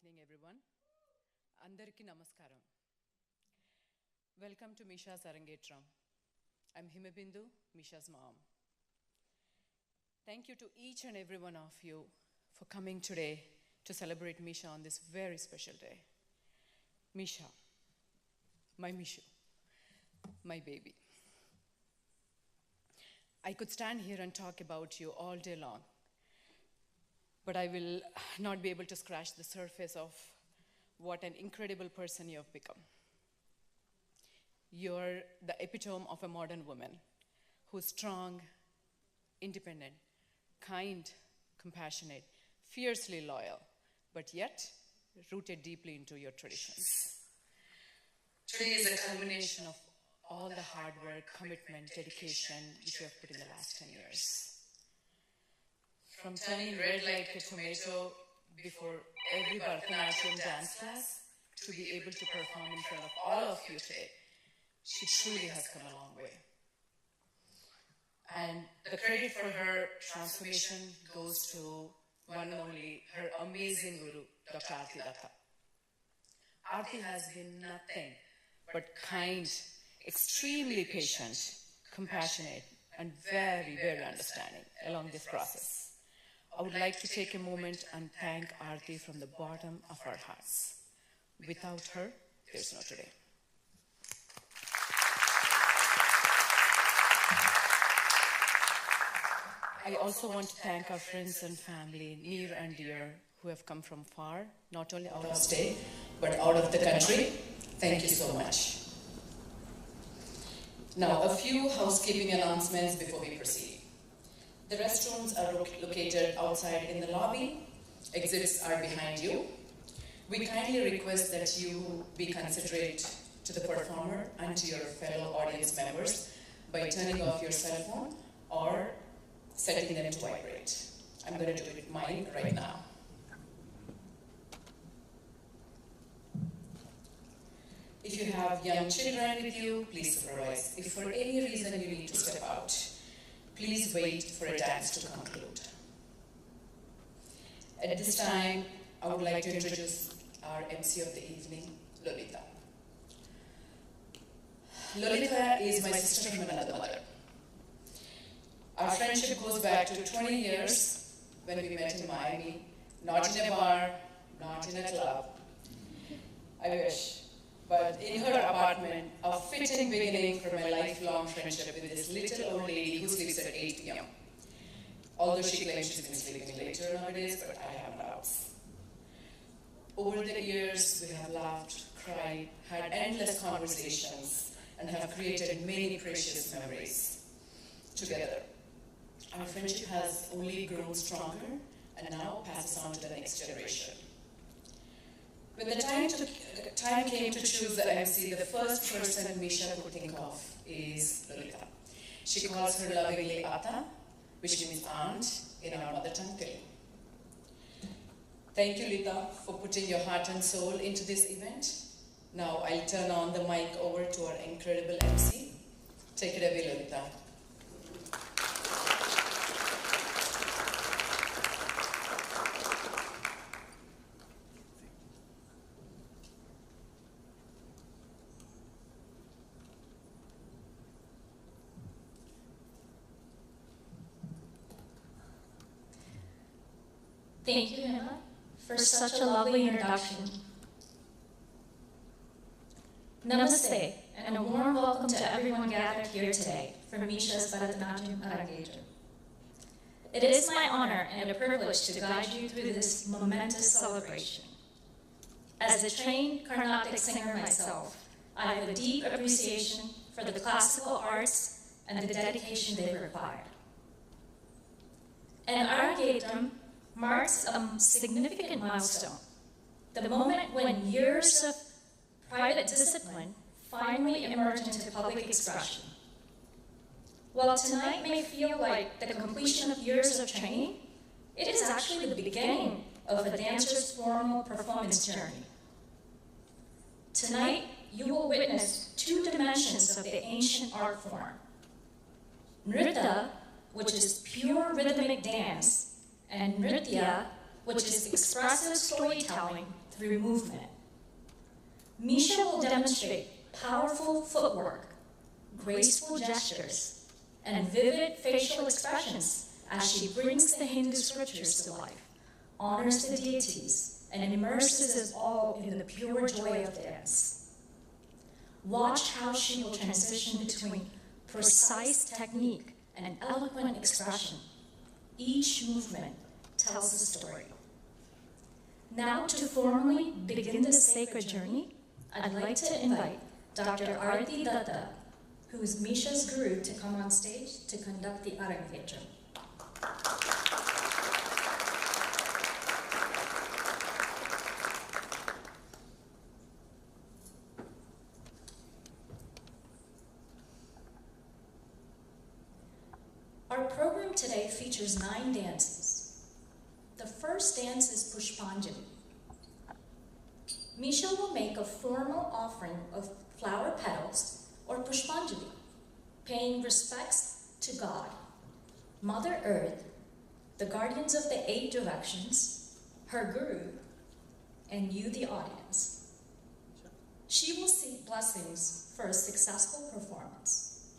evening, everyone. Andariki namaskaram. Welcome to Misha's Arangetram. I'm Himabindu, Misha's mom. Thank you to each and every one of you for coming today to celebrate Misha on this very special day. Misha, my Mishu, my baby. I could stand here and talk about you all day long, but I will not be able to scratch the surface of what an incredible person you have become. You're the epitome of a modern woman who's strong, independent, kind, compassionate, fiercely loyal, but yet rooted deeply into your traditions. Today is a culmination of all the hard work, commitment, dedication which you have put in the last 10 years. From turning red like a tomato before every Bharatanatyam dance class to be able to perform in front of all of you today, she truly has come a long way. And the credit for her transformation goes to one and only, her amazing guru, Dr. Auntie. Auntie has been nothing but kind, extremely patient, compassionate, and very, very understanding along this process. I would like to take a moment and thank Auntie from the bottom of our hearts. Without her, there's no today. I also want to thank our friends and family, near and dear, who have come from far, not only out of state, but out of the country. Thank you so much. Now, a few housekeeping announcements before we proceed. The restrooms are located outside in the lobby. Exits are behind you. We kindly request that you be considerate to the performer and to your fellow audience members by turning off your cell phone or setting them to vibrate. I'm going to do it mine right now. If you have young children with you, please supervise. If for any reason you need to step out, please wait for a dance to conclude. At this time, I would like to introduce our MC of the evening, Lolita. Lolita is my sister from another mother. Our friendship goes back to 20 years when we met in Miami, not in a bar, not in a club. I wish. But in her apartment, a fitting beginning for my lifelong friendship with this little old lady who sleeps at 8 p.m. Although she claims she's been sleeping later nowadays, but I have doubts. Over the years, we have laughed, cried, had endless conversations, and have created many precious memories together. Our friendship has only grown stronger and now passes on to the next generation. When the time came to choose the MC, the first person Misha could think of is Lolita. She calls her lovingly Ata, which means aunt in our mother tongue Tillana. Thank you, Lita, for putting your heart and soul into this event. Now I'll turn on the mic over to our incredible MC. Take it away, Lolita. Thank you, Emma, for such a lovely introduction. Namaste, and a warm welcome to everyone gathered here today for Misha's Bharatanatyam Arangedram. It is my honor and a privilege to guide you through this momentous celebration. As a trained Carnatic singer myself, I have a deep appreciation for the classical arts and the dedication they require. An Arangedram marks a significant milestone, the moment when years of private discipline finally emerge into public expression. While tonight may feel like the completion of years of training, it is actually the beginning of a dancer's formal performance journey. Tonight, you will witness two dimensions of the ancient art form. Nritta, which is pure rhythmic dance, and Nritya, which is expressive storytelling through movement. Misha will demonstrate powerful footwork, graceful gestures, and vivid facial expressions as she brings the Hindu scriptures to life, honors the deities, and immerses us all in the pure joy of dance. Watch how she will transition between precise technique and eloquent expression. Each movement tells a story. Now, to formally begin this sacred journey, I'd like to invite Dr. Aarti Datta, who is Misha's guru, to come on stage to conduct the Arangetram. Our program today features 9 dances. The first dance is Pushpanjali. Misha will make a formal offering of flower petals or Pushpanjali, paying respects to God, Mother Earth, the guardians of the 8 directions, her guru, and you, the audience. She will seek blessings for a successful performance.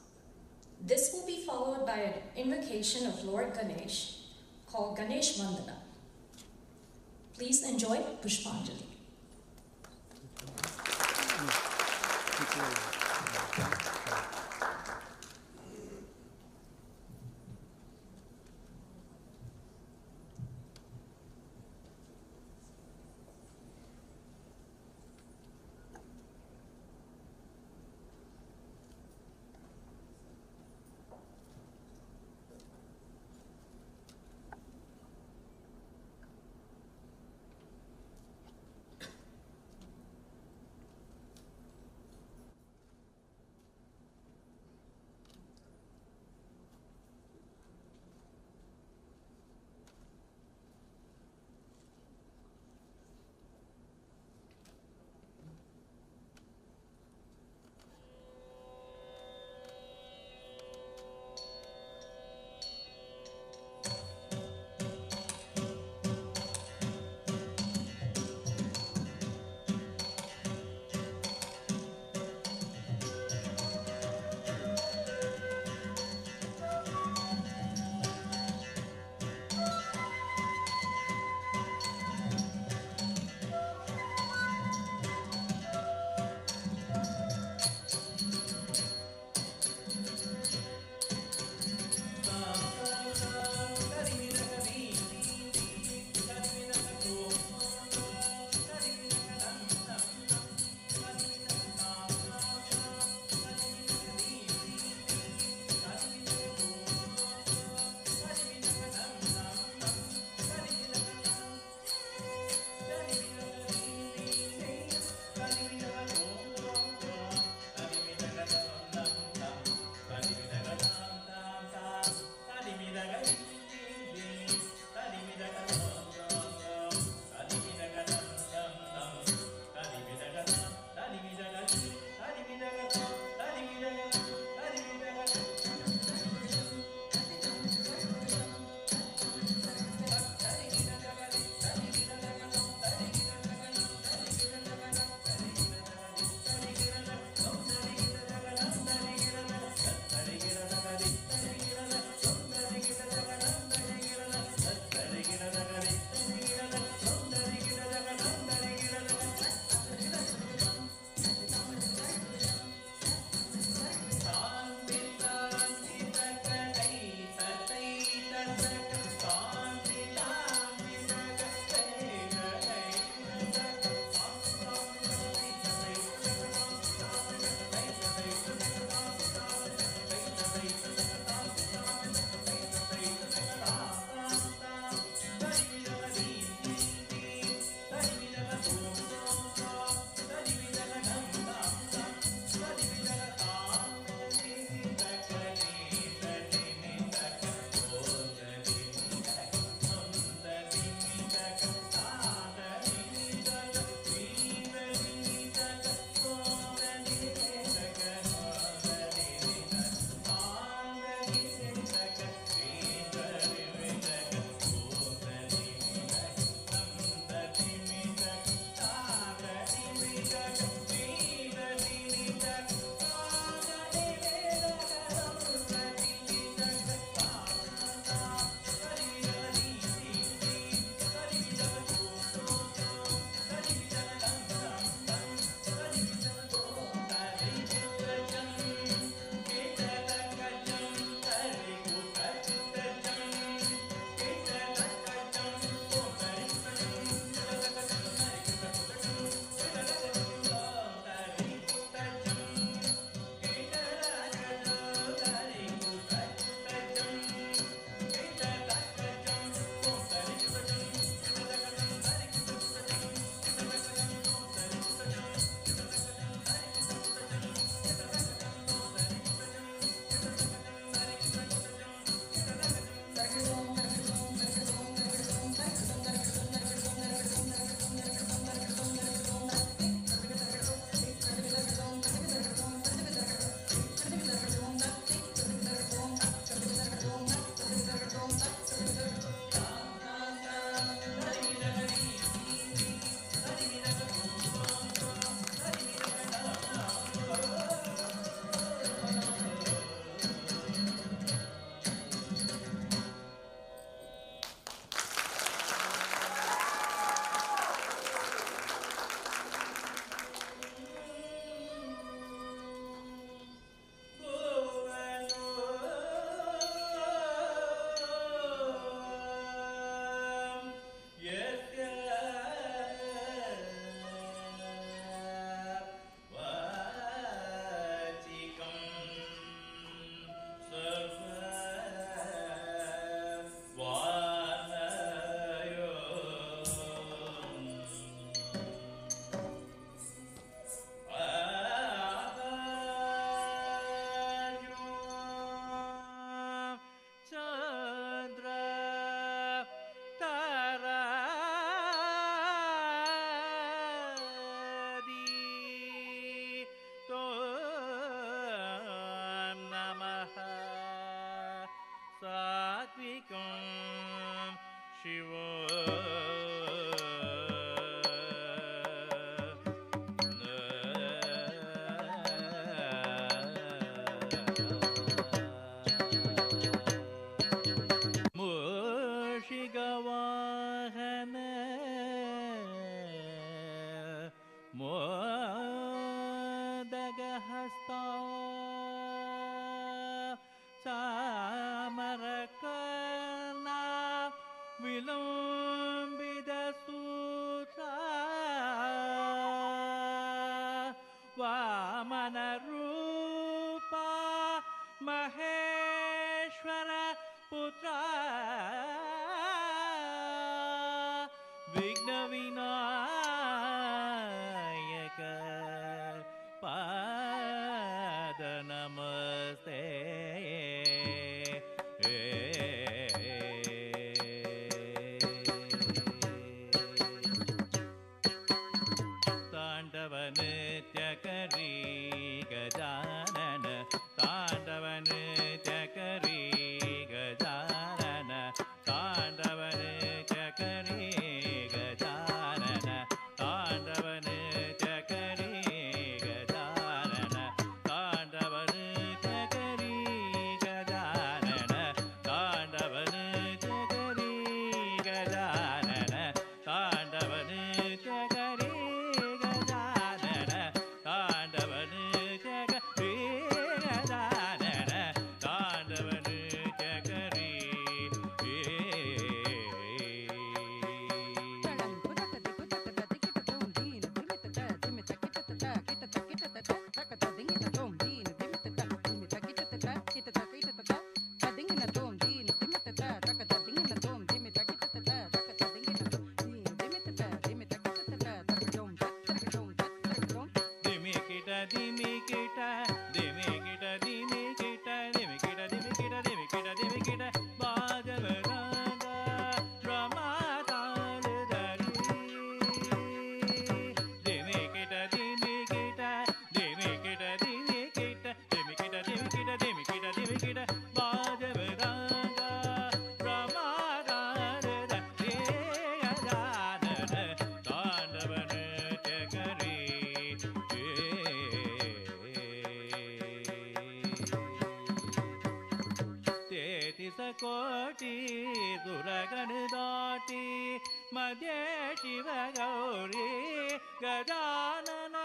This will be followed by an invocation of Lord Ganesh called Ganesh Vandana. Please enjoy Pushpanjali. सात्विकं शिवो मूषिकवाहन मोदकहस्ता चामरकर्णा विलम्बितसूत्रा वामनरूपा महेश्वर पुत्रा विघ्नविनायक पाद नमस्ते तांडव नृत्य करी गजानन तांडव नृत्य करी गजानन तांडव नृत्य करी गजानन तांडव नृत्य करी गजानन तांडव नृत्य करी गजानन तांडव नृत्य करी गजानन तांडव नृत्य करी गजानन तांडव नृत्य करी गजानन तांडव नृत्य करी Dimikita, dimikita, dimikita, dimikita, dimikita, dimikita, dimikita, dimikita, Bhagavaraga, Ramadhanadari. Dimikita, dimikita, dimikita, dimikita, dimikita, dimikita, dimikita, dimikita, Bhagavaraga, Ramadhanadari. Ramadhanada, Tandava nritya kari. कोटि दुर्गण दाटी मध्य शिव गौरी गजानन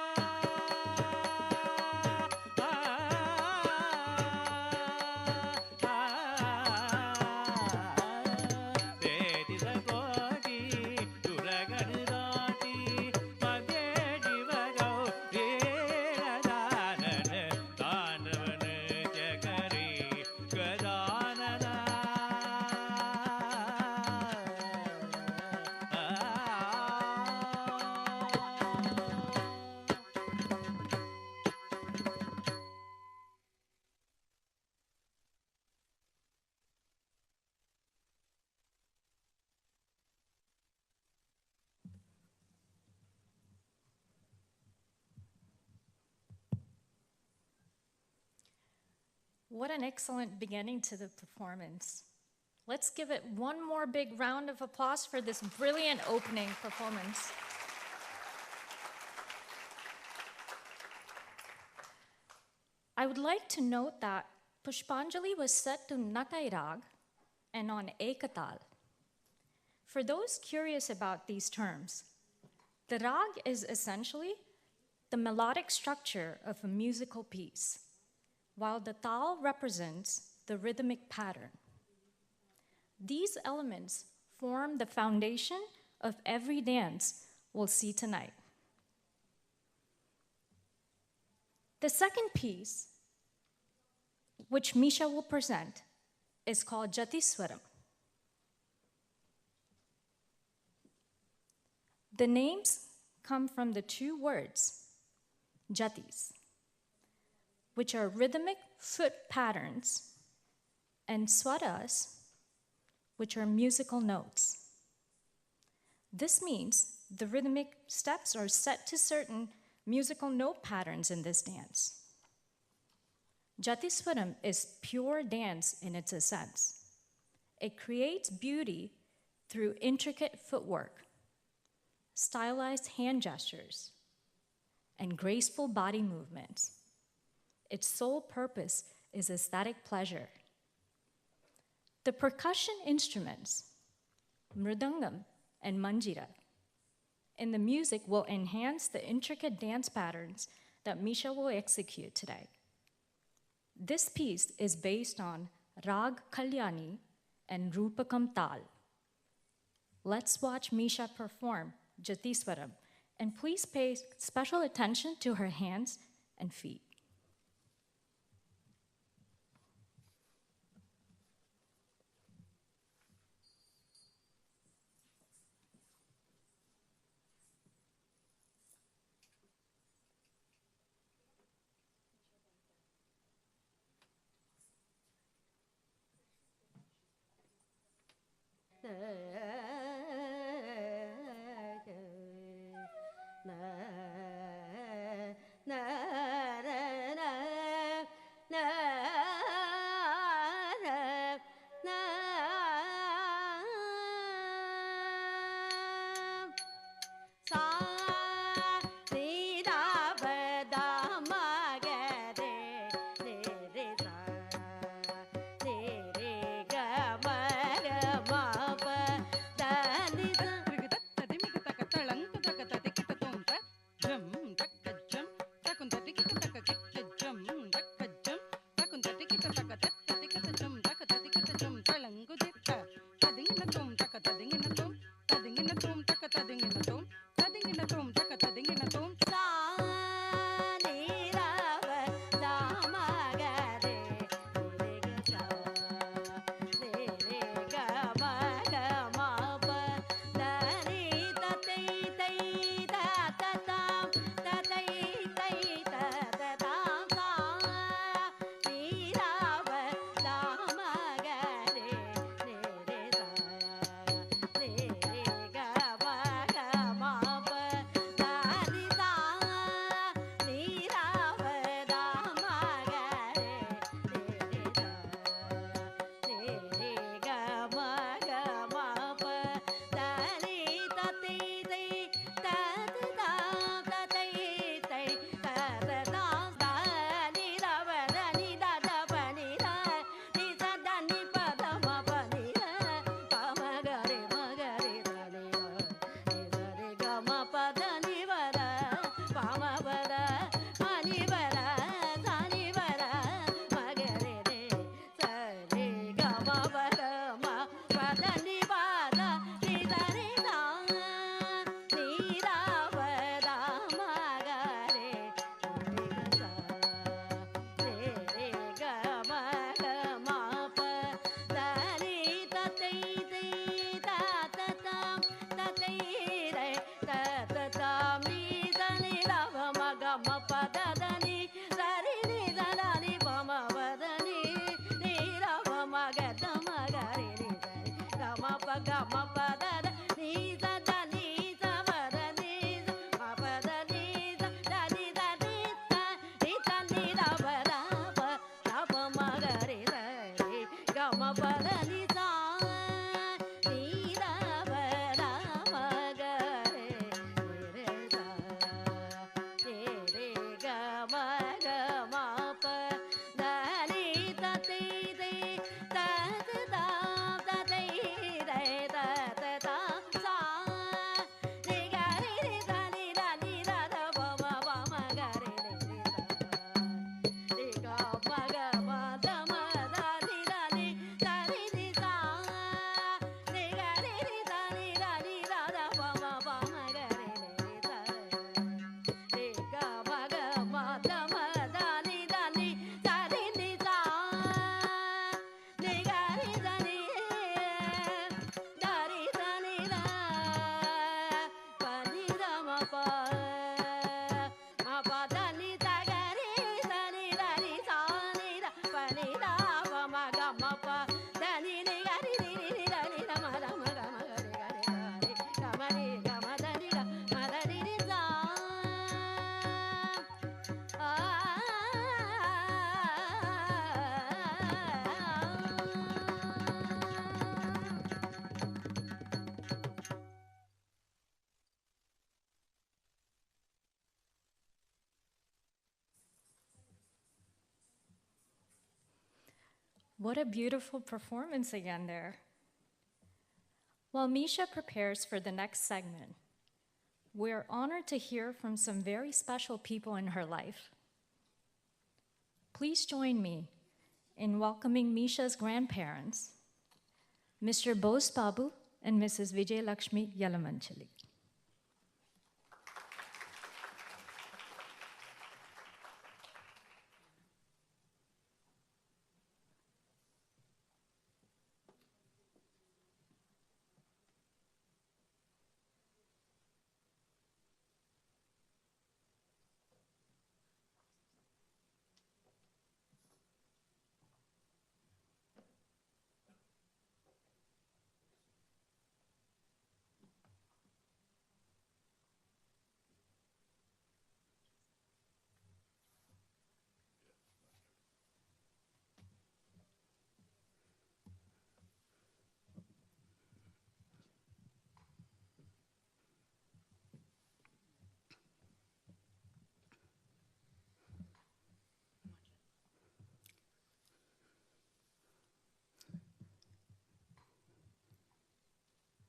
कोटि दुर्गण दाटी मध्य शिव गौरी गजानन तांडव नृत्य करी Gajanan What an excellent beginning to the performance. Let's give it one more big round of applause for this brilliant opening performance. I would like to note that Pushpanjali was set to Nakai Rag and on Ekatal. For those curious about these terms, the rag is essentially the melodic structure of a musical piece, while the tal represents the rhythmic pattern. These elements form the foundation of every dance we'll see tonight. The second piece, which Misha will present, is called Jatiswaram. The names come from the two words, jatis, which are rhythmic foot patterns, and swaras, which are musical notes. This means the rhythmic steps are set to certain musical note patterns in this dance. Jatiswaram is pure dance in its essence. It creates beauty through intricate footwork, stylized hand gestures, and graceful body movements. Its sole purpose is aesthetic pleasure. The percussion instruments, mridangam and manjira, in the music will enhance the intricate dance patterns that Misha will execute today. This piece is based on Rag Kalyani and Rupakam Tal. Let's watch Misha perform Jatiswaram, and please pay special attention to her hands and feet. na What a beautiful performance again there. While Misha prepares for the next segment, we're honored to hear from some very special people in her life. Please join me in welcoming Misha's grandparents, Mr. Bose Babu and Mrs. Vijay Lakshmi Yalamanchali.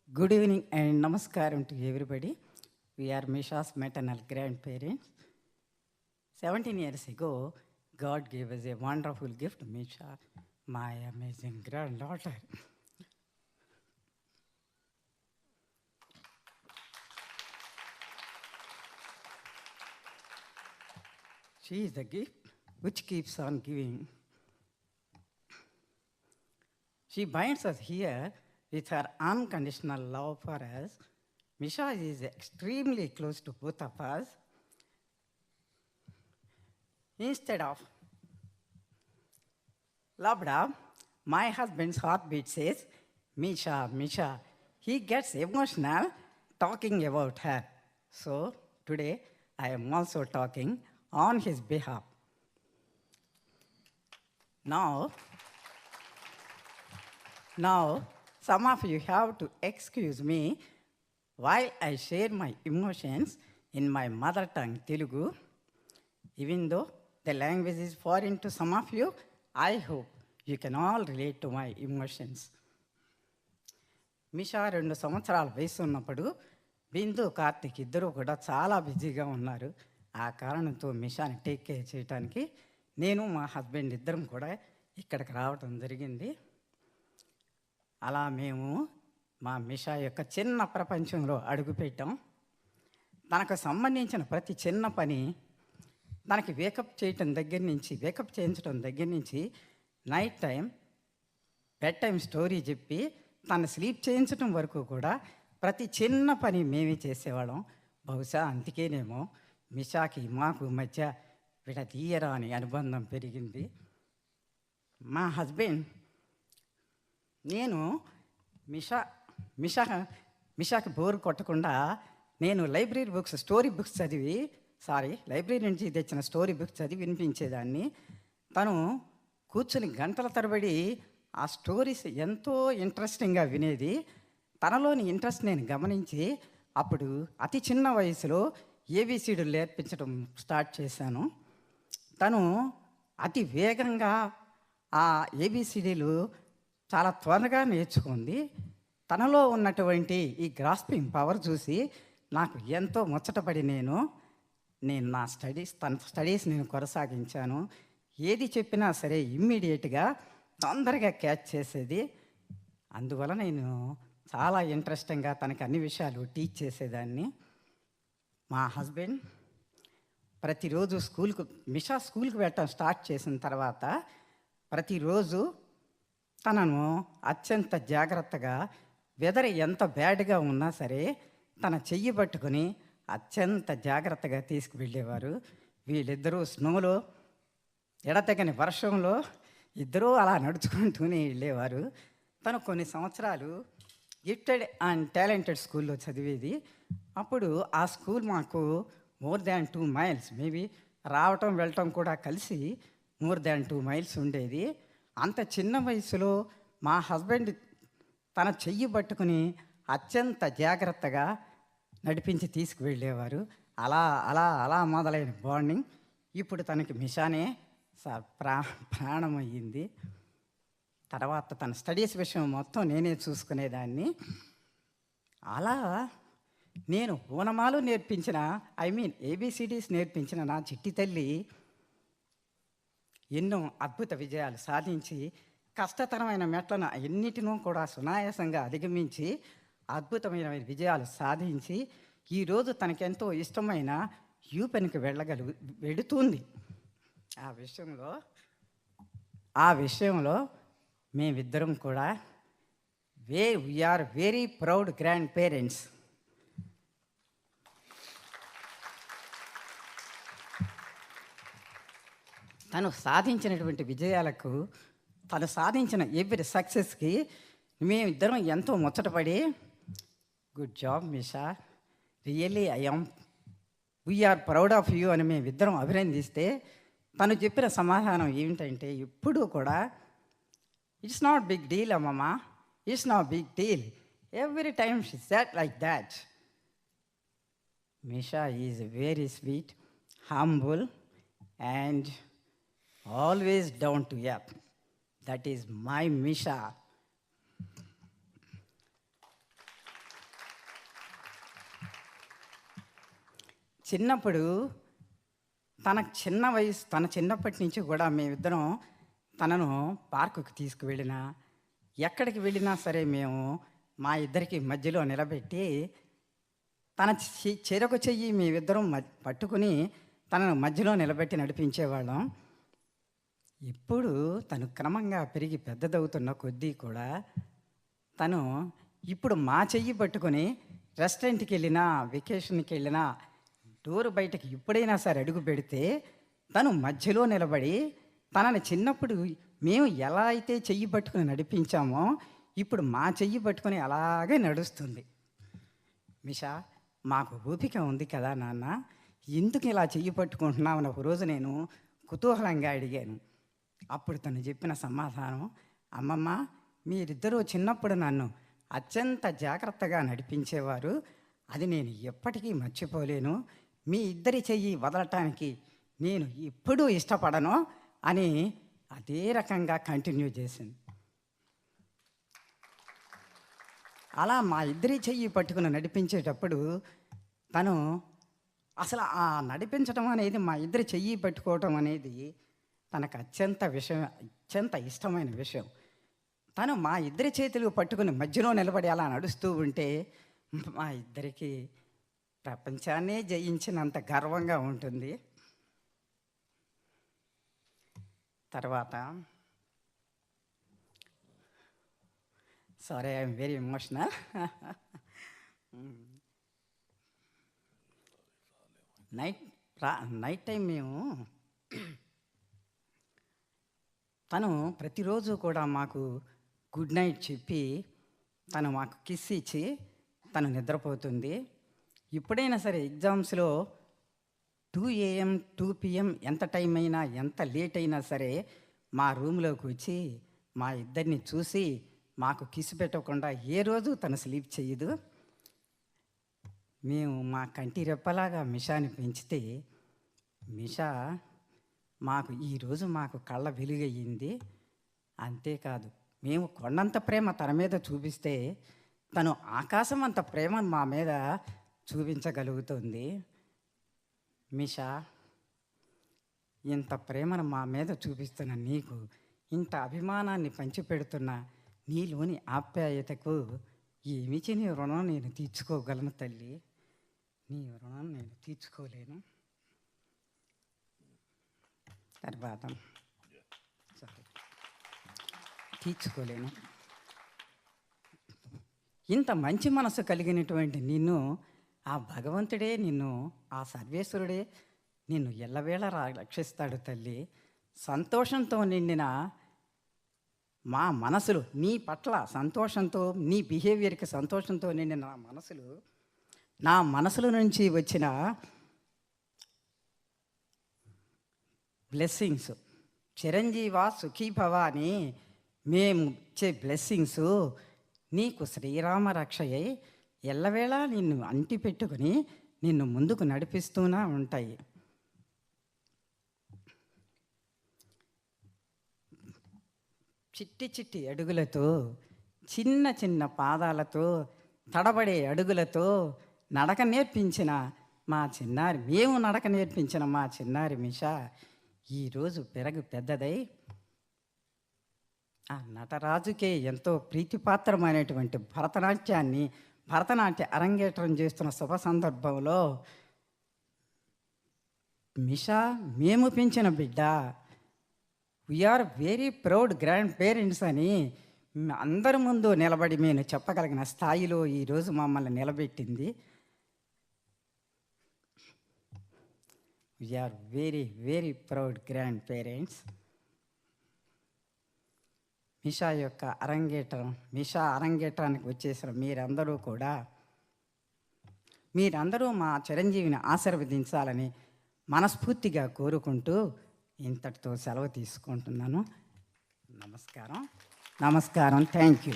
Good evening and namaskaram to everybody. We are Misha's maternal grandparents. 17 years ago, God gave us a wonderful gift, Misha, my amazing granddaughter. She is the gift which keeps on giving. She binds us here with her unconditional love for us. Misha is extremely close to both of us. Instead of Labda, my husband's heartbeat says, Misha, Misha. He gets emotional talking about her. So today, I am also talking on his behalf. Now, some of you have to excuse me while I share my emotions in my mother tongue, Telugu. Even though the language is foreign to some of you, I hope you can all relate to my emotions. Misha 2 సంవత్సరాల వయసు ఉన్నప్పుడు బిందు కార్తిక్ ఇద్దరు కూడా చాలా బిజీగా ఉన్నారు. ఆ కారణంతో మిషాని టేక్ కేర్ చేయడానికి నేను మా హస్బెండ్ ఇద్దరం కూడా ఇక్కడికి రావడం జరిగింది. అలా మేము మా మిషా యొక్క చిన్న ప్రపంచంలో అడుగుపెట్టాం. తనకు సంబంధించిన ప్రతి చిన్న పని, తనకి వేకప్ చేయించడం దగ్గర నుంచి night time bed time story చెప్పి తను స్లీప్ చేయించడం వరకు కూడా ప్రతి చిన్న పని మేమే చేసేవాళ్ళం. బహుశా అందుకేనేమో మిషాకి మాకు మధ్య విడదీయరాని అనుబంధం పెరిగింది. మా హస్బెండ్ నేను మిషాకి బోర్ కొట్టకుండా నేను లైబ్రరీ నుంచి తెచ్చిన స్టోరీ బుక్స్ చదివి వినిపించేదాన్ని. తను కూర్చుని గంటల తరబడి ఆ స్టోరీస్ ఎంతో ఇంట్రెస్టింగ్గా వినేది. తనలోని ఇంట్రెస్ట్ నేను గమనించి అప్పుడు అతి చిన్న వయసులో ఏబిసిడీలు నేర్పించడం స్టార్ట్ చేశాను. తను అతి వేగంగా ఆ ఏబిసిడీలు చాలా త్వరగా నేర్చుకుంది. తనలో ఉన్నటువంటి ఈ గ్రాస్పింగ్ పవర్ చూసి నాకు ఎంతో ముచ్చటపడి నేను నా తన స్టడీస్ నేను కొనసాగించాను. ఏది చెప్పినా సరే ఇమ్మీడియట్గా తొందరగా క్యాచ్ చేసేది. అందువల్ల నేను చాలా ఇంట్రెస్టింగ్గా తనకి అన్ని విషయాలు టీచ్ చేసేదాన్ని. మా హస్బెండ్ ప్రతిరోజు మిషా స్కూల్కి వెళ్ళటం స్టార్ట్ చేసిన తర్వాత ప్రతిరోజు తనను అత్యంత జాగ్రత్తగా, వెదర్ ఎంత బ్యాడ్గా ఉన్నా సరే తన చెయ్యి పట్టుకుని అత్యంత జాగ్రత్తగా తీసుకువెళ్ళేవారు. వీళ్ళిద్దరూ స్నోలో, ఎడతెగని వర్షంలో ఇద్దరూ అలా నడుచుకుంటూనే వెళ్ళేవారు. తను కొన్ని సంవత్సరాలు గిఫ్టెడ్ అండ్ టాలెంటెడ్ స్కూల్లో చదివేది. అప్పుడు ఆ స్కూల్ మాకు మోర్ దాన్ 2 మైల్స్, మేబీ రావటం వెళ్ళటం కూడా కలిసి మోర్ దాన్ 2 మైల్స్ ఉండేది. అంత చిన్న వయసులో మా హస్బెండ్ తన చెయ్యి పట్టుకుని అత్యంత జాగ్రత్తగా నడిపించి తీసుకువెళ్ళేవారు. అలా అలా అలా మొదలైన బాండింగ్ ఇప్పుడు తనకి మిషానే ప్రాణం అయ్యింది. తర్వాత తన స్టడీస్ విషయం మొత్తం నేనే చూసుకునేదాన్ని. అలా నేను ఓనమాలు నేర్పించిన, ఏబిసిడీస్ నేర్పించిన నా చిట్టి తల్లి ఎన్నో అద్భుత విజయాలు సాధించి, కష్టతరమైన మెట్లను ఎన్నిటినూ కూడా సునాయాసంగా అధిగమించి అద్భుతమైన విజయాలు సాధించి ఈరోజు తనకెంతో ఇష్టమైన యూపెన్కి వెడుతుంది. ఆ విషయంలో మేమిద్దరం కూడా we are very proud grandparents. తను సాధించినటువంటి విజయాలకు, తను సాధించిన ఎవ్రీ సక్సెస్కి మేమిద్దరం ఎంతో ముచ్చటపడి, good job Misha, really we are proud of you అని మేమిద్దరం అభినందిస్తే, తను చెప్పిన సమాధానం ఏమిటంటే, ఎప్పుడూ కూడా ఇట్స్ నాట్ బిగ్ డీల్ అమ్మమ్మ, it's not big deal, every time she said like that. Misha is very sweet, humble and always down to earth. That is my Misha. చిన్నప్పుడు తన చిన్నప్పటి నుంచి కూడా మేమిద్దరం తనను పార్కుకి తీసుకువెళ్ళినా, ఎక్కడికి వెళ్ళినా సరే మేము మా ఇద్దరికి మధ్యలో నిలబెట్టి తన చెరకు చెయ్యి మేమిద్దరం పట్టుకుని తనను మధ్యలో నిలబెట్టి నడిపించేవాళ్ళం. ఇప్పుడు తను క్రమంగా పెరిగి పెద్దదవుతున్న కొద్దీ కూడా తను ఇప్పుడు మా చెయ్యి పట్టుకొని రెస్టారెంట్కి వెళ్ళినా, వెకేషన్కి వెళ్ళినా, డోరు బయటకి ఎప్పుడైనా సరే అడుగు పెడితే తను మధ్యలో నిలబడి తనని చిన్నప్పుడు మేము ఎలా అయితే చెయ్యి పట్టుకుని నడిపించామో ఇప్పుడు మా చెయ్యి పట్టుకొని అలాగే నడుస్తుంది. మిషా, మాకు ఓపిక ఉంది కదా నాన్న, ఎందుకు ఇలా చెయ్యి పట్టుకుంటున్నావు అని ఒకరోజు నేను కుతూహలంగా అడిగాను. అప్పుడు తను చెప్పిన సమాధానం, అమ్మమ్మ, మీరిద్దరూ చిన్నప్పుడు నన్ను అత్యంత జాగ్రత్తగా నడిపించేవారు, అది నేను ఎప్పటికీ మర్చిపోలేను, మీ ఇద్దరి చెయ్యి వదలటానికి నేను ఎప్పుడూ ఇష్టపడను అని అదే రకంగా కంటిన్యూ చేసింది. అలా మా ఇద్దరి చెయ్యి పట్టుకుని నడిపించేటప్పుడు తను అసలు ఆ నడిపించడం అనేది, మా ఇద్దరి చెయ్యి పట్టుకోవటం అనేది తనకు అత్యంత ఇష్టమైన విషయం. తను మా ఇద్దరి చేతులు పట్టుకుని మధ్యలో నిలబడి అలా నడుస్తూ ఉంటే మా ఇద్దరికి ప్రపంచాన్నే జయించినంత గర్వంగా ఉంటుంది. తర్వాత sorry, I'm very emotional. Night time మేము తను ప్రతిరోజు కూడా మాకు గుడ్ నైట్ చెప్పి తను మాకు కిస్ ఇచ్చి తను నిద్రపోతుంది. ఎప్పుడైనా సరే ఎగ్జామ్స్లో 2 AM 2 PM ఎంత టైం అయినా, ఎంత లేట్ అయినా సరే మా రూమ్లోకి వచ్చి మా ఇద్దరిని చూసి మాకు కిస్ పెట్టకుండా ఏ రోజు తను స్లీప్ చేయదు. మేము మా కంటి రెప్పలాగా మిషాని పెంచితే మిషా ఈరోజు మాకు కళ్ళ వెలుగయ్యింది. అంతేకాదు, మేము కొండంత ప్రేమ తన మీద చూపిస్తే తను ఆకాశం అంత ప్రేమను మా మీద చూపించగలుగుతుంది. మిషా, ఇంత ప్రేమను మా మీద చూపిస్తున్న నీకు, ఇంత అభిమానాన్ని పంచిపెడుతున్న నీలోని ఆప్యాయతకు ఏమిచ్చి నీ రుణం నేను తీర్చుకోగలను తల్లి, నీ రుణం నేను తీర్చుకోలేను. తీర్చుకోలేను. ఇంత మంచి మనసు కలిగినటువంటి నిన్ను ఆ భగవంతుడే, ఆ సర్వేశ్వరుడే నిన్ను ఎల్లవేళ రక్షిస్తాడు తల్లి. సంతోషంతో నిండిన మా మనసులు నీ పట్ల సంతోషంతో, నీ బిహేవియర్కి సంతోషంతో నిండిన నా మనసుల నుంచి వచ్చిన బ్లెస్సింగ్స్, చిరంజీవ సుఖీభవ అని మేము ఇచ్చే బ్లెస్సింగ్స్ నీకు శ్రీరామ రక్షయై ఎల్లవేళ నిన్ను అంటి పెట్టుకుని నిన్ను ముందుకు నడిపిస్తూనే ఉంటాయి. చిట్టి చిట్టి అడుగులతో, చిన్న చిన్న పాదాలతో, తడబడే అడుగులతో నడక నేర్పించిన మా చిన్నారి, మేము నడక నేర్పించిన మా చిన్నారి మిషా ఈరోజు పెరగు పెద్దదై ఆ నటరాజుకే ఎంతో ప్రీతిపాత్రమైనటువంటి భరతనాట్య అరంగేట్రం చేస్తున్న శుభ సందర్భంలో మిషా మేము పెంచిన బిడ్డ, we are very proud grandparents అని అందరి ముందు నిలబడి నేను చెప్పగలిగిన స్థాయిలో ఈరోజు మమ్మల్ని నిలబెట్టింది. We are very very proud grandparents. Misha అరంగేట్రానికి వచ్చేసిన మీరందరూ మా చిరంజీవిని ఆశీర్వదించాలని మనస్ఫూర్తిగా కోరుకుంటూ ఇంతటితో సెలవు తీసుకుంటున్నాను. నమస్కారం. Thank you.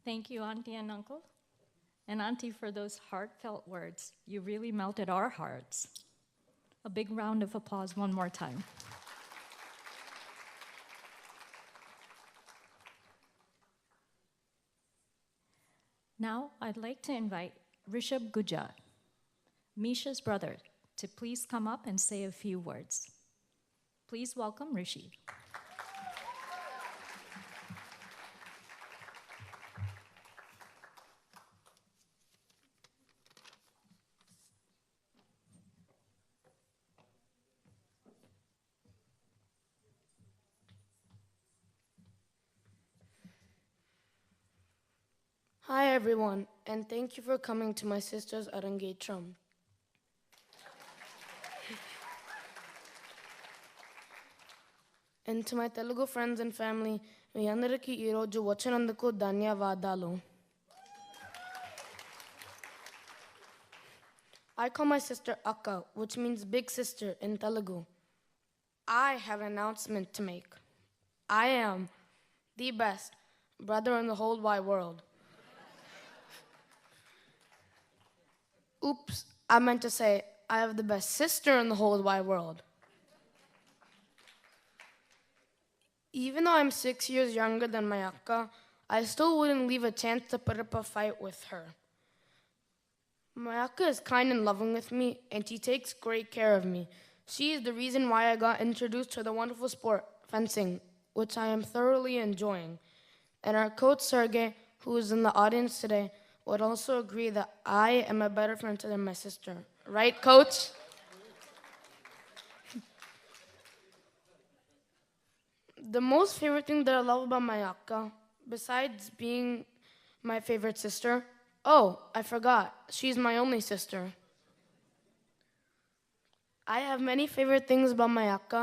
Thank you, Auntie and Uncle. And Auntie, for those heartfelt words. You really melted our hearts. A big round of applause one more time. Now, I'd like to invite Rishabh Gujja, Misha's brother, to please come up and say a few words. Please welcome Rishi. Hi everyone, and thank you for coming to my sister's ARANGETRAM. And to my Telugu friends and family, మీ అందరికీ ఈరోజు వచ్చినందుకు ధన్యవాదాలు. I call my sister Akka, which means big sister in Telugu. I have an announcement to make. I am the best brother in the whole wide world. Oops, I meant to say I have the best sister in the whole wide world. Even though I'm 6 years younger than my Akka, I still wouldn't leave a chance to put up a fight with her. My Akka is kind and loving with me, and she takes great care of me. She is the reason why I got introduced to the wonderful sport, fencing, which I am thoroughly enjoying. And our coach, Sergey, who is in the audience today, would also agree that I am a better friend than my sister. Right, Coach? The most favorite thing that I love about my Akka, besides being my favorite sister, oh, I forgot, she's my only sister. I have many favorite things about my Akka,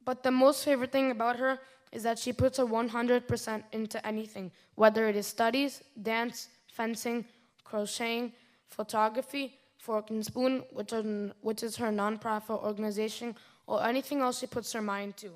but the most favorite thing about her is that she puts her 100% into anything, whether it is studies, dance, fencing, crocheting, photography, Fork and Spoon, which is her non-profit organization, or anything else she puts her mind to.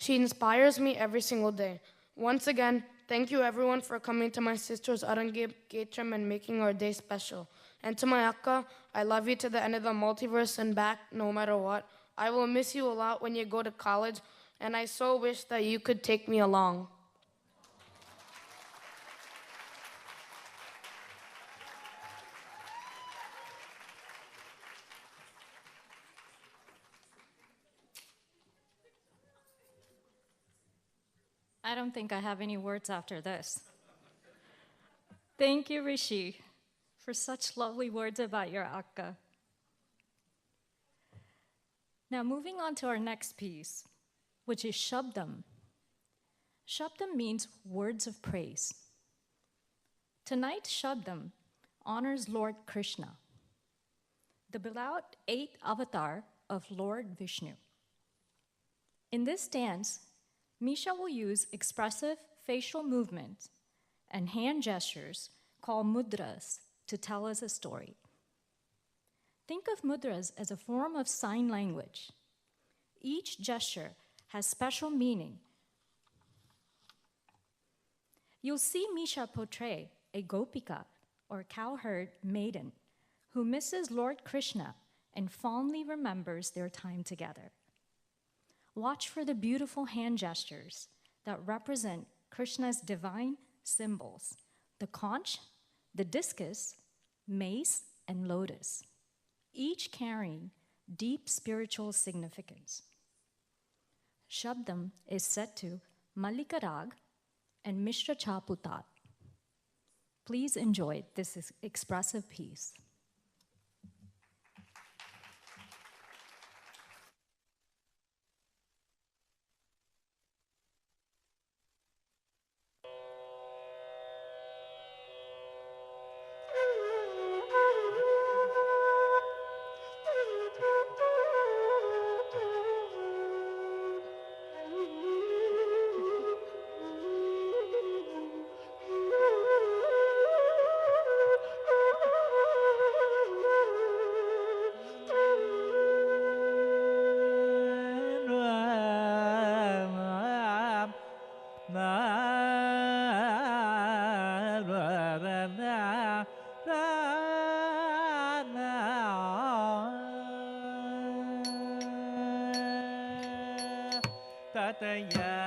She inspires me every single day. Once again, thank you everyone for coming to my sister's ARANGETRAM and making our day special. And to my Akka, I love you to the end of the multiverse and back no matter what. I will miss you a lot when you go to college, and I so wish that you could take me along. I don't think I have any words after this. Thank you, Rishi, for such lovely words about your Akka. Now moving on to our next piece, which is Shabdam. Shabdam means words of praise. Tonight, Shabdam honors Lord Krishna, the beloved 8th avatar of Lord Vishnu. In this dance, Misha will use expressive facial movements and hand gestures called mudras to tell us a story. think of mudras as a form of sign language. Each gesture has special meaning. You'll see Misha portray a gopika, or cowherd maiden, who misses Lord Krishna and fondly remembers their time together. Watch for the beautiful hand gestures that represent Krishna's divine symbols: the conch, the discus, mace, and lotus, each carrying deep spiritual significance. Shabdam is set to Mallika Rag and Mishra Chaputat. Please enjoy this expressive piece. Yeah.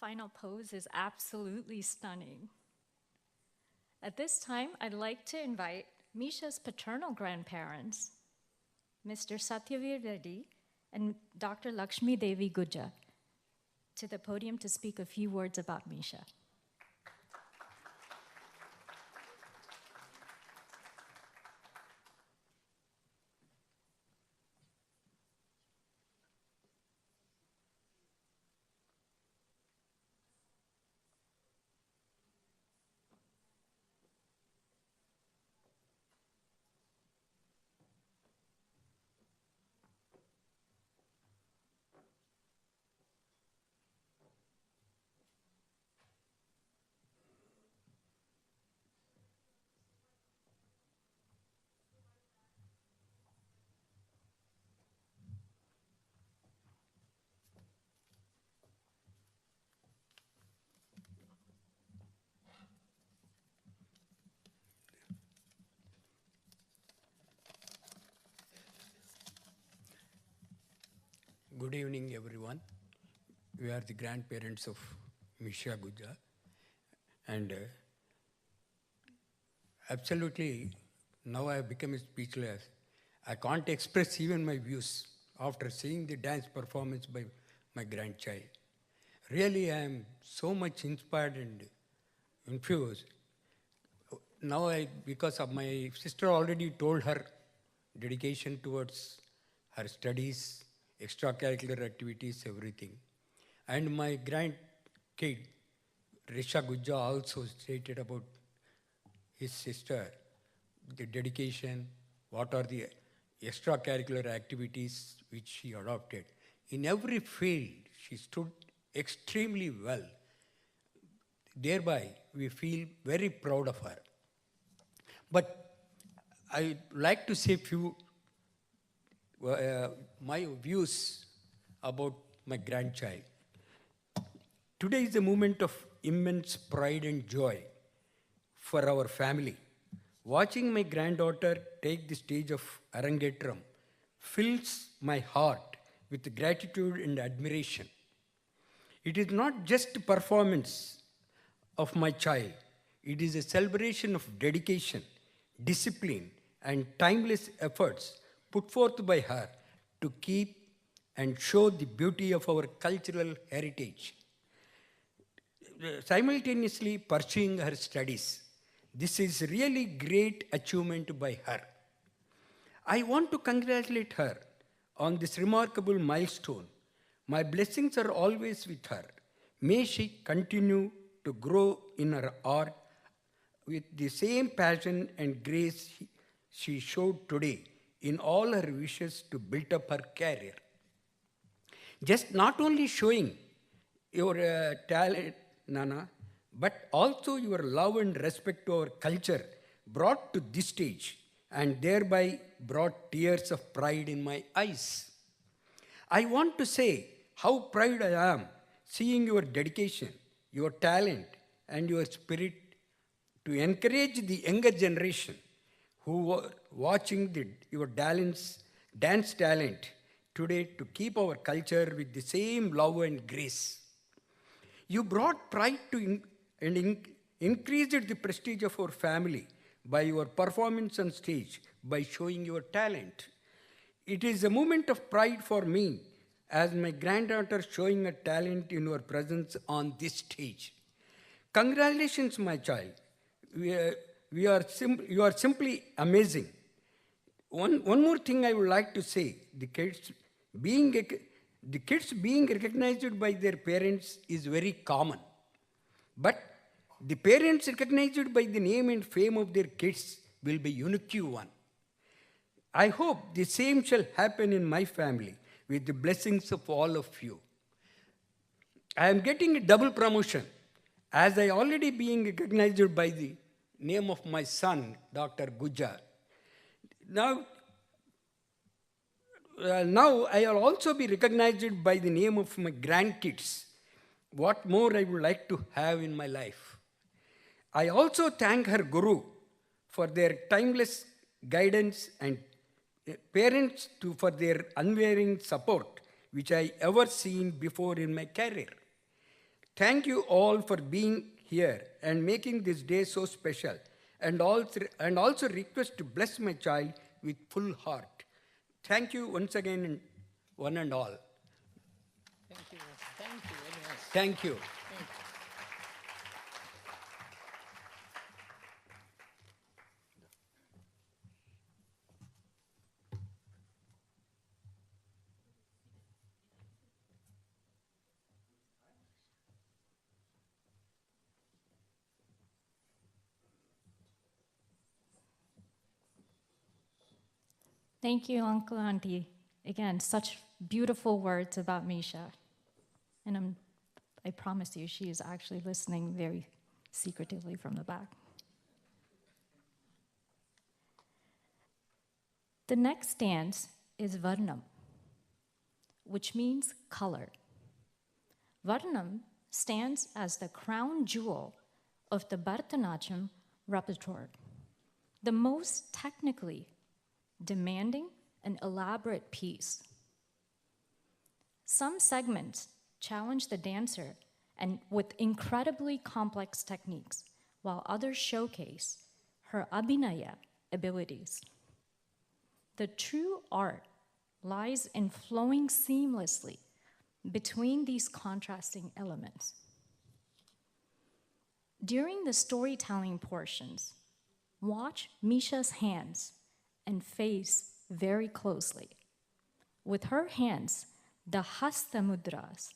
final pose is absolutely stunning. At this time, I'd like to invite Misha's paternal grandparents, Mr. Satyavir Reddy and Dr. Lakshmi Devi Gujja, to the podium to speak a few words about Misha. Good evening, everyone. We are the grandparents of MISHA GUJJA, and absolutely now I have become speechless. I can't express even my views after seeing the dance performance by my grandchild. Really, I am so much inspired and infused. Now, because of my sister already told her dedication towards her studies, extracurricular activities, everything. And my grandkid, Risha Gujja, also stated about his sister, the dedication, what are the extracurricular activities which she adopted. In every field, she stood extremely well. Thereby, we feel very proud of her. But I'd like to say few my views about my grandchild. Today is a moment of immense pride and joy for our family. Watching my granddaughter take the stage of Arangetram fills my heart with gratitude and admiration. It is not just a performance of my child. It is a celebration of dedication, discipline, and timeless efforts put forth by her to keep and show the beauty of our cultural heritage. Simultaneously pursuing her studies. This is really great achievement by her. I want to congratulate her on this remarkable milestone. My blessings are always with her. May she continue to grow in her art with the same passion and grace she showed today in all her wishes to build up her career. Just not only showing your talent, Nana, but also your love and respect to our culture brought to this stage and thereby brought tears of pride in my eyes. I want to say how proud I am seeing your dedication, your talent, and your spirit to encourage the younger generation who are watching your dance talent today to keep our culture with the same love and grace. You brought pride to and increased the prestige of our family by your performance on stage, by showing your talent. It is a moment of pride for me as my granddaughter showing a talent in your presence on this stage. Congratulations, my child. You are simply amazing. One more thing I would like to say, the kids being recognized by their parents is very common. But the parents recognized by the name and fame of their kids will be unique one. I hope the same shall happen in my family with the blessings of all of you. I am getting a double promotion as I already being recognized by the name of my son, Dr. Gujja. Now I will also be recognized by the name of my grandkids. What more I would like to have in my life. I also thank her guru for their timeless guidance and parents for their unwavering support, which I ever seen before in my career. Thank you all for being here and making this day so special. And also request to bless my child with full heart. Thank you once again, one and all. Thank you. Thank you very much. Thank you. Thank you, Uncle, Auntie. Again, such beautiful words about Misha. And I promise you, she is actually listening very secretively from the back. The next dance is Varnam, which means color. Varnam stands as the crown jewel of the Bharatanatyam repertoire, the most technically demanding and elaborate piece. Some segments challenge the dancer and with incredibly complex techniques, while others showcase her abhinaya abilities. The true art lies in flowing seamlessly between these contrasting elements. During the storytelling portions, watch Misha's hands and face very closely. With her hands, the hasta mudras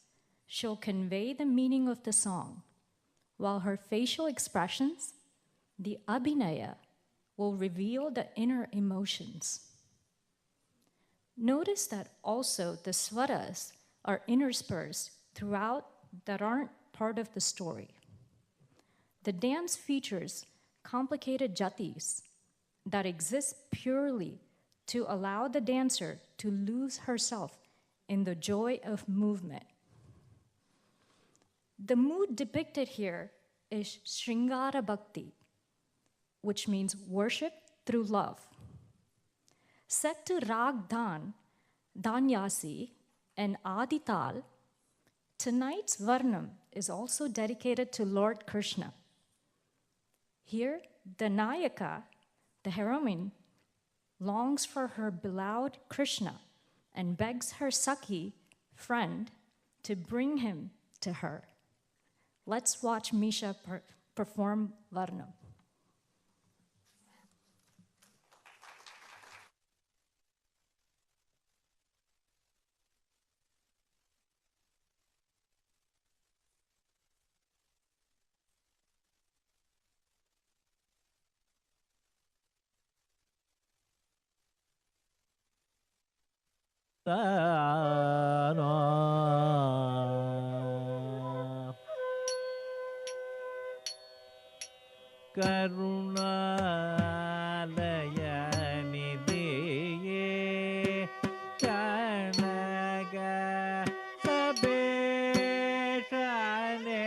shall convey the meaning of the song, while her facial expressions, the abhinaya, will reveal the inner emotions. Notice that also the swaras are interspersed throughout that aren't part of the story. The dance features complicated jatis that exist purely to allow the dancer to lose herself in the joy of movement. The mood depicted here is Sringara Bhakti, which means worship through love. Set to Rag Dhanyasi, and Adital, tonight's Varnam is also dedicated to Lord Krishna. Here, the Nayaka, the heroine, longs for her beloved Krishna and begs her Sakhi, friend, to bring him to her. Let's watch Misha perform Varnam. Karunalaya Kanaga Sabeshane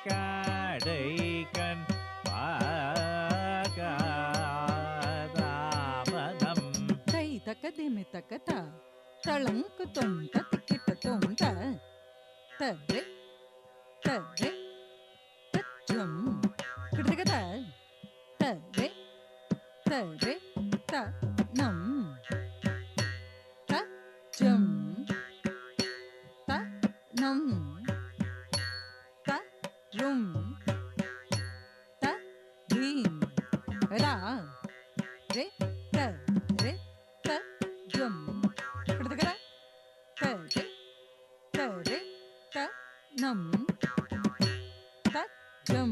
Kadaikan Pakadamadam Kai takadime takata talanku tonta tikita tonta tadre tadre tajum kidrigata tadre tadre ta nam tajum ta nam ta rum ta dim ra re ta re ta jum kidrigata tadre tadre ta nam ta jum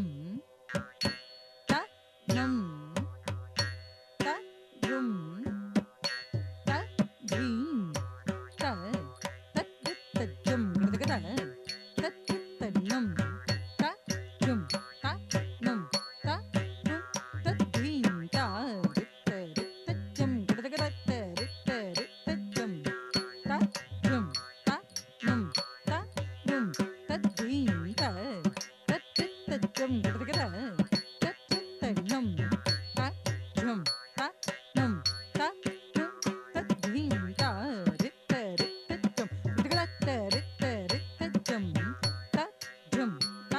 ta nam ta rum ta dim ta tat ta jum kidrigata tat ta nam ta jum ta nam ta rum ta dim ta ta jum kidrigata ta jum ta jum ta nam ta rum ta dim ta jum kidrigata ta nam ta jum ta nam ta rum ta dim ta jum kidrigata ta jum ta jum ta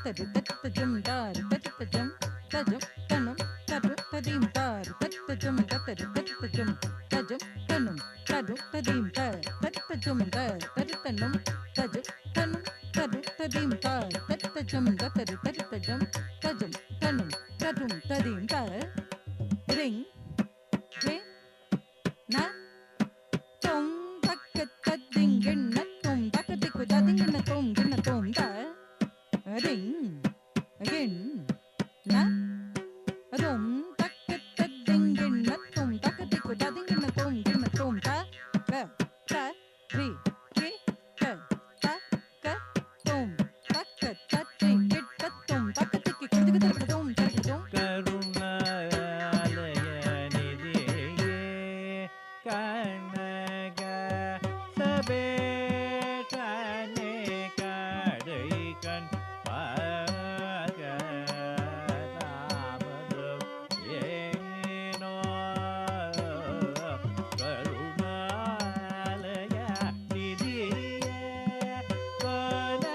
tatari tatajum dar tatajum tajum tanum tadu tadim dar tatajum tatari tatajum tajum tanum tadu tadim dar tatajum dar tatanum tajum tanum tadu tadim dar tatajum tatari tatajum tajum tanum tadum tadim dar ring ring na tom takatading ginna tom takatiku dadinga tom ginna tom da ring gin na tom takatading ginna tom takatiku dadinga tom ginna tom da ka ta ri ki ka ta ka tom takatading gitta tom takatiki kudiga tom tom கருணாலயநிதியே கனக சபேஷனே கடைக்கண் பகதாமதம் ஏனோ கருணாலயநிதியே கனக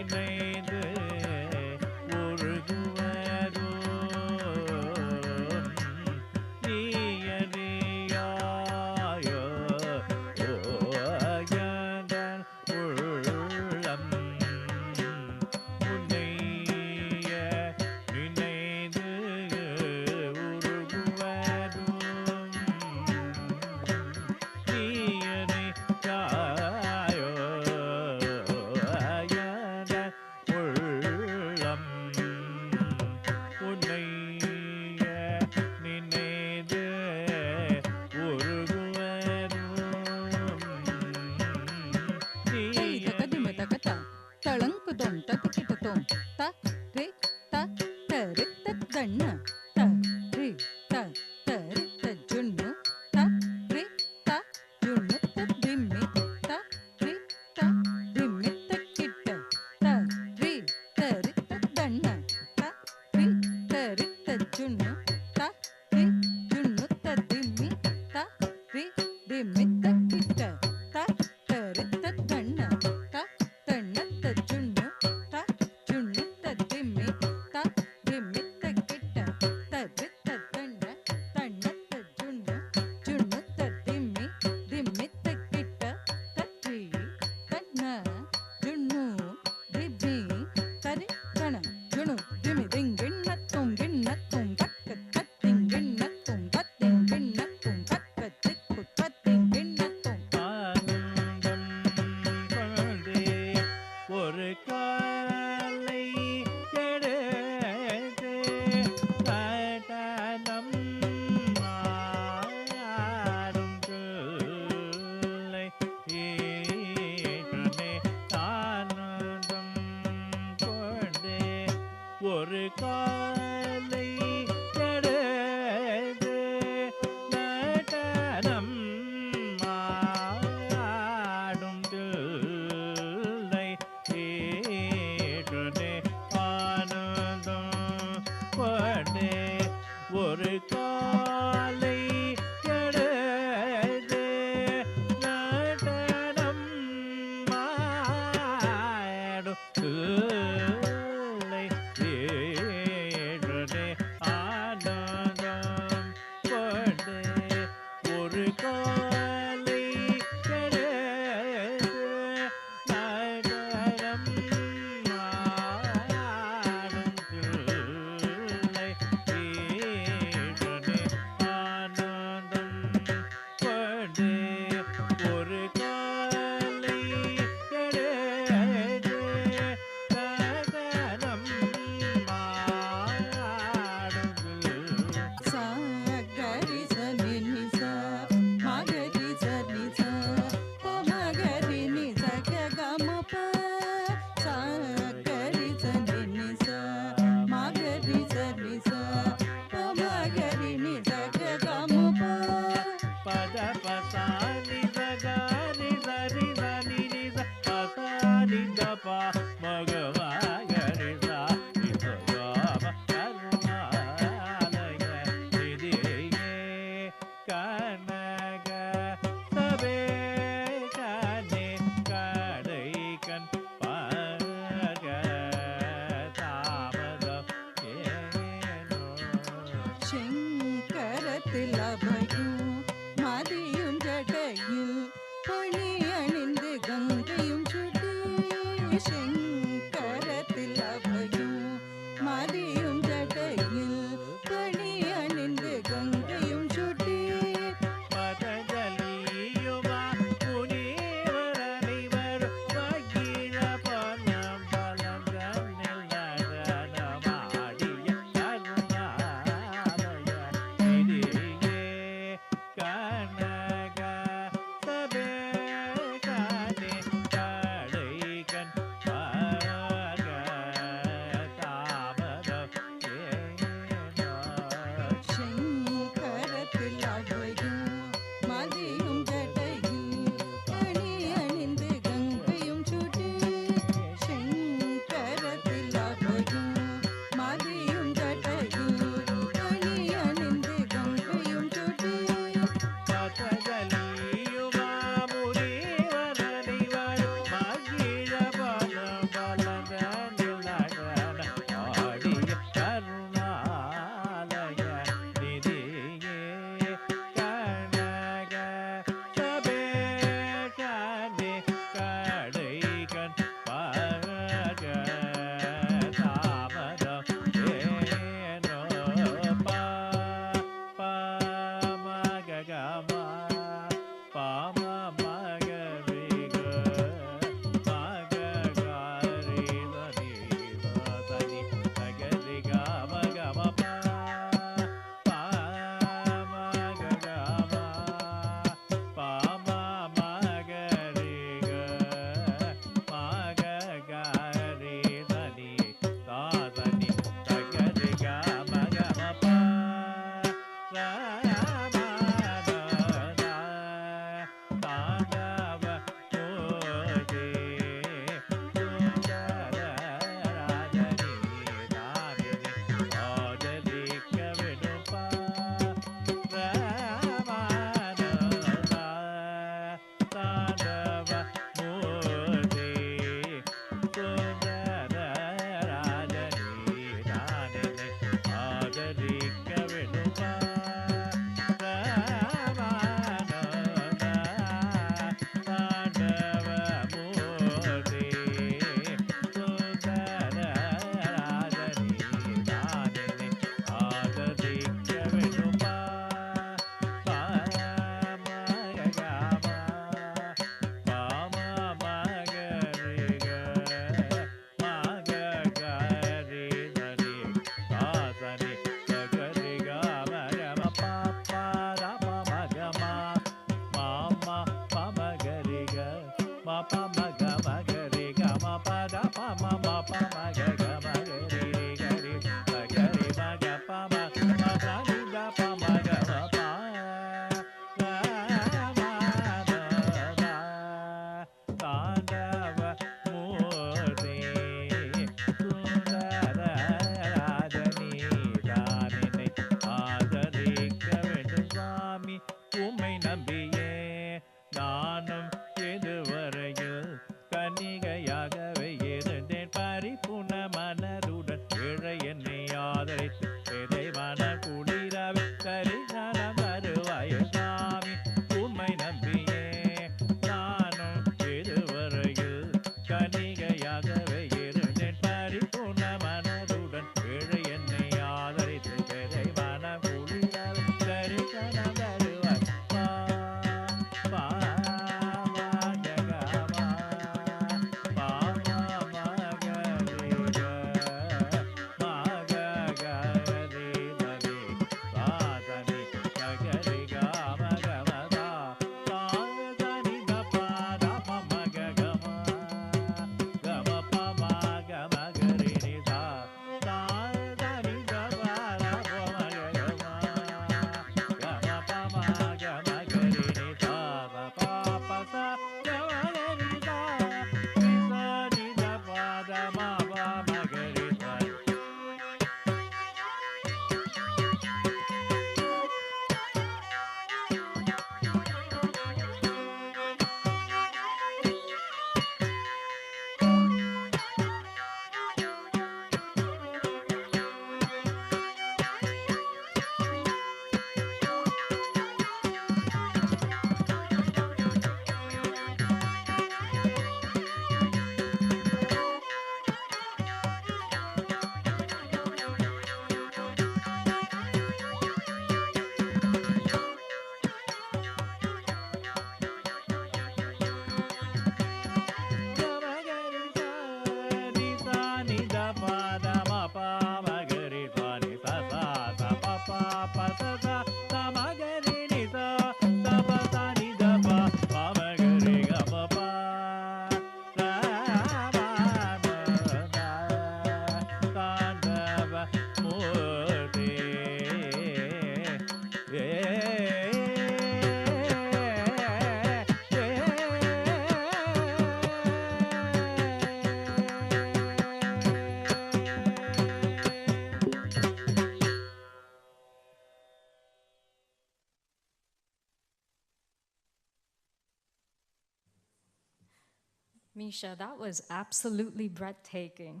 Misha, that was absolutely breathtaking.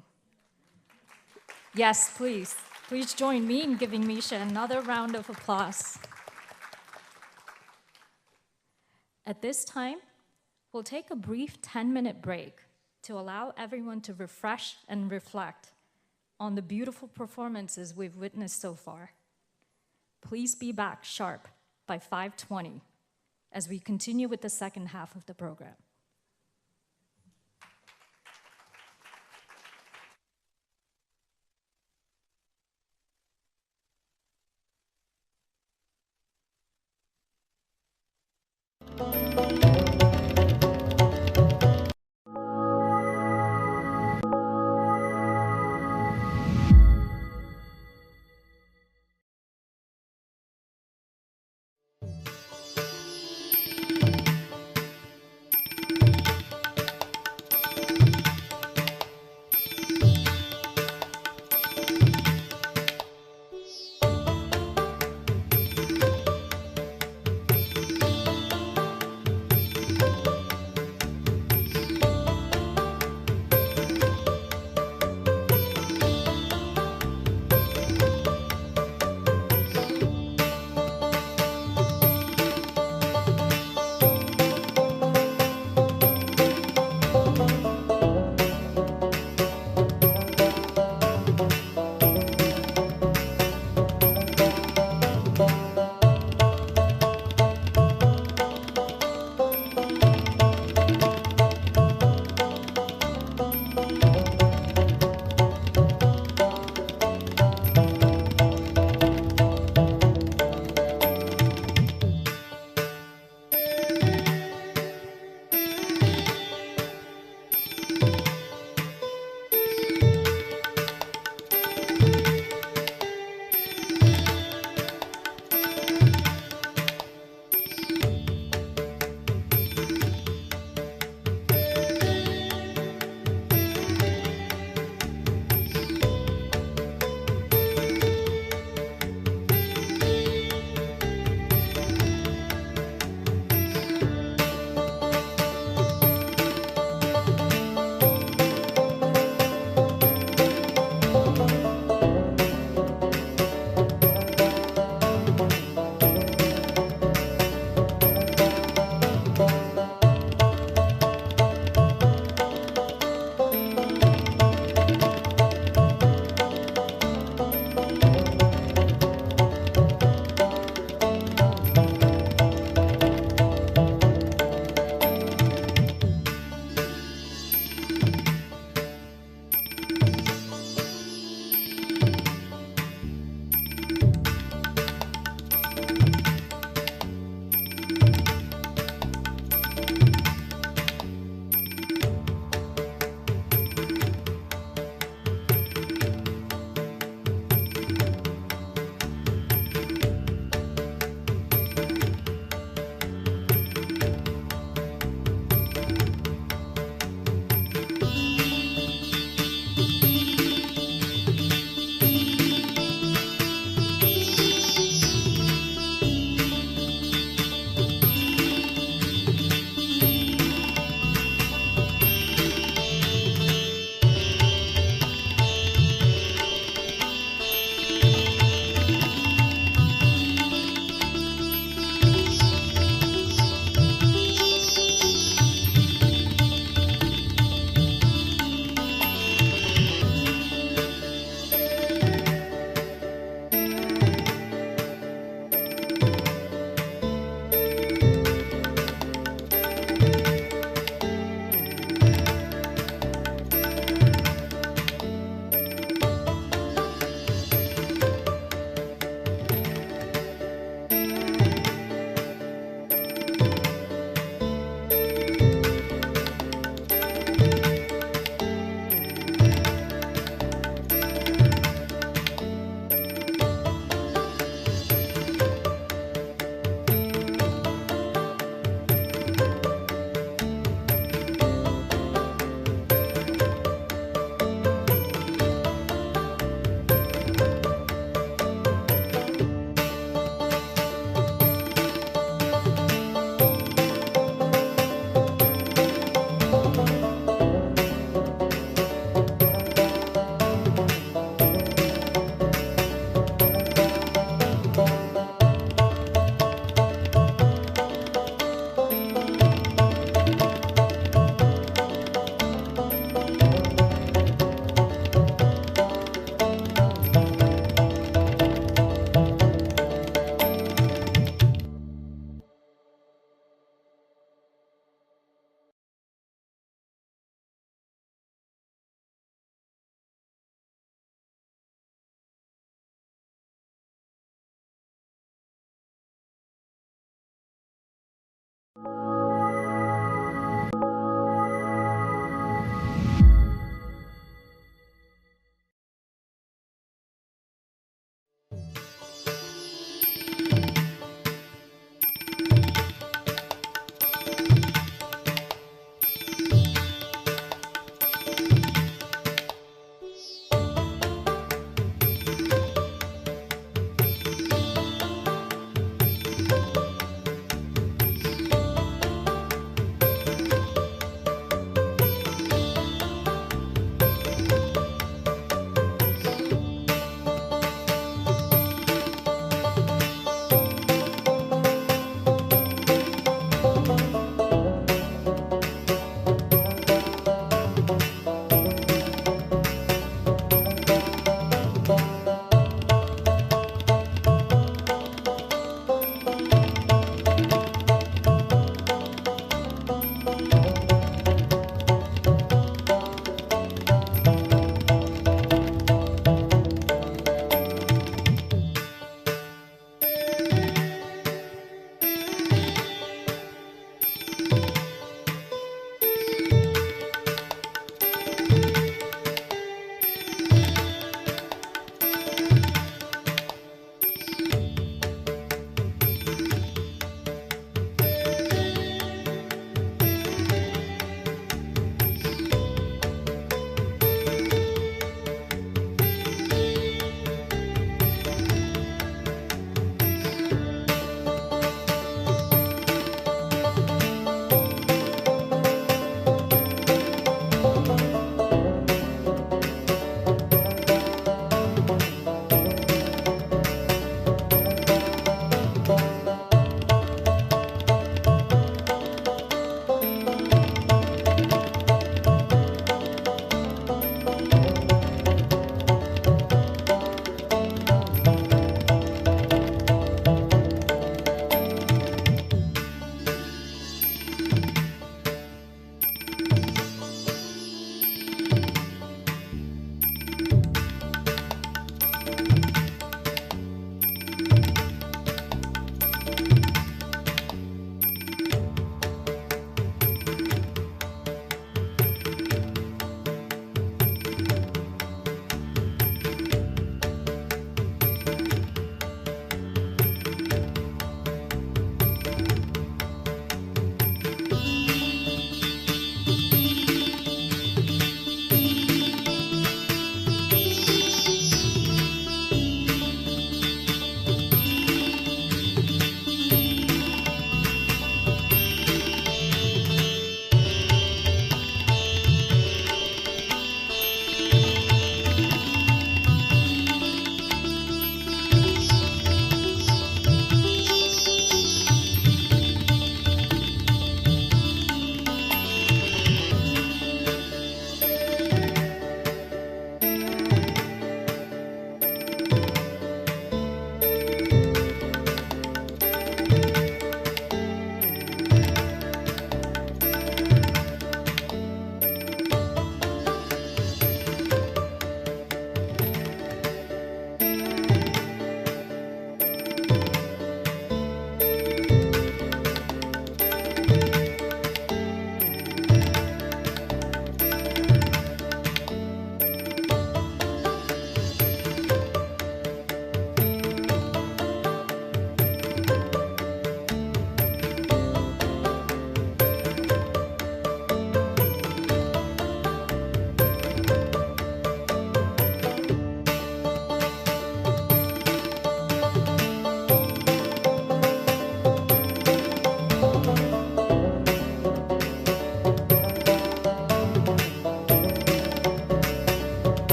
Yes, please. Please join me in giving Misha another round of applause. At this time, we'll take a brief 10-minute break to allow everyone to refresh and reflect on the beautiful performances we've witnessed so far. Please be back sharp by 5:20 as we continue with the second half of the program.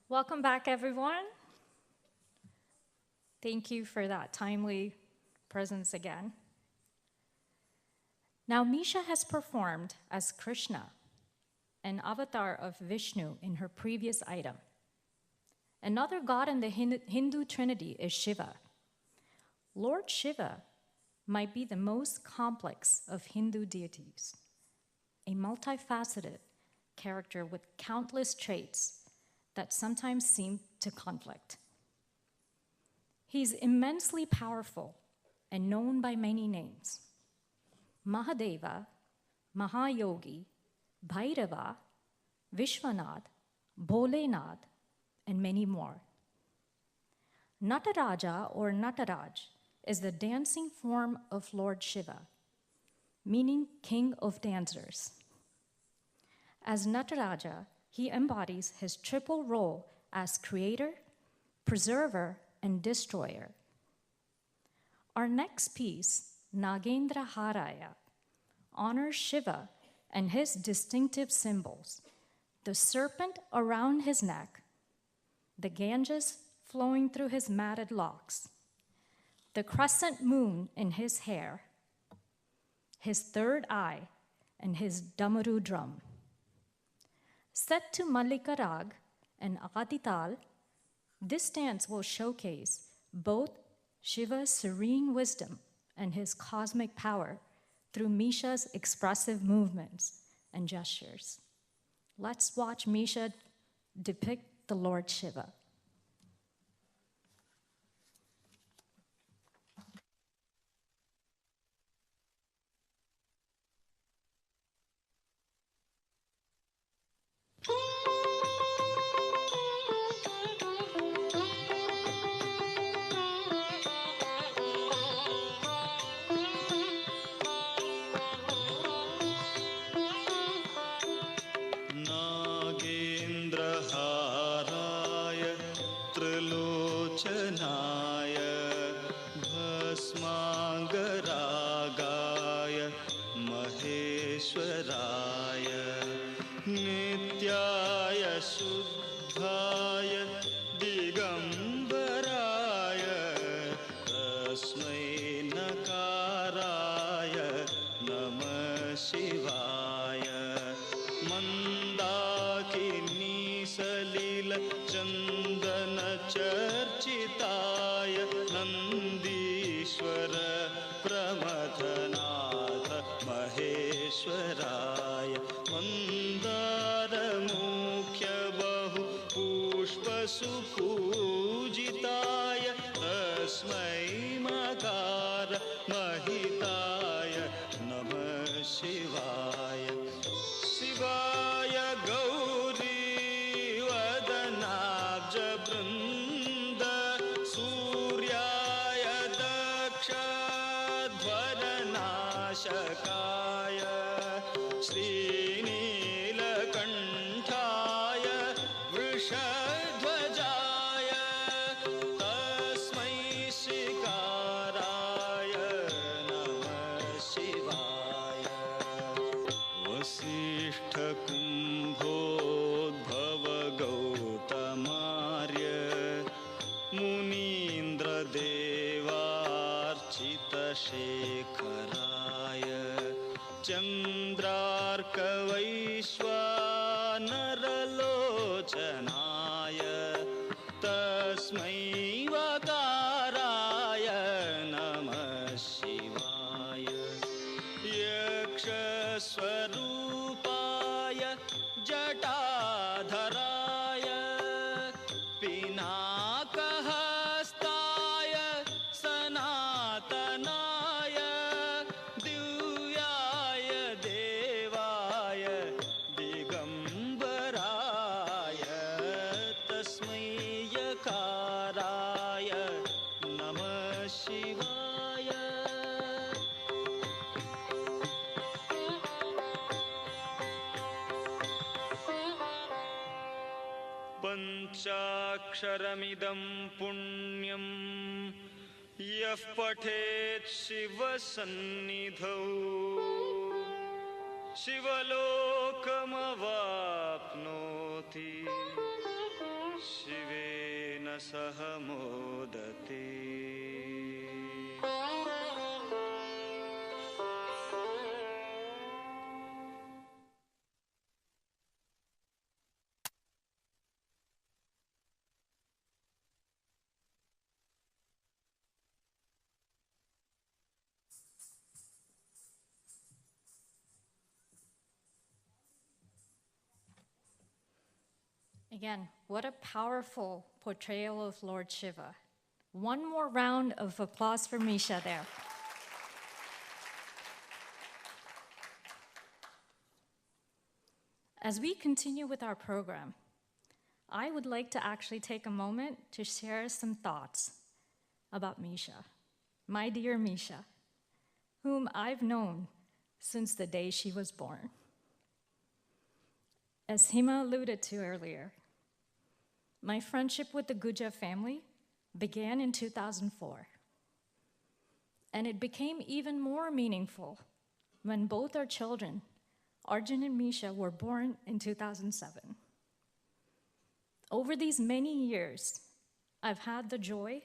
Welcome back, everyone. Thank you for that timely presence again. Now, Misha has performed as Krishna, an avatar of Vishnu in her previous item. Another god in the Hindu trinity is Shiva. Lord Shiva might be the most complex of Hindu deities, a multifaceted character with countless traits that sometimes seem to conflict. He's immensely powerful and known by many names: Mahadeva, Mahayogi, Bhairava, Vishwanath, Bholenath, and many more. Nataraja or Nataraj is the dancing form of Lord Shiva, meaning king of dancers. As Nataraja, he embodies his triple role as creator, preserver, and destroyer. Our next piece, Nagendraaya, honors Shiva and his distinctive symbols: the serpent around his neck, the Ganges flowing through his matted locks, the crescent moon in his hair, his third eye, and his damaru drum. Set to Mallika Rag and Adital, this dance will showcase both Shiva's serene wisdom and his cosmic power through Misha's expressive movements and gestures. Let's watch Misha depict the Lord Shiva. पंचाक्षरमिदं पुण्यं यः पठेत् शिवसन्निधौ शिवलोकमवाप्नोति शिवेन सह मोदते Again, what a powerful portrayal of Lord Shiva. One more round of applause for Misha there. As we continue with our program, I would like to actually take a moment to share some thoughts about Misha, my dear Misha, whom I've known since the day she was born. As Hima alluded to earlier, my friendship with the Gujja family began in 2004. And it became even more meaningful when both our children, Arjun and Misha, were born in 2007. Over these many years, I've had the joy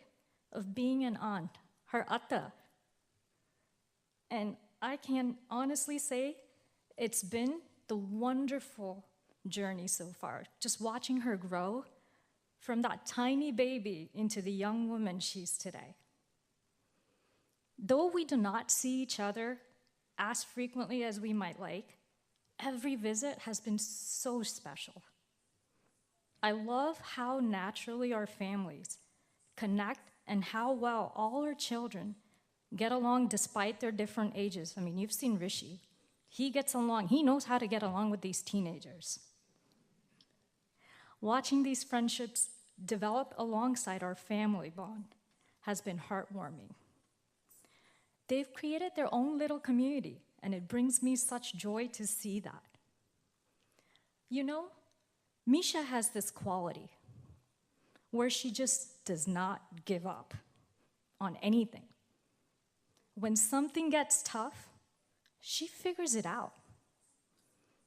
of being an aunt, her atta. And I can honestly say it's been the wonderful journey so far, just watching her grow from that tiny baby into the young woman she's today. Though we do not see each other as frequently as we might like, every visit has been so special. I love how naturally our families connect and how well all our children get along despite their different ages. I mean, you've seen Rishi. He gets along, he knows how to get along with these teenagers. Watching these friendships develop alongside our family bond has been heartwarming. They've created their own little community, and it brings me such joy to see that. You know, Misha has this quality where she just does not give up on anything. When something gets tough, she figures it out.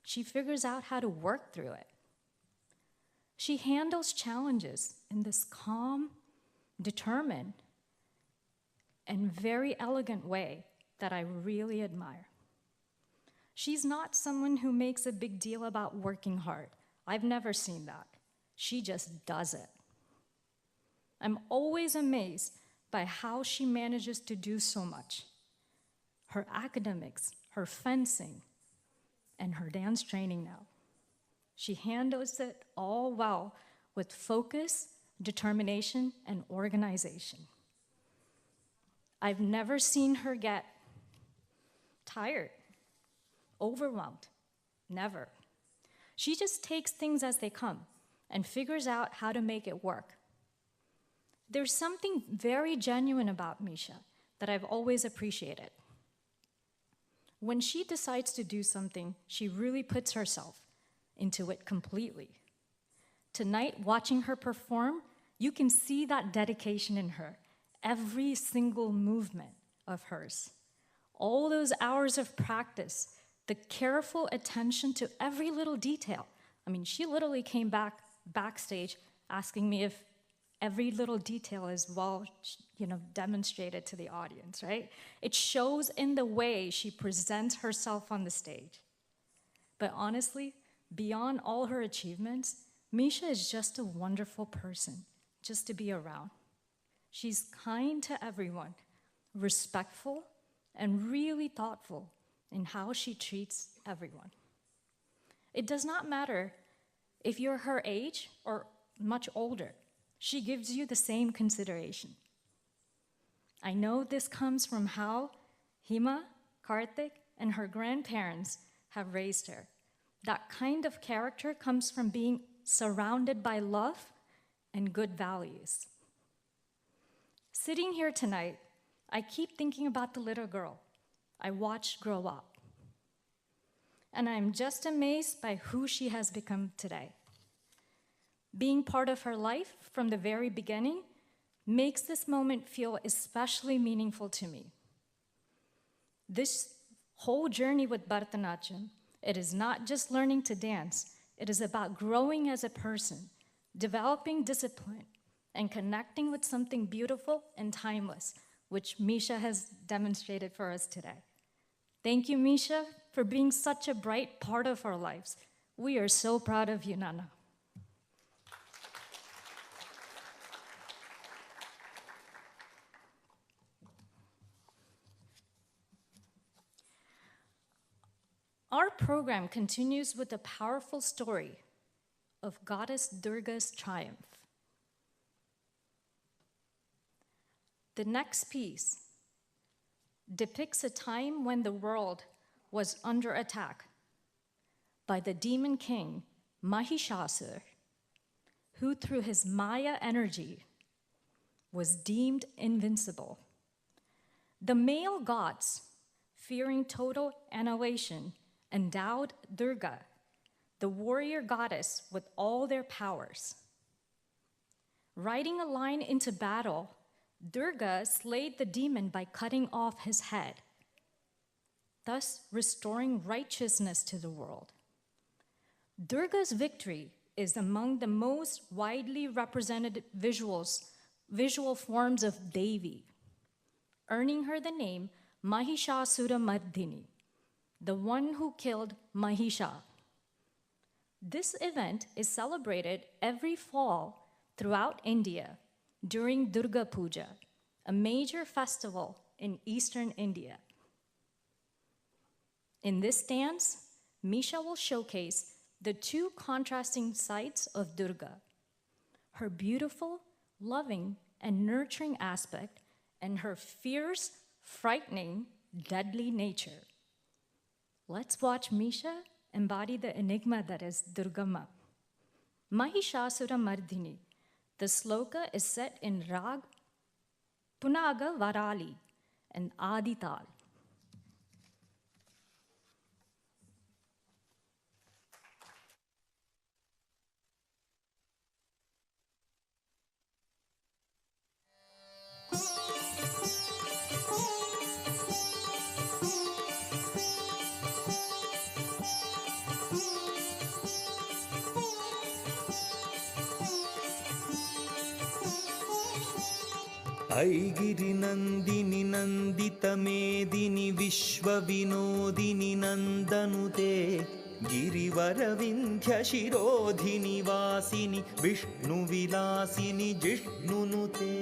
She figures out how to work through it. She handles challenges in this calm, determined, and very elegant way that I really admire. She's not someone who makes a big deal about working hard. I've never seen that. She just does it. I'm always amazed by how she manages to do so much. Her academics, her fencing, and her dance training now. She handles it all well with focus, determination, and organization. I've never seen her get tired, overwhelmed, never. She just takes things as they come and figures out how to make it work. There's something very genuine about Misha that I've always appreciated. When she decides to do something, she really puts herself into it completely. Tonight, watching her perform, you can see that dedication in her, every single movement of hers. All those hours of practice, the careful attention to every little detail. I mean, she literally came backstage asking me if every little detail is well, demonstrated to the audience, right? It shows in the way she presents herself on the stage. But honestly, beyond all her achievements, Misha is just a wonderful person just to be around. She's kind to everyone, respectful, and really thoughtful in how she treats everyone. It does not matter if you're her age or much older. She gives you the same consideration. I know this comes from how Hima, Karthik, and her grandparents have raised her. That kind of character comes from being surrounded by love and good values. Sitting here tonight, I keep thinking about the little girl I watched grow up. And I'm just amazed by who she has become today. Being part of her life from the very beginning makes this moment feel especially meaningful to me. This whole journey with Bharatanatyam, it is not just learning to dance, it is about growing as a person, developing discipline, and connecting with something beautiful and timeless, which Misha has demonstrated for us today. Thank you, Misha, for being such a bright part of our lives. We are so proud of you, Nana. Our program continues with a powerful story of Goddess Durga's triumph. The next piece depicts a time when the world was under attack by the demon king Mahishasura, who through his Maya energy was deemed invincible. The male gods, fearing total annihilation, endowed Durga, the warrior goddess, with all their powers. Riding a lion into battle, Durga slayed the demon by cutting off his head, thus restoring righteousness to the world. Durga's victory is among the most widely represented visual forms of Devi, earning her the name Mahishasuramardhini, the one who killed Mahisha. This event is celebrated every fall throughout India during Durga Puja, a major festival in eastern India. In this dance, Misha will showcase the two contrasting sides of Durga, her beautiful, loving, and nurturing aspect, and her fierce, frightening, deadly nature. Let's watch Misha embody the enigma that is Durgamma. Mahishasura Mardhini. The sloka is set in Rag, Punaga Varali, and Adital. ऐगिरि नन्दिनि नन्दितमेदिनि विश्वविनोदिनि नन्दनुते गिरिवरविन्ध्यशिरोधिनि वासिनि विष्णुविलासिनि जिष्णुनुते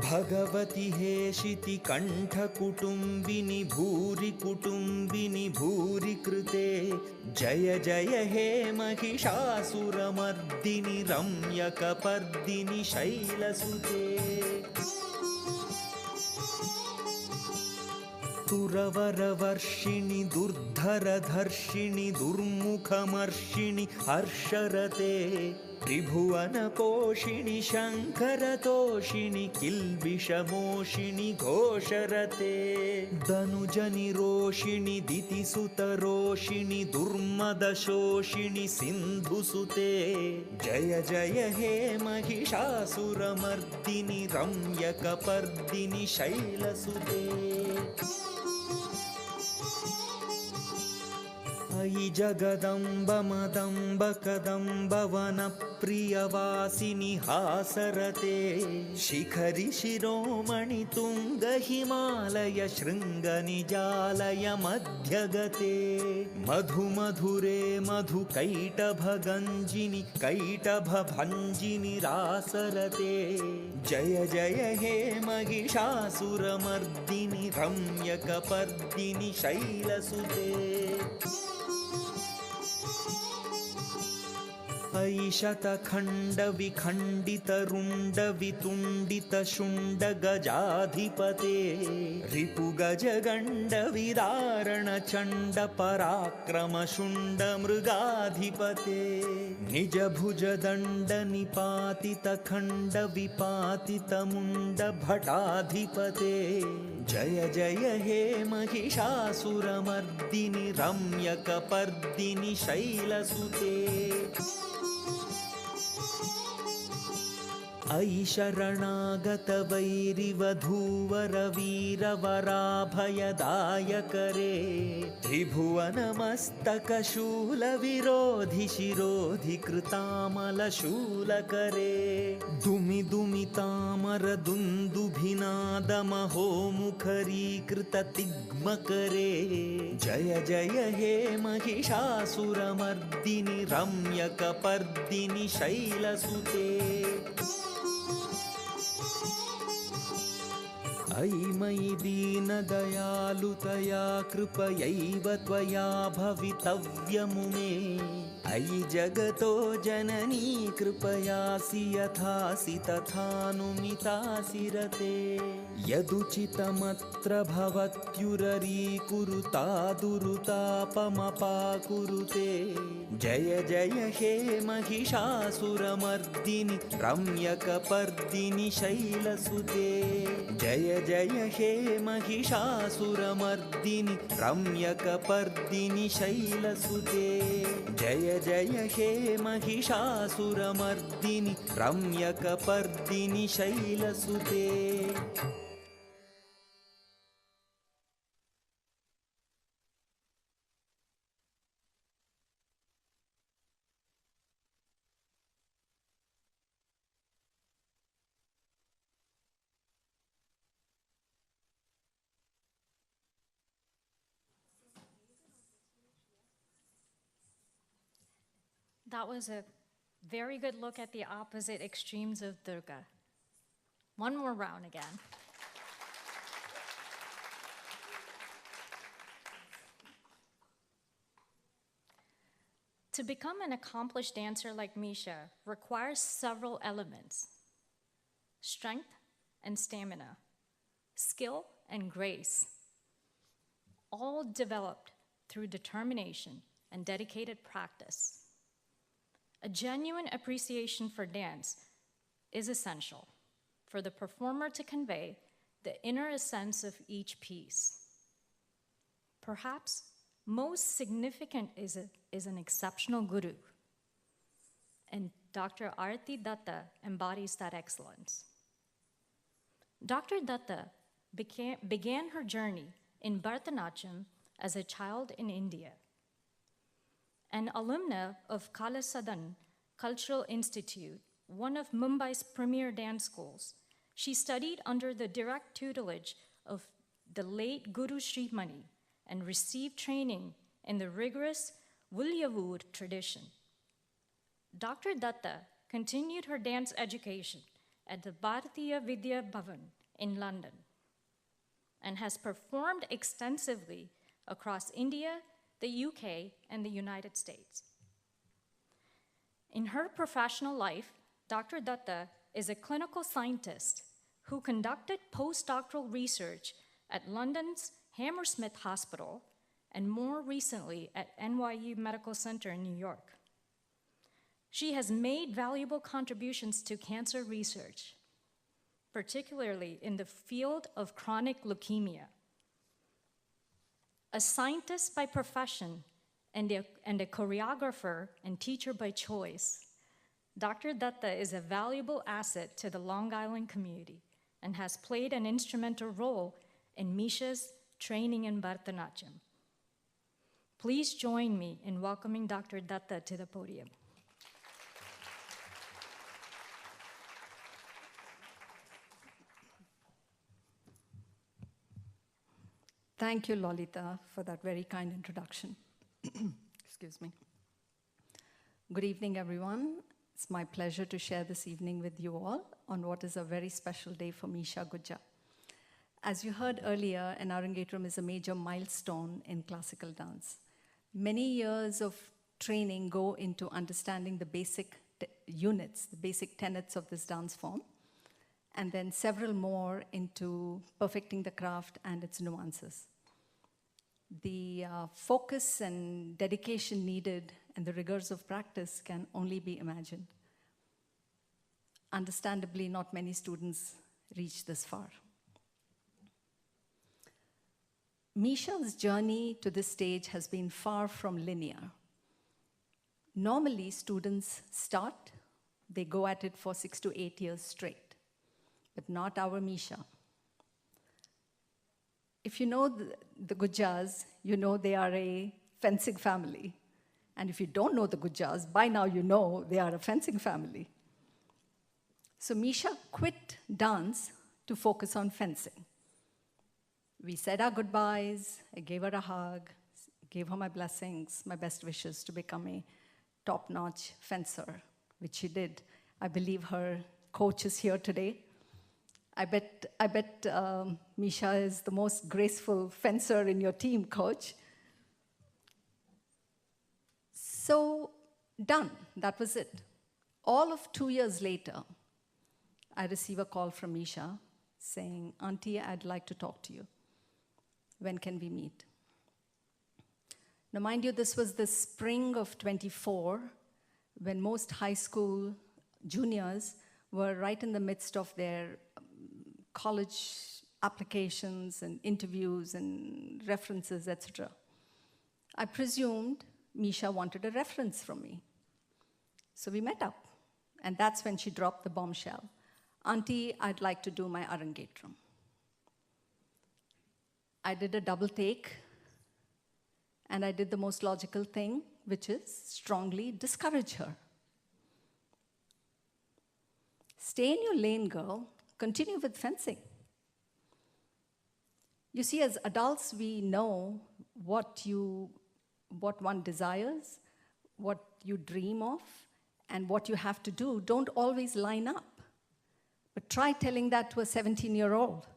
भगवति हेशिति कण्ठकुटुम्बिनि भूरि कुटुम्बिनि भूरि कृते जय जय हे महिषासुरमर्दिनि रम्यकपर्दिनि शैलसुते सुरवरवर्षिणि दुर्धरधर्षिणि दुर्मुखमर्षिणि हर्षरते त्रिभुवनपोषिणि शङ्करतोषिणि किल्बिषमोषिणि घोषरते धनुजनिरोषिणि दितिसुतरोषिणि दुर्मदशोषिणि सिन्धुसुते जय जय हे महिषासुरमर्दिनि रम्यकपर्दिनि शैलसुते अयि जगदम्ब मदम्ब कदम्ब वनप्रियवासिनि हासरते शिखरि शिरोमणि तुङ्ग हिमालय शृङ्गनिजालय मध्यगते मधुमधुरे मधुकैटभगञ्जिनि कैटभभञ्जिनि रासरते जय जय हे महिषासुरमर्दिनि रम्यकपर्दिनि शैलसुते अयि शतखण्डविखण्डितरुण्डवितुण्डितशुण्डगजाधिपते रिपुगजगण्डविदारणचण्डपराक्रमशुण्डमृगाधिपते निजभुजदण्डनिपातितखण्डविपातितमुण्डभटाधिपते जय जय हे महिषासुरमर्दिनि रम्यकपर्दिनि शैलसुते अयि शरणागतवैरिवधूवरवीरवराभयदायकरे त्रिभुवनमस्तकशूलविरोधिशिरोधिकृतामलशूलकरे दुमिदुमितामरदुन्दुभिनादमहोमुखरीकृततिग्मकरे जय जय हे महिषासुरमर्दिनि रम्यकपर्दिनि शैलसुते अयि मयि दीनदयालुतया कृपयैव त्वया भवितव्यमुमे अयि जगतो जननी कृपयासि यथासि तथानुमितासि रते यदुचितमत्र भवत्युररीकुरुतादुरुतापमपाकुरुते जय जय हे महिषासुरमर्दिनि रम्यकपर्दिनि शैलसुते जय जय हे महिषासुरमर्दिनि रम्यकपर्दिनि शैलसुते जय जय हे Mahishasuramardini रम्यकपर्दिनि शैलसुते That was a very good look at the opposite extremes of Durga. One more round again. To become an accomplished dancer like Misha requires several elements: strength and stamina, skill and grace, all developed through determination and dedicated practice. A genuine appreciation for dance is essential for the performer to convey the inner essence of each piece. Perhaps most significant is an exceptional guru, and Dr. Aarti Datta embodies that excellence. Dr. Datta began her journey in Bharatanatyam as a child in India. An alumna of Kalasadan Cultural Institute, one of Mumbai's premier dance schools, she studied under the direct tutelage of the late Guru Sri Mani and received training in the rigorous Wulyavur tradition. Dr. Datta continued her dance education at the Bharatiya Vidya Bhavan in London and has performed extensively across India, the UK, and the United States. In her professional life, Dr. Datta is a clinical scientist who conducted postdoctoral research at London's Hammersmith Hospital and more recently at NYU Medical Center in New York. She has made valuable contributions to cancer research, particularly in the field of chronic leukemia. A scientist by profession and a choreographer and teacher by choice, Dr. Datta is a valuable asset to the Long Island community and has played an instrumental role in Misha's training in Bharatanatyam. Please join me in welcoming Dr. Datta to the podium. Thank you, Lolita, for that very kind introduction. Excuse me. Good evening, everyone. It's my pleasure to share this evening with you all on what is a very special day for Misha Gujja. As you heard earlier, an Arangetram is a major milestone in classical dance. Many years of training go into understanding the basic units, the basic tenets of this dance form, and then several more into perfecting the craft and its nuances. The focus and dedication needed and the rigors of practice can only be imagined. Understandably, not many students reach this far. Misha's journey to this stage has been far from linear. Normally, students start They go at it for 6 to 8 years straight, but not our Misha. If you know the Gujjas, you know they are a fencing family. And if you don't know the Gujjas, by now you know they are a fencing family. So Misha quit dance to focus on fencing. We said our goodbyes, I gave her a hug, gave her my blessings, my best wishes to become a top-notch fencer, which she did. I believe her coach is here today. I bet Misha is the most graceful fencer in your team, coach. So, done. That was it. All of 2 years later, I receive a call from Misha saying, Auntie, I'd like to talk to you. When can we meet? Now, mind you, this was the spring of 24, when most high school juniors were right in the midst of their college applications and interviews and references, etc. I presumed Misha wanted a reference from me. So we met up. And that's when she dropped the bombshell. Auntie, I'd like to do my Arangetram. I did a double take. And I did the most logical thing, which is strongly discourage her. Stay in your lane, girl. Continue with fencing. You see, as adults, we know what one desires, what you dream of, and what you have to do don't always line up. But try telling that to a 17-year-old.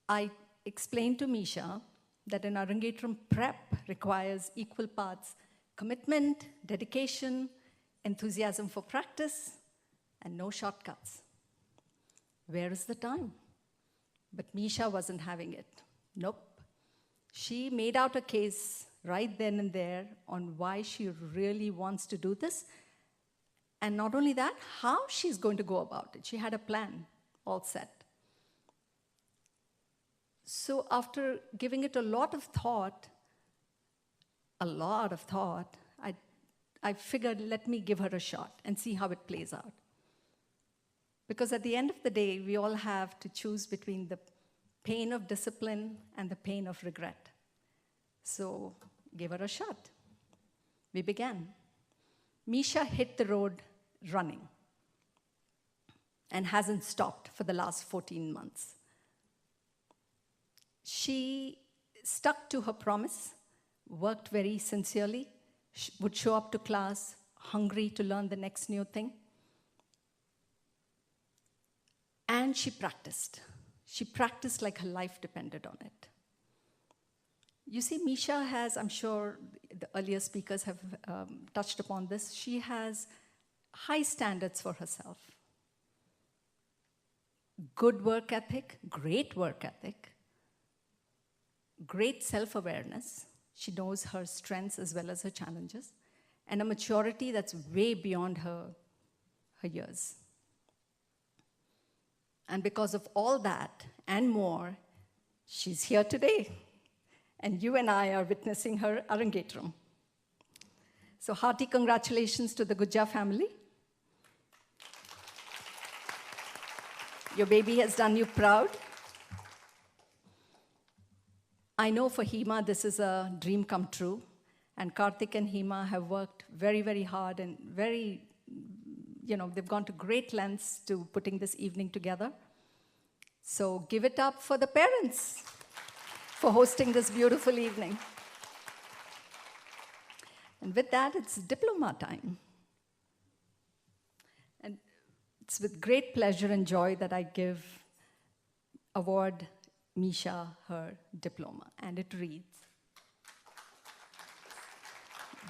I explained to Misha that an Arangetram prep requires equal parts commitment, dedication, enthusiasm for practice, and no shortcuts. Where is the time? But Misha wasn't having it. Nope. She made out a case right then and there on why she really wants to do this. And not only that, how she's going to go about it. She had a plan all set. So after giving it a lot of thought, I figured, let me give her a shot and see how it plays out. Because at the end of the day, we all have to choose between the pain of discipline and the pain of regret. So, give her a shot. We began. Misha hit the road running and hasn't stopped for the last 14 months. She stuck to her promise, worked very sincerely, would show up to class hungry to learn the next new thing. And she practiced. She practiced like her life depended on it. You see, Misha has, I'm sure the earlier speakers have touched upon this, she has high standards for herself. Good work ethic, great self-awareness. She knows her strengths as well as her challenges, and a maturity that's way beyond her years. And because of all that and more, she's here today. And you and I are witnessing her Arangetram. So hearty congratulations to the Gujja family. Your baby has done you proud. I know for Hema, this is a dream come true. And Karthik and Hema have worked very, very hard and they've gone to great lengths to putting this evening together. So give it up for the parents for hosting this beautiful evening. And with that, it's diploma time. And it's with great pleasure and joy that I award Misha her diploma. And it reads,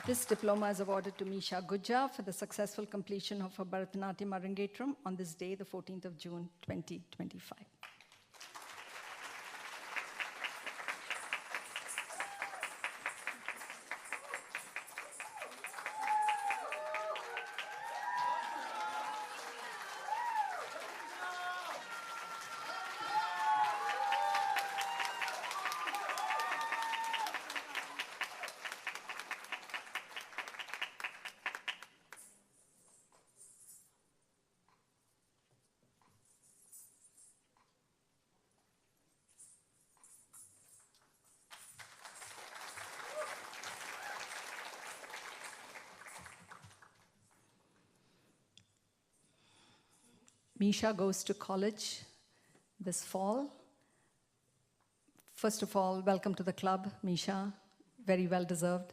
this diploma is awarded to Misha Gujja for the successful completion of her Bharatanatyam Arangetram on this day, the 14th of June, 2025. Misha goes to college this fall. First of all, welcome to the club, Misha. Very well deserved.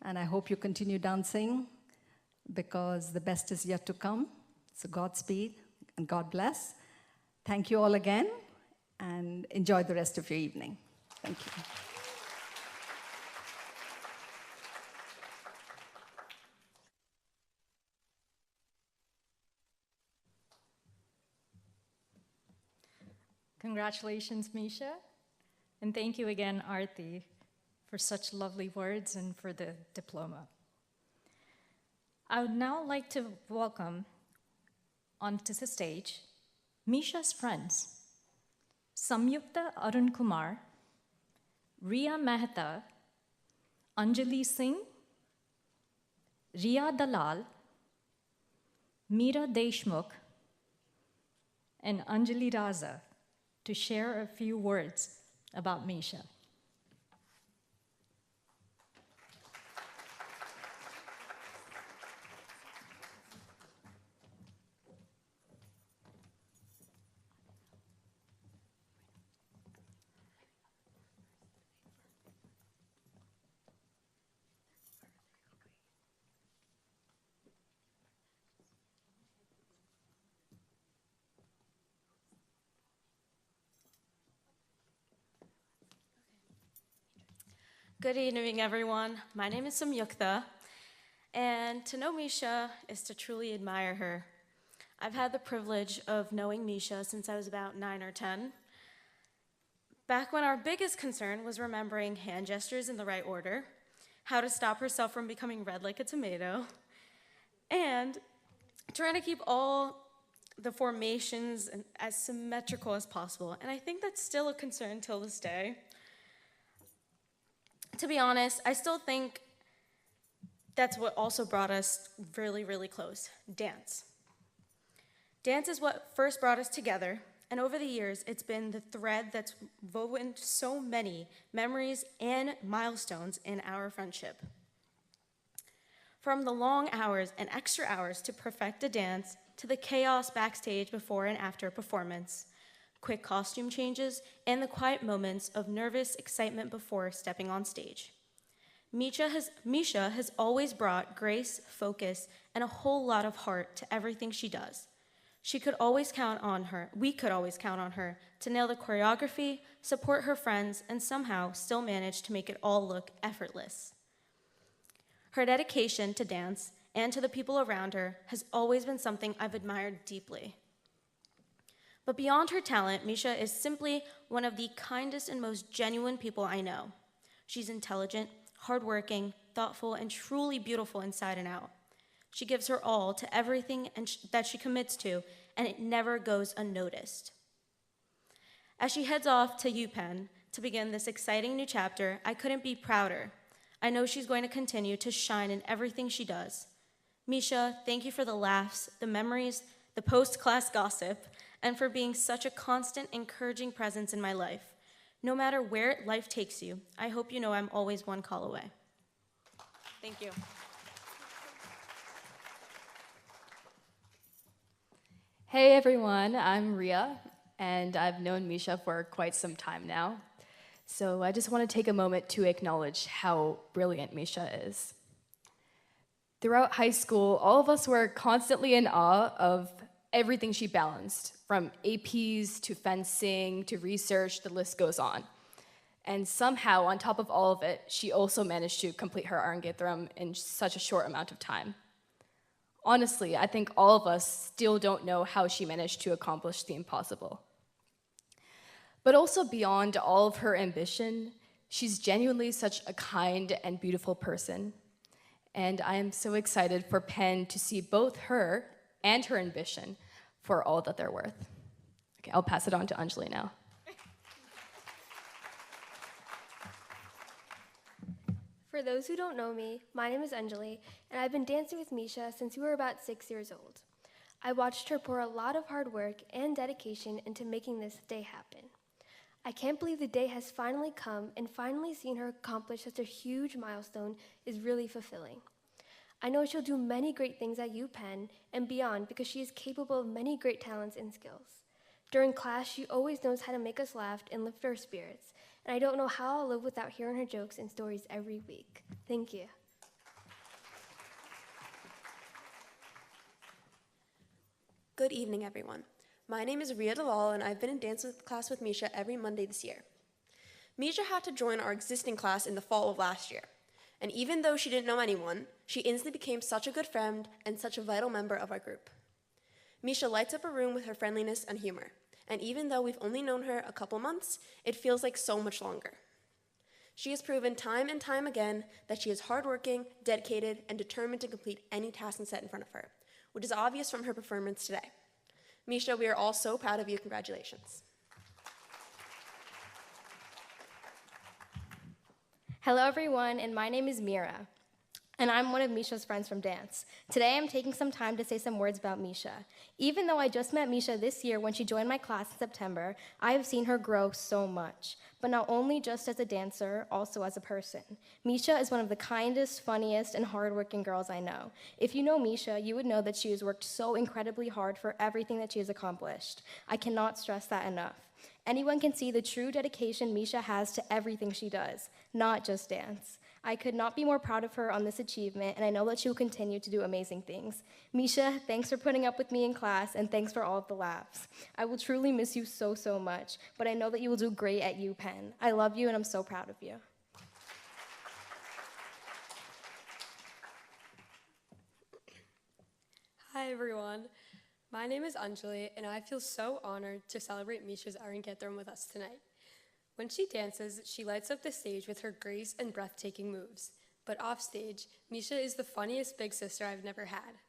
And I hope you continue dancing because the best is yet to come. So Godspeed and God bless. Thank you all again and enjoy the rest of your evening. Thank you. Congratulations, Misha. And thank you again, Auntie, for such lovely words and for the diploma. I would now like to welcome onto the stage Misha's friends, Samyukta Arun Kumar, Riya Mehta, Anjali Singh, Riya Dalal, Meera Deshmukh, and Anjali Raza to share a few words about Misha. Good evening, everyone. My name is Samyukta, and to know Misha is to truly admire her. I've had the privilege of knowing Misha since I was about 9 or 10. Back when our biggest concern was remembering hand gestures in the right order, how to stop herself from becoming red like a tomato, and trying to keep all the formations as symmetrical as possible. And I think that's still a concern till this day. To be honest, I still think that's what also brought us really, really close, dance. Dance is what first brought us together, and over the years, it's been the thread that's woven so many memories and milestones in our friendship. From the long hours and extra hours to perfect a dance, to the chaos backstage before and after performance, quick costume changes, and the quiet moments of nervous excitement before stepping on stage. Misha has always brought grace, focus, and a whole lot of heart to everything she does. We could always count on her to nail the choreography, support her friends, and somehow still manage to make it all look effortless. Her dedication to dance and to the people around her has always been something I've admired deeply. But beyond her talent, Misha is simply one of the kindest and most genuine people I know. She's intelligent, hardworking, thoughtful, and truly beautiful inside and out. She gives her all to everything that she commits to, and it never goes unnoticed. As she heads off to UPenn to begin this exciting new chapter, I couldn't be prouder. I know she's going to continue to shine in everything she does. Misha, thank you for the laughs, the memories, the post-class gossip, and for being such a constant, encouraging presence in my life. No matter where life takes you, I hope you know I'm always one call away. Thank you. Hey everyone, I'm Ria, and I've known Misha for quite some time now. So I just want to take a moment to acknowledge how brilliant Misha is. Throughout high school, all of us were constantly in awe of everything she balanced, from APs to fencing to research, the list goes on. And somehow, on top of all of it, she also managed to complete her ARANGETRAM in such a short amount of time. Honestly, I think all of us still don't know how she managed to accomplish the impossible. But also beyond all of her ambition, she's genuinely such a kind and beautiful person. And I am so excited for Penn to see both her and her ambition for all that they're worth. Okay, I'll pass it on to Anjali now. For those who don't know me, my name is Anjali, and I've been dancing with Misha since we were about 6 years old. I watched her pour a lot of hard work and dedication into making this day happen. I can't believe the day has finally come, and finally seeing her accomplish such a huge milestone is really fulfilling. I know she'll do many great things at UPenn and beyond because she is capable of many great talents and skills. During class, she always knows how to make us laugh and lift our spirits, and I don't know how I'll live without hearing her jokes and stories every week. Thank you. Good evening, everyone. My name is Ria Dalal, and I've been in dance class with Misha every Monday this year. Misha had to join our existing class in the fall of last year, and even though she didn't know anyone, she instantly became such a good friend and such a vital member of our group. Misha lights up a room with her friendliness and humor, and even though we've only known her a couple months, it feels like so much longer. She has proven time and time again that she is hardworking, dedicated, and determined to complete any task set in front of her, which is obvious from her performance today. Misha, we are all so proud of you. Congratulations. Hello, everyone, and my name is Mira, and I'm one of Misha's friends from dance. Today, I'm taking some time to say some words about Misha. Even though I just met Misha this year when she joined my class in September, I have seen her grow so much, but not only just as a dancer, also as a person. Misha is one of the kindest, funniest, and hardworking girls I know. If you know Misha, you would know that she has worked so incredibly hard for everything that she has accomplished. I cannot stress that enough. Anyone can see the true dedication Misha has to everything she does, not just dance. I could not be more proud of her on this achievement, and I know that she will continue to do amazing things. Misha, thanks for putting up with me in class, and thanks for all of the laughs. I will truly miss you so, so much, but I know that you will do great at UPenn. I love you, and I'm so proud of you. Hi, everyone. My name is Anjali, and I feel so honored to celebrate Misha's ARANGETRAM with us tonight. When she dances, she lights up the stage with her grace and breathtaking moves. But offstage, Misha is the funniest big sister I've never had.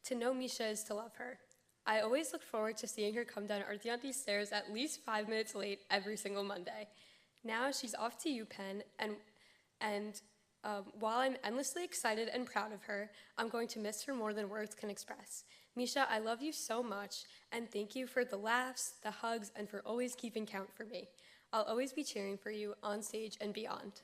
To know Misha is to love her. I always look forward to seeing her come down Auntie stairs at least 5 minutes late every single Monday. Now she's off to UPenn, and while I'm endlessly excited and proud of her, I'm going to miss her more than words can express. Misha, I love you so much, and thank you for the laughs, the hugs, and for always keeping count for me. I'll always be cheering for you on stage and beyond.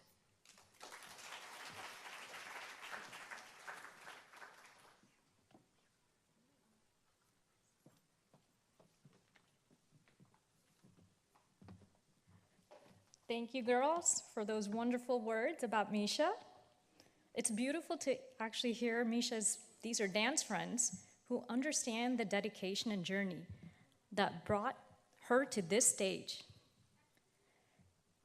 Thank you, girls, for those wonderful words about Misha. It's beautiful to actually hear these are dance friends who understand the dedication and journey that brought her to this stage.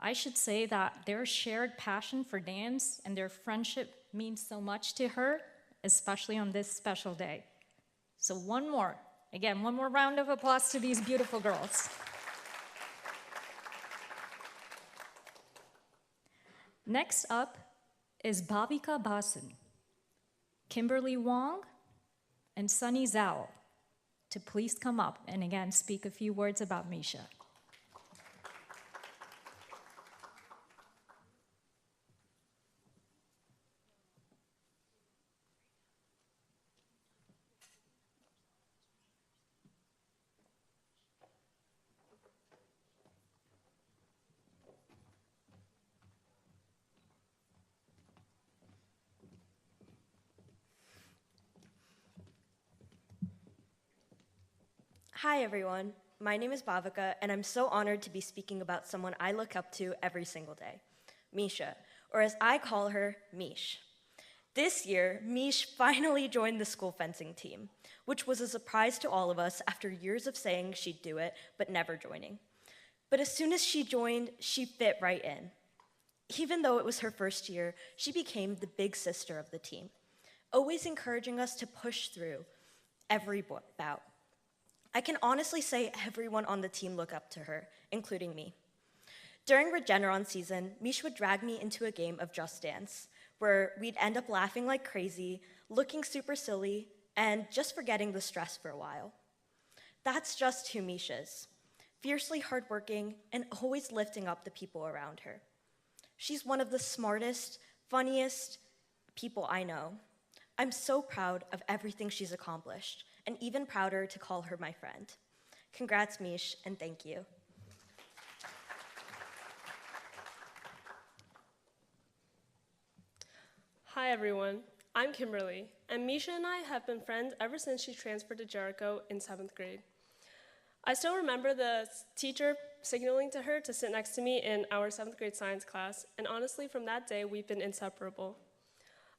I should say that their shared passion for dance and their friendship means so much to her, especially on this special day. So one more round of applause to these beautiful girls. Next up is Bhavika Basan, Kimberly Wong, and Sunny Zhao to please come up and again speak a few words about Misha. Hi, everyone. My name is Bhavika, and I'm so honored to be speaking about someone I look up to every single day, Misha, or as I call her, Mish. This year, Mish finally joined the school fencing team, which was a surprise to all of us after years of saying she'd do it, but never joining. But as soon as she joined, she fit right in. Even though it was her first year, she became the big sister of the team, always encouraging us to push through every bout. I can honestly say everyone on the team looked up to her, including me. During Regeneron season, Mish would drag me into a game of Just Dance, where we'd end up laughing like crazy, looking super silly, and just forgetting the stress for a while. That's just who Mish is, fiercely hardworking and always lifting up the people around her. She's one of the smartest, funniest people I know. I'm so proud of everything she's accomplished, and even prouder to call her my friend. Congrats, Mish, and thank you. Hi, everyone. I'm Kimberly, and Misha and I have been friends ever since she transferred to Jericho in 7th grade. I still remember the teacher signaling to her to sit next to me in our 7th grade science class, and honestly, from that day, we've been inseparable.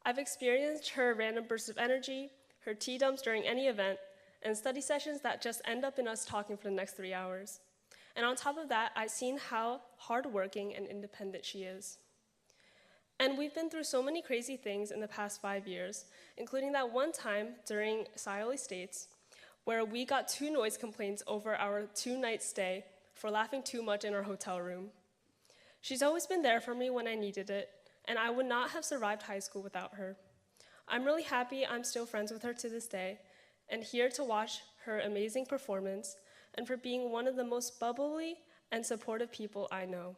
I've experienced her random bursts of energy, her tea dumps during any event, and study sessions that just end up in us talking for the next 3 hours. And on top of that, I've seen how hardworking and independent she is. And we've been through so many crazy things in the past 5 years, including that one time during Scioli States, where we got 2 noise complaints over our 2-night stay for laughing too much in our hotel room. She's always been there for me when I needed it, and I would not have survived high school without her. I'm really happy I'm still friends with her to this day, and here to watch her amazing performance, and for being one of the most bubbly and supportive people I know.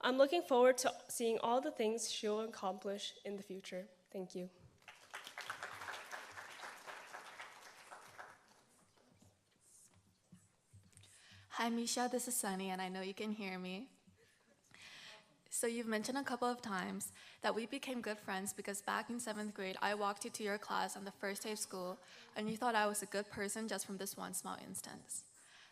I'm looking forward to seeing all the things she'll accomplish in the future. Thank you. Hi, Misha, this is Sunny, and I know you can hear me. So you've mentioned a couple of times that we became good friends because back in 7th grade, I walked you to your class on the first day of school, and you thought I was a good person just from this one small instance.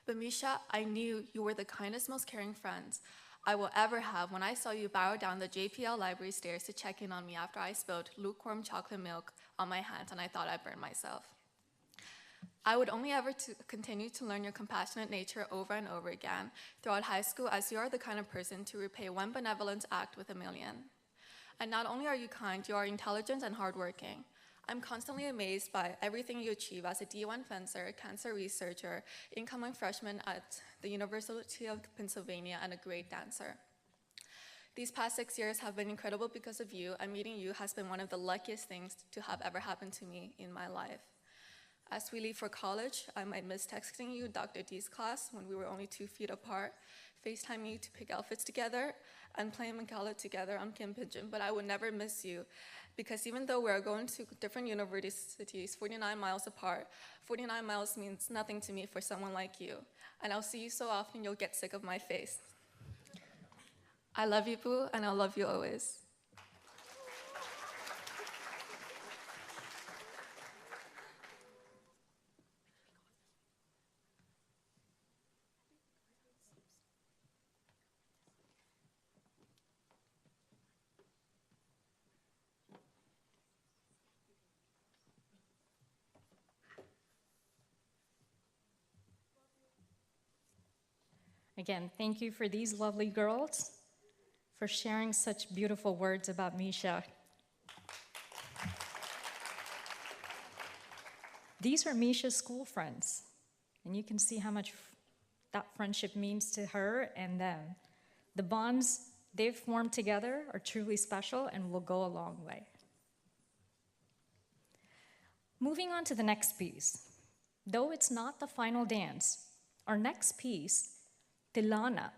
But Misha, I knew you were the kindest, most caring friends I will ever have when I saw you bow down the JPL library stairs to check in on me after I spilled lukewarm chocolate milk on my hands and I thought I burned myself. I would only ever continue to learn your compassionate nature over and over again throughout high school, as you are the kind of person to repay one benevolent act with 1,000,000. And not only are you kind, you are intelligent and hardworking. I'm constantly amazed by everything you achieve as a D1 fencer, cancer researcher, incoming freshman at the University of Pennsylvania, and a great dancer. These past 6 years have been incredible because of you, and meeting you has been one of the luckiest things to have ever happened to me in my life. As we leave for college, I might miss texting you Dr. D's class when we were only 2 feet apart, FaceTime you to pick outfits together, and play Magala together on Kim Pigeon, but I would never miss you, because even though we're going to different universities 49 miles apart, 49 miles means nothing to me for someone like you, and I'll see you so often you'll get sick of my face. I love you, Boo, and I'll love you always. Again, thank you for these lovely girls for sharing such beautiful words about Misha. These are Misha's school friends, and you can see how much that friendship means to her and them. The bonds they've formed together are truly special and will go a long way. Moving on to the next piece. Though it's not the final dance, our next piece, Tillana,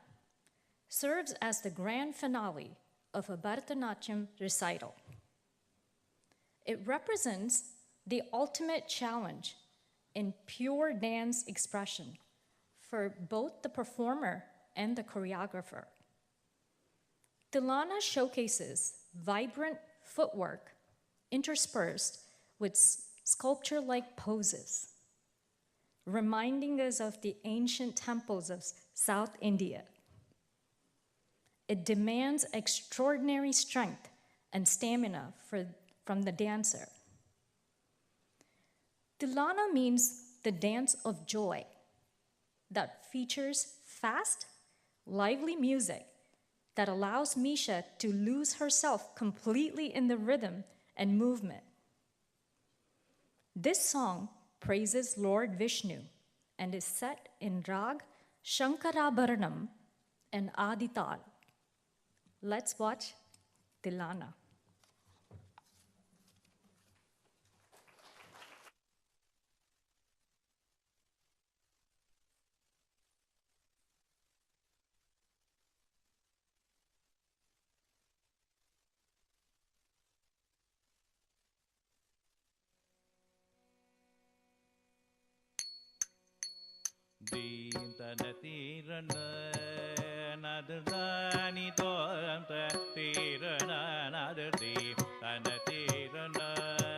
serves as the grand finale of a Bharatanatyam recital. It represents the ultimate challenge in pure dance expression for both the performer and the choreographer. Tillana showcases vibrant footwork interspersed with sculpture-like poses, reminding us of the ancient temples of South India. It demands extraordinary strength and stamina from the dancer. Tillana means the dance of joy that features fast, lively music that allows Misha to lose herself completely in the rhythm and movement. This song praises Lord Vishnu and is set in Rag Shankarabharanam and Adital. Let's watch Tillana. Tirana Nadani Toranta Tirana Nadati Tanatirana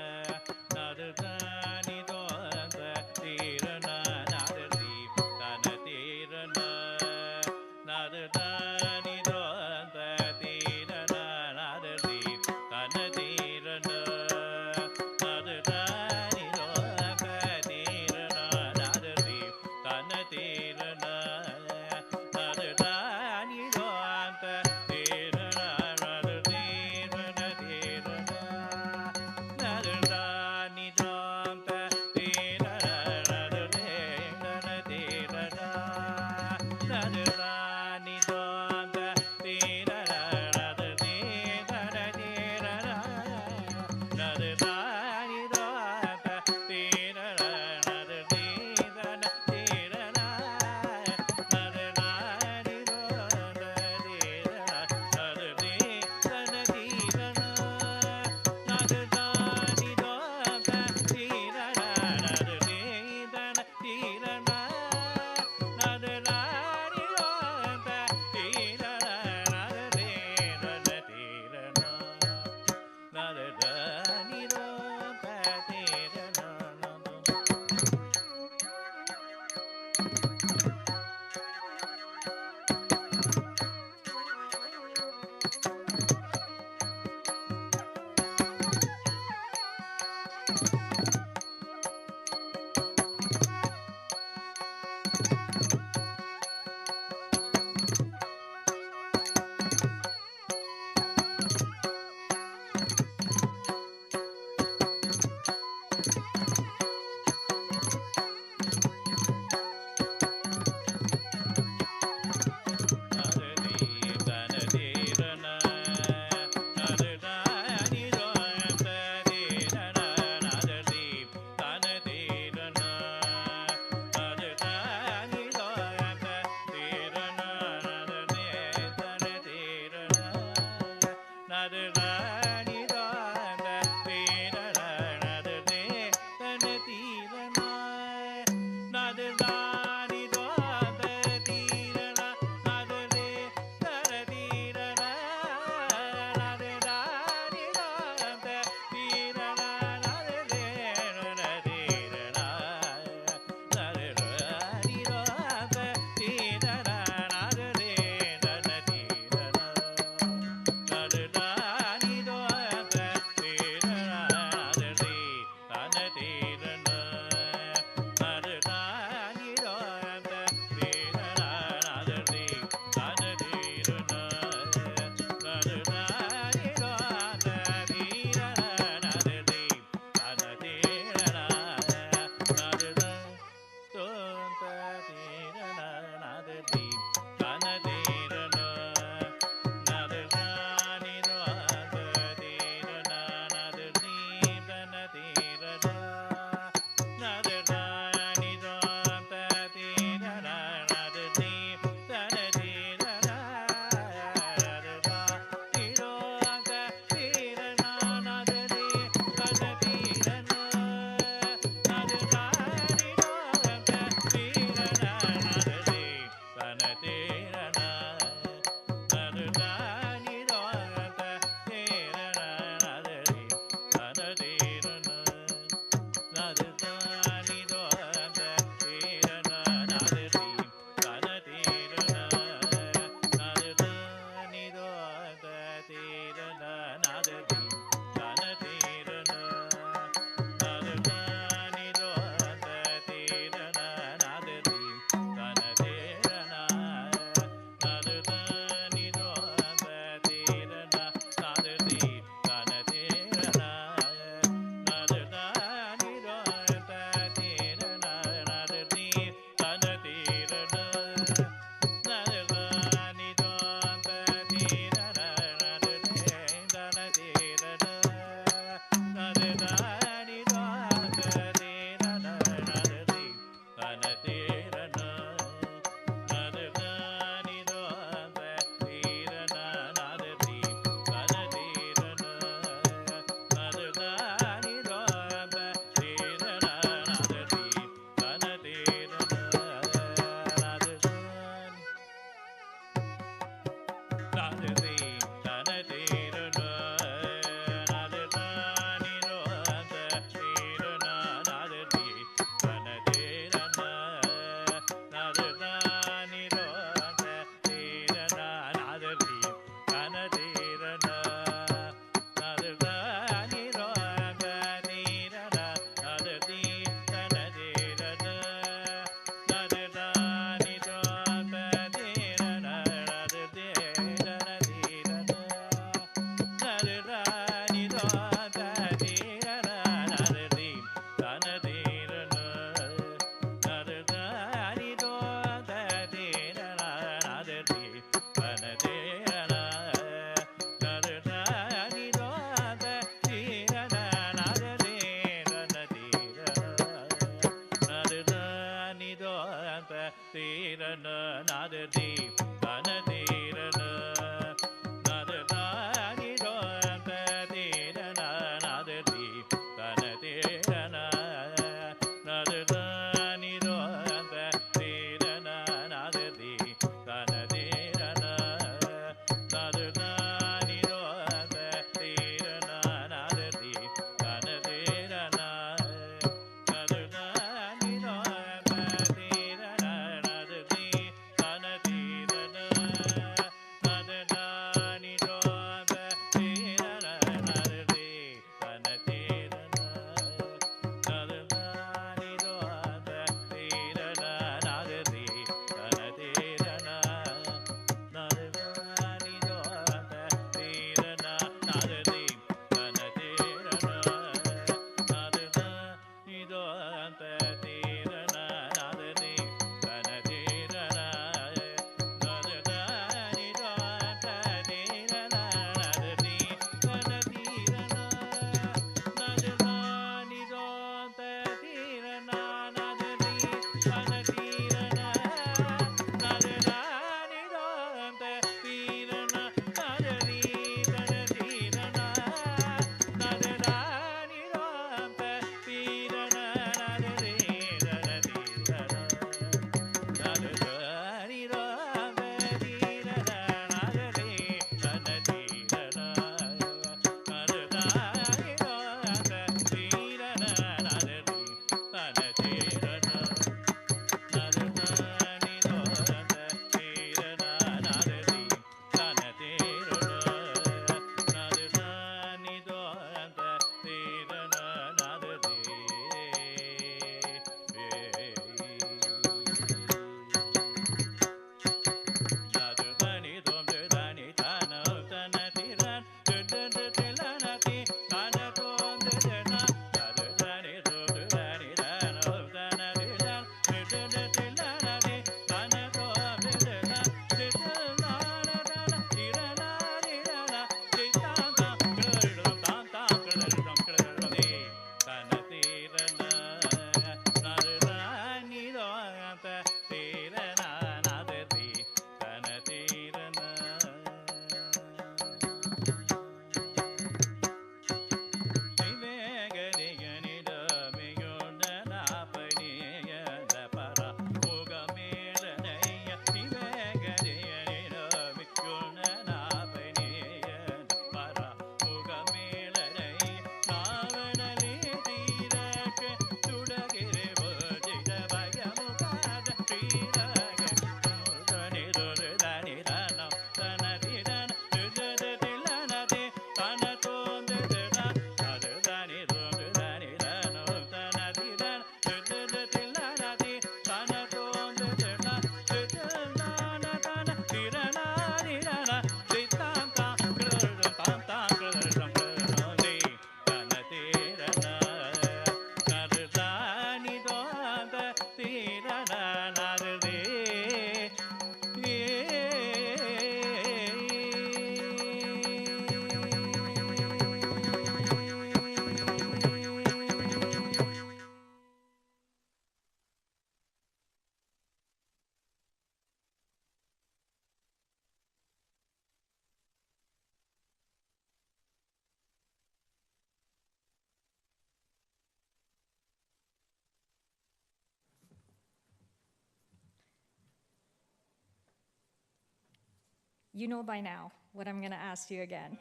You know by now what I'm going to ask you again.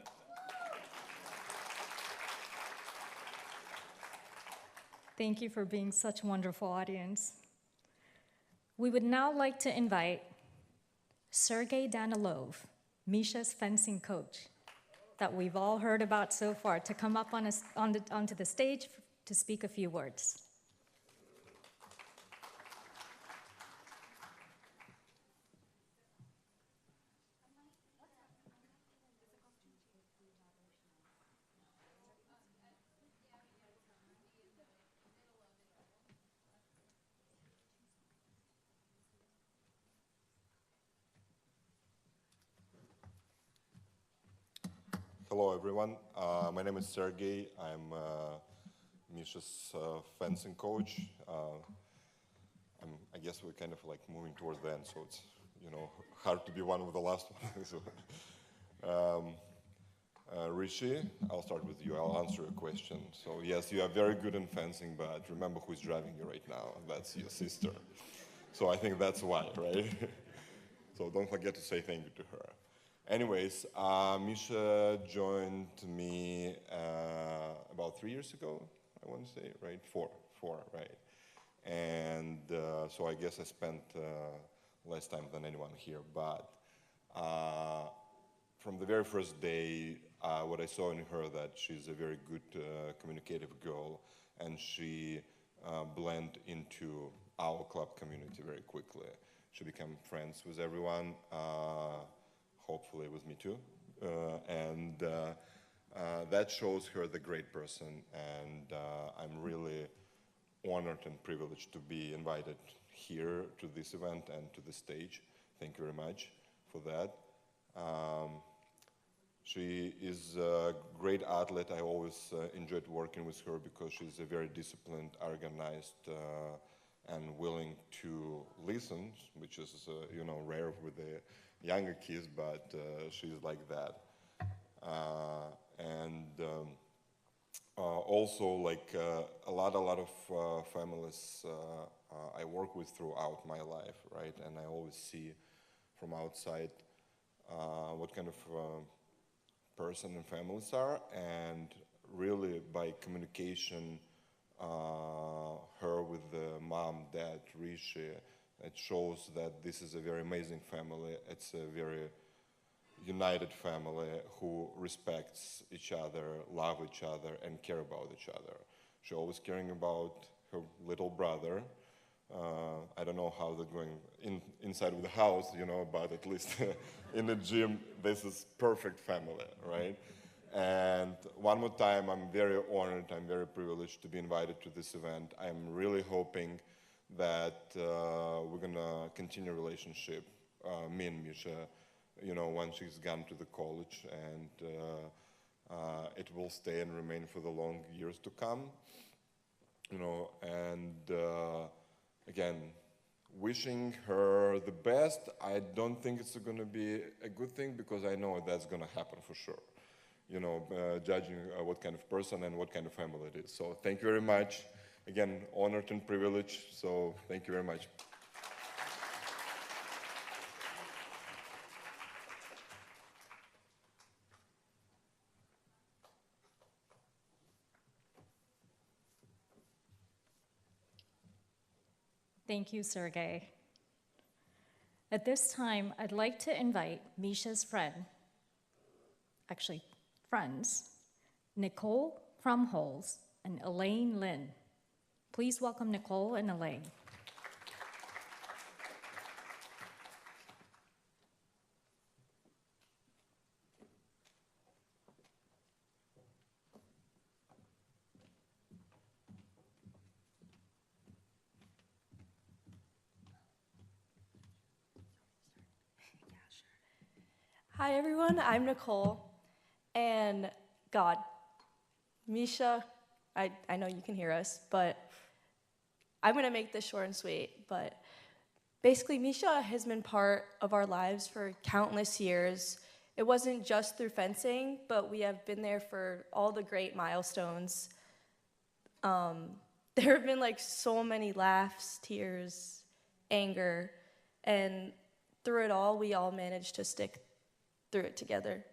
Thank you for being such a wonderful audience. We would now like to invite Sergey Danilov, Misha's fencing coach, that we've all heard about so far, to come up onto the stage to speak a few words. Hello, everyone. My name is Sergey. I'm Misha's fencing coach. I guess we're kind of like moving towards the end, so it's, you know, hard to be one with the last one. So, Rishi, I'll start with you. I'll answer a question. So yes, you are very good in fencing, but remember who's driving you right now. That's your sister. So I think that's why, right? So don't forget to say thank you to her. Anyways, Misha joined me about 3 years ago, I want to say, right? Four, right? And so I guess I spent less time than anyone here, but from the very first day, what I saw in her that she's a very good communicative girl, and she blended into our club community very quickly. She became friends with everyone, hopefully with me too, and that shows her the great person, and I'm really honored and privileged to be invited here to this event and to the stage. Thank you very much for that. She is a great athlete. I always enjoyed working with her because she's a very disciplined, organized, and willing to listen, which is, you know, rare with the younger kids, but she's like that. Also, like a lot of families I work with throughout my life, right? And I always see from outside what kind of person and families are, and really by communication, her with the mom, dad, Rishi, it shows that this is a very amazing family. It's a very united family who respects each other, love each other, and care about each other. She's always caring about her little brother. I don't know how they're going inside of the house, you know, but at least in the gym, this is perfect family, right? And one more time, I'm very honored, I'm very privileged to be invited to this event. I'm really hoping that we're gonna continue a relationship, me and Misha, you know, once she's gone to the college, and it will stay and remain for the long years to come, you know, and again, wishing her the best. I don't think it's going to be a good thing, because I know that's going to happen for sure, you know, judging what kind of person and what kind of family it is. So thank you very much. Again, honored and privileged, so thank you very much. Thank you, Sergey. At this time, I'd like to invite Misha's friends, Nicole Frumholz and Elaine Lin. Please welcome Nicole and Elaine. Hi everyone, I'm Nicole, and God, Misha, I know you can hear us, but I'm gonna make this short and sweet, but basically Misha has been part of our lives for countless years. It wasn't just through fencing, but we have been there for all the great milestones. There have been like so many laughs, tears, anger, and through it all, we all managed to stick through it together.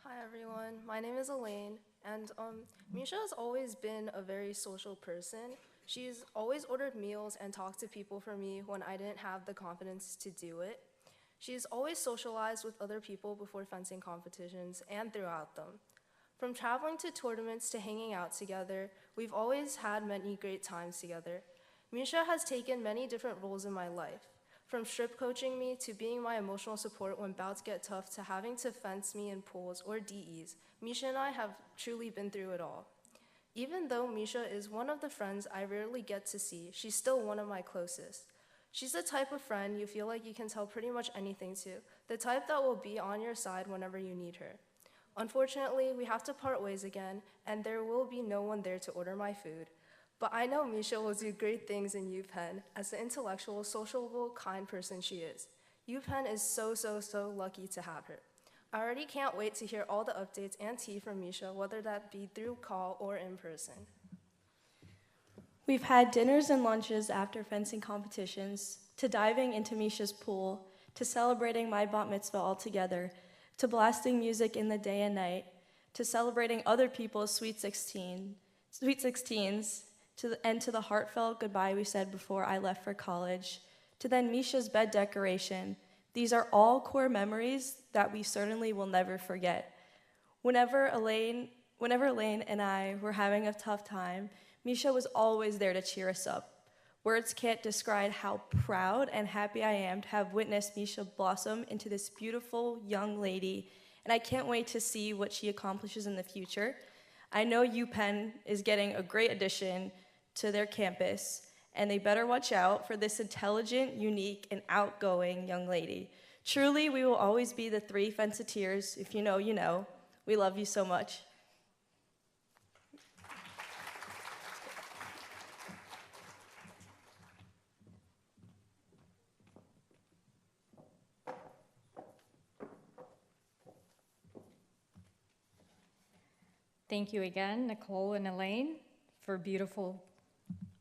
Hi everyone, my name is Elaine, and Misha has always been a very social person. She's always ordered meals and talked to people for me when I didn't have the confidence to do it. She's always socialized with other people before fencing competitions and throughout them. From traveling to tournaments to hanging out together, we've always had many great times together. Misha has taken many different roles in my life, from strip coaching me to being my emotional support when bouts get tough to having to fence me in pools or DEs. Misha and I have truly been through it all. Even though Misha is one of the friends I rarely get to see, she's still one of my closest. She's the type of friend you feel like you can tell pretty much anything to, the type that will be on your side whenever you need her. Unfortunately, we have to part ways again, and there will be no one there to order my food. But I know Misha will do great things in UPenn as the intellectual, sociable, kind person she is. UPenn is so lucky to have her. I already can't wait to hear all the updates and tea from Misha, whether that be through call or in person. We've had dinners and lunches after fencing competitions, to diving into Misha's pool, to celebrating my bat mitzvah all together, to blasting music in the day and night, to celebrating other people's sweet 16s, and to the heartfelt goodbye we said before I left for college, to then Misha's bed decoration. These are all core memories that we certainly will never forget. Whenever Elaine and I were having a tough time, Misha was always there to cheer us up. Words can't describe how proud and happy I am to have witnessed Misha blossom into this beautiful young lady, and I can't wait to see what she accomplishes in the future. I know UPenn is getting a great addition to their campus, and they better watch out for this intelligent, unique, and outgoing young lady. Truly, we will always be the three Fenceteers. If you know, you know. We love you so much. Thank you again, Nicole and Elaine, for beautiful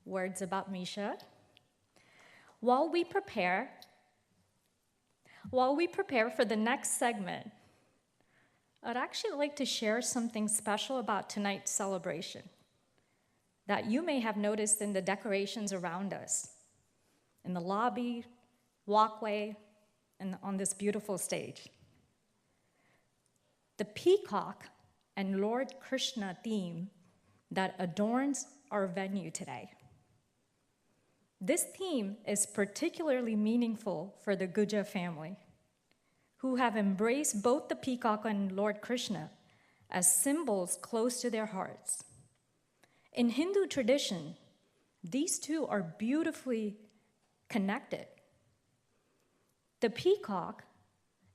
words about Misha. While we prepare for the next segment, I'd actually like to share something special about tonight's celebration that you may have noticed in the decorations around us, in the lobby, walkway, and on this beautiful stage. The peacock and Lord Krishna theme that adorns our venue today. This theme is particularly meaningful for the Gujja family, who have embraced both the peacock and Lord Krishna as symbols close to their hearts. In Hindu tradition, these two are beautifully connected. The peacock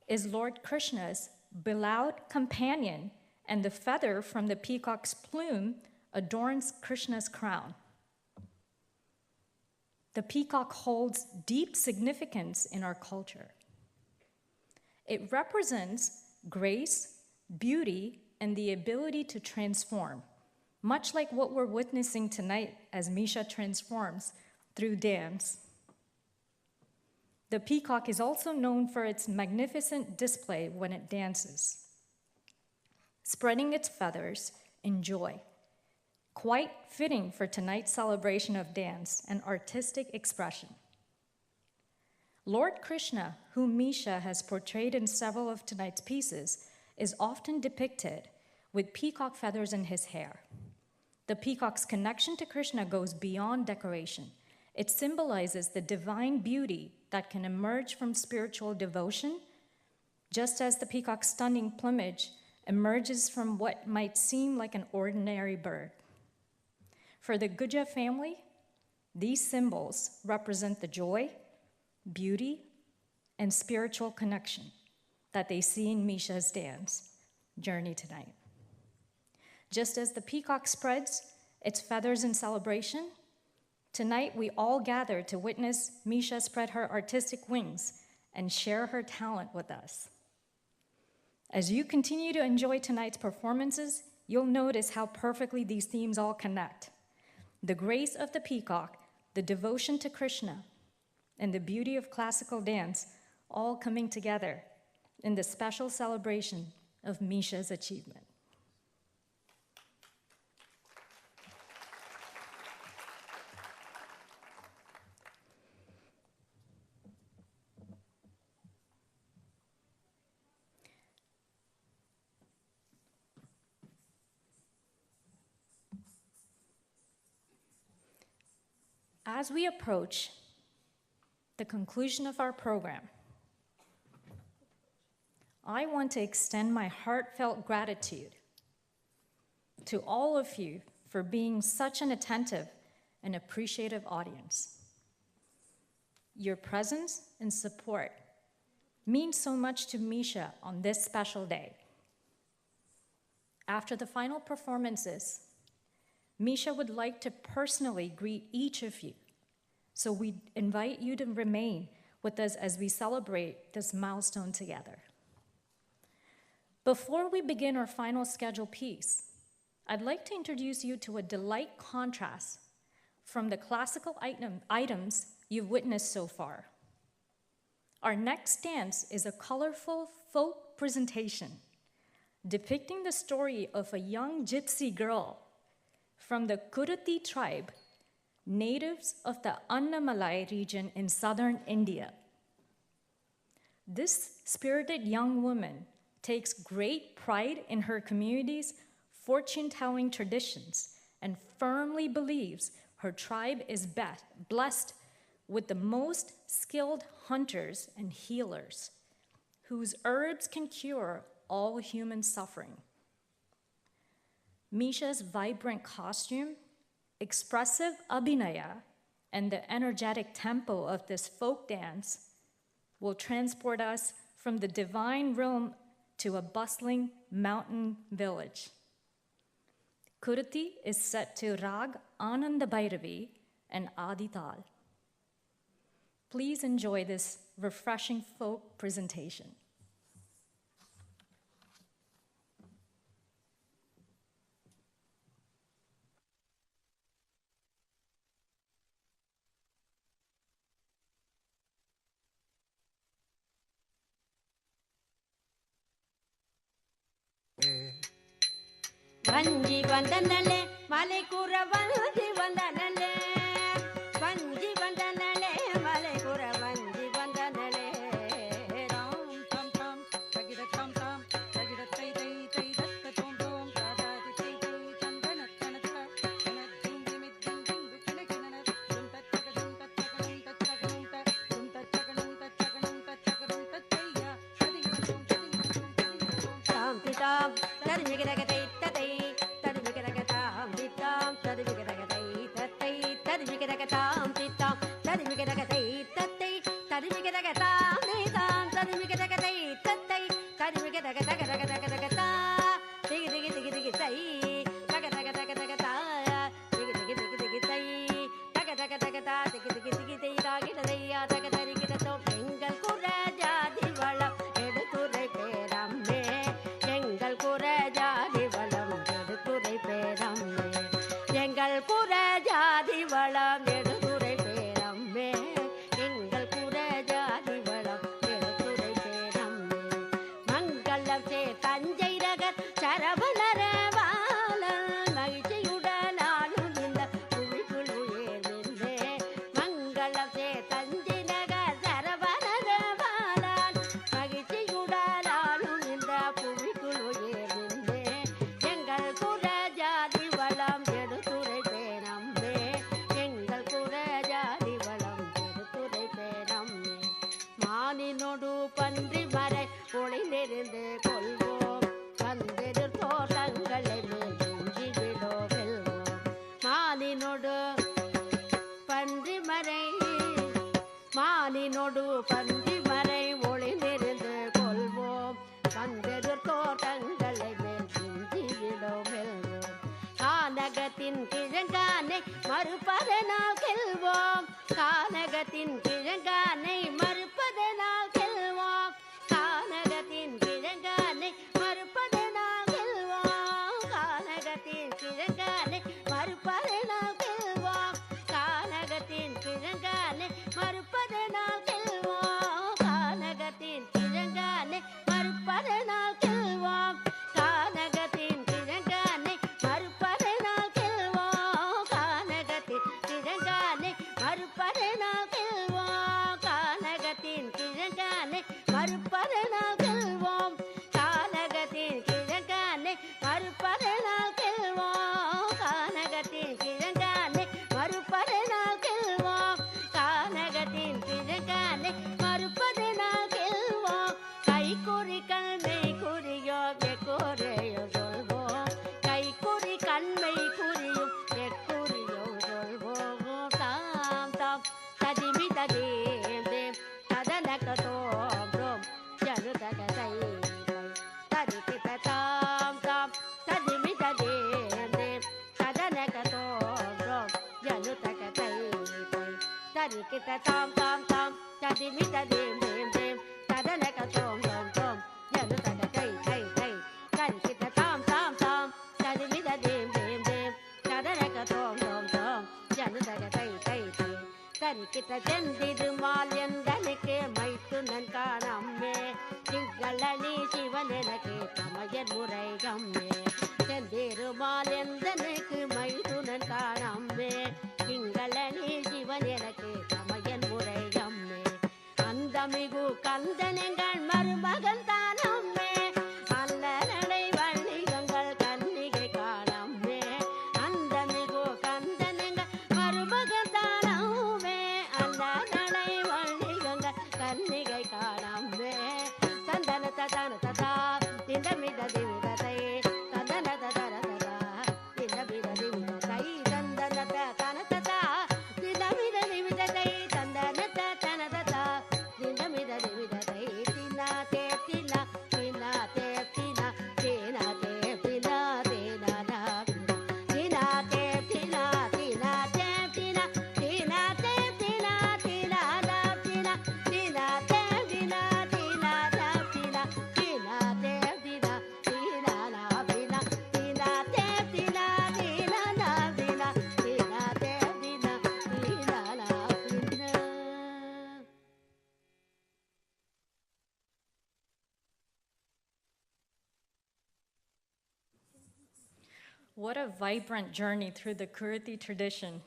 is Lord Krishna's beloved companion, and the feather from the peacock's plume adorns Krishna's crown. The peacock holds deep significance in our culture. It represents grace, beauty, and the ability to transform, much like what we're witnessing tonight as Misha transforms through dance. The peacock is also known for its magnificent display when it dances, spreading its feathers in joy, quite fitting for tonight's celebration of dance and artistic expression. Lord Krishna, whom Misha has portrayed in several of tonight's pieces, is often depicted with peacock feathers in his hair. The peacock's connection to Krishna goes beyond decoration. It symbolizes the divine beauty that can emerge from spiritual devotion, just as the peacock's stunning plumage emerges from what might seem like an ordinary bird. For the Gujja family, these symbols represent the joy, beauty, and spiritual connection that they see in Misha's dance journey tonight. Just as the peacock spreads its feathers in celebration, tonight we all gather to witness Misha spread her artistic wings and share her talent with us. As you continue to enjoy tonight's performances, you'll notice how perfectly these themes all connect. The grace of the peacock, the devotion to Krishna, and the beauty of classical dance all coming together in the special celebration of Misha's achievement. As we approach the conclusion of our program, I want to extend my heartfelt gratitude to all of you for being such an attentive and appreciative audience. Your presence and support mean so much to Misha on this special day. After the final performances, Misha would like to personally greet each of you. So we invite you to remain with us as we celebrate this milestone together. Before we begin our final schedule piece, I'd like to introduce you to a delight contrast from the classical items you've witnessed so far. Our next dance is a colorful folk presentation depicting the story of a young gypsy girl from the Kurati tribe, natives of the Annamalai region in southern India. This spirited young woman takes great pride in her community's fortune-telling traditions and firmly believes her tribe is blessed with the most skilled hunters and healers, whose herbs can cure all human suffering. Misha's vibrant costume, expressive abhinaya, and the energetic tempo of this folk dance will transport us from the divine realm to a bustling mountain village. Kurati is set to Rag Ananda Bhairavi and Adital. Please enjoy this refreshing folk presentation. Vanji vandanale, male kura vanji vandanale. Vanji vandanale, male kura vanji vandanale. Ram tam tam, tagida tam tam, tagida tay tay tay, datta tom tom, tada tay tay tam dana dana dana, dana ding ding ding ding, dana dana, dunta tagadunta tagadunta tagadunta, dunta tagadunta tagadunta tagadunta tayya, tadiya tom tadiya tom tadiya tom. Tam pitam, tadi migera tay. Paternal tari kita tam tam tam, tadi mita dim dim dim, tada neka tom tom tom, janu tada kai kai kai, tari kita tam tam tam, tadi mita dim dim dim, tada neka tom tom tom, janu tada kai kai kai, tari kita jendidu malyandalike maitunan kanamme, tingalani shivanenake tamayan murai gamme, jendidu malyandalike maitunan kanamme, tingalani shivanenake tamayan murai gamme, andamigu kandanengal marumagal tanamme, allanadai valligangal kannigai kanamme, andamigu kandanengal marumagal tanamme, allanadai valligangal kannigai kanamme, tandana tadana tada, tindamida divida tai, tandana tadana tada, tindamida divida tai, tandana tadana tada, tindamida divida tai, tandana tadana tada, tindamida divida tai, tina te tina, tina te tina, tina te tina, tina na tina te tina, tina te tina, tina te tina, tina na tina, tina te tina, tina na tina, tina te tina, tina na tina, tina te tina, tina na tina, tina te tina, tina na tina. What a vibrant journey through the Kurti tradition.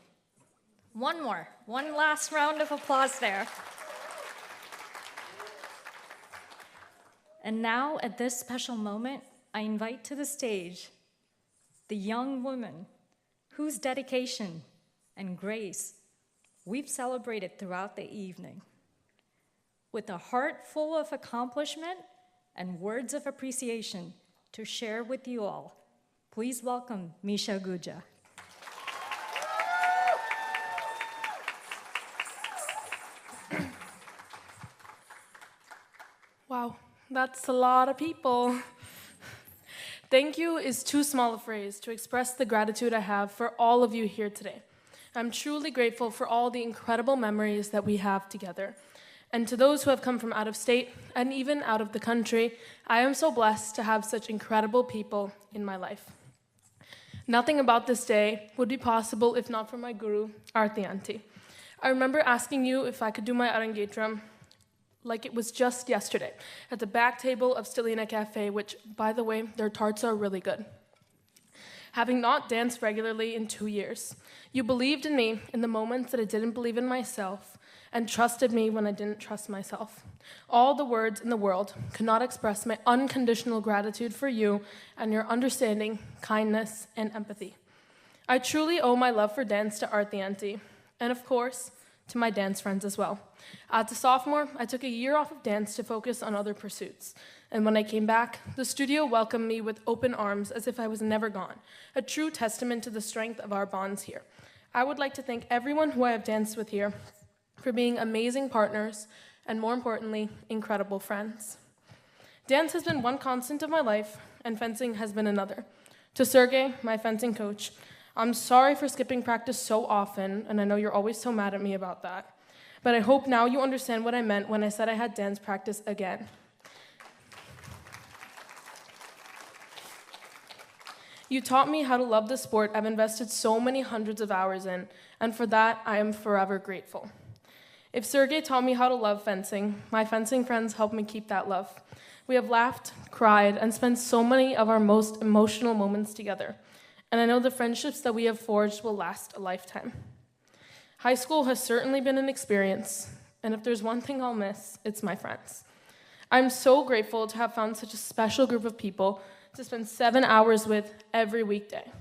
One last round of applause there. And now, at this special moment, I invite to the stage the young woman whose dedication and grace we've celebrated throughout the evening. With a heart full of accomplishment and words of appreciation to share with you all, please welcome Misha Gujja. Wow, that's a lot of people. Thank you is too small a phrase to express the gratitude I have for all of you here today. I'm truly grateful for all the incredible memories that we have together. And to those who have come from out of state and even out of the country, I am so blessed to have such incredible people in my life. Nothing about this day would be possible if not for my guru, Auntie. I remember asking you if I could do my ARANGETRAM like it was just yesterday at the back table of Tillana Cafe, which, by the way, their tarts are really good. Having not danced regularly in 2 years, you believed in me in the moments that I didn't believe in myself and trusted me when I didn't trust myself. All the words in the world could not express my unconditional gratitude for you and your understanding, kindness, and empathy. I truly owe my love for dance to Auntie, and of course, to my dance friends as well. As a sophomore, I took a year off of dance to focus on other pursuits. And when I came back, the studio welcomed me with open arms as if I was never gone, a true testament to the strength of our bonds here. I would like to thank everyone who I have danced with here for being amazing partners and, more importantly, incredible friends. Dance has been one constant of my life, and fencing has been another. To Sergey, my fencing coach, I'm sorry for skipping practice so often, and I know you're always so mad at me about that. But I hope now you understand what I meant when I said I had dance practice again. You taught me how to love the sport I've invested so many hundreds of hours in, and for that, I am forever grateful. If Sergey taught me how to love fencing, my fencing friends helped me keep that love. We have laughed, cried, and spent so many of our most emotional moments together. And I know the friendships that we have forged will last a lifetime. High school has certainly been an experience, and if there's one thing I'll miss, it's my friends. I'm so grateful to have found such a special group of people to spend 7 hours with every weekday.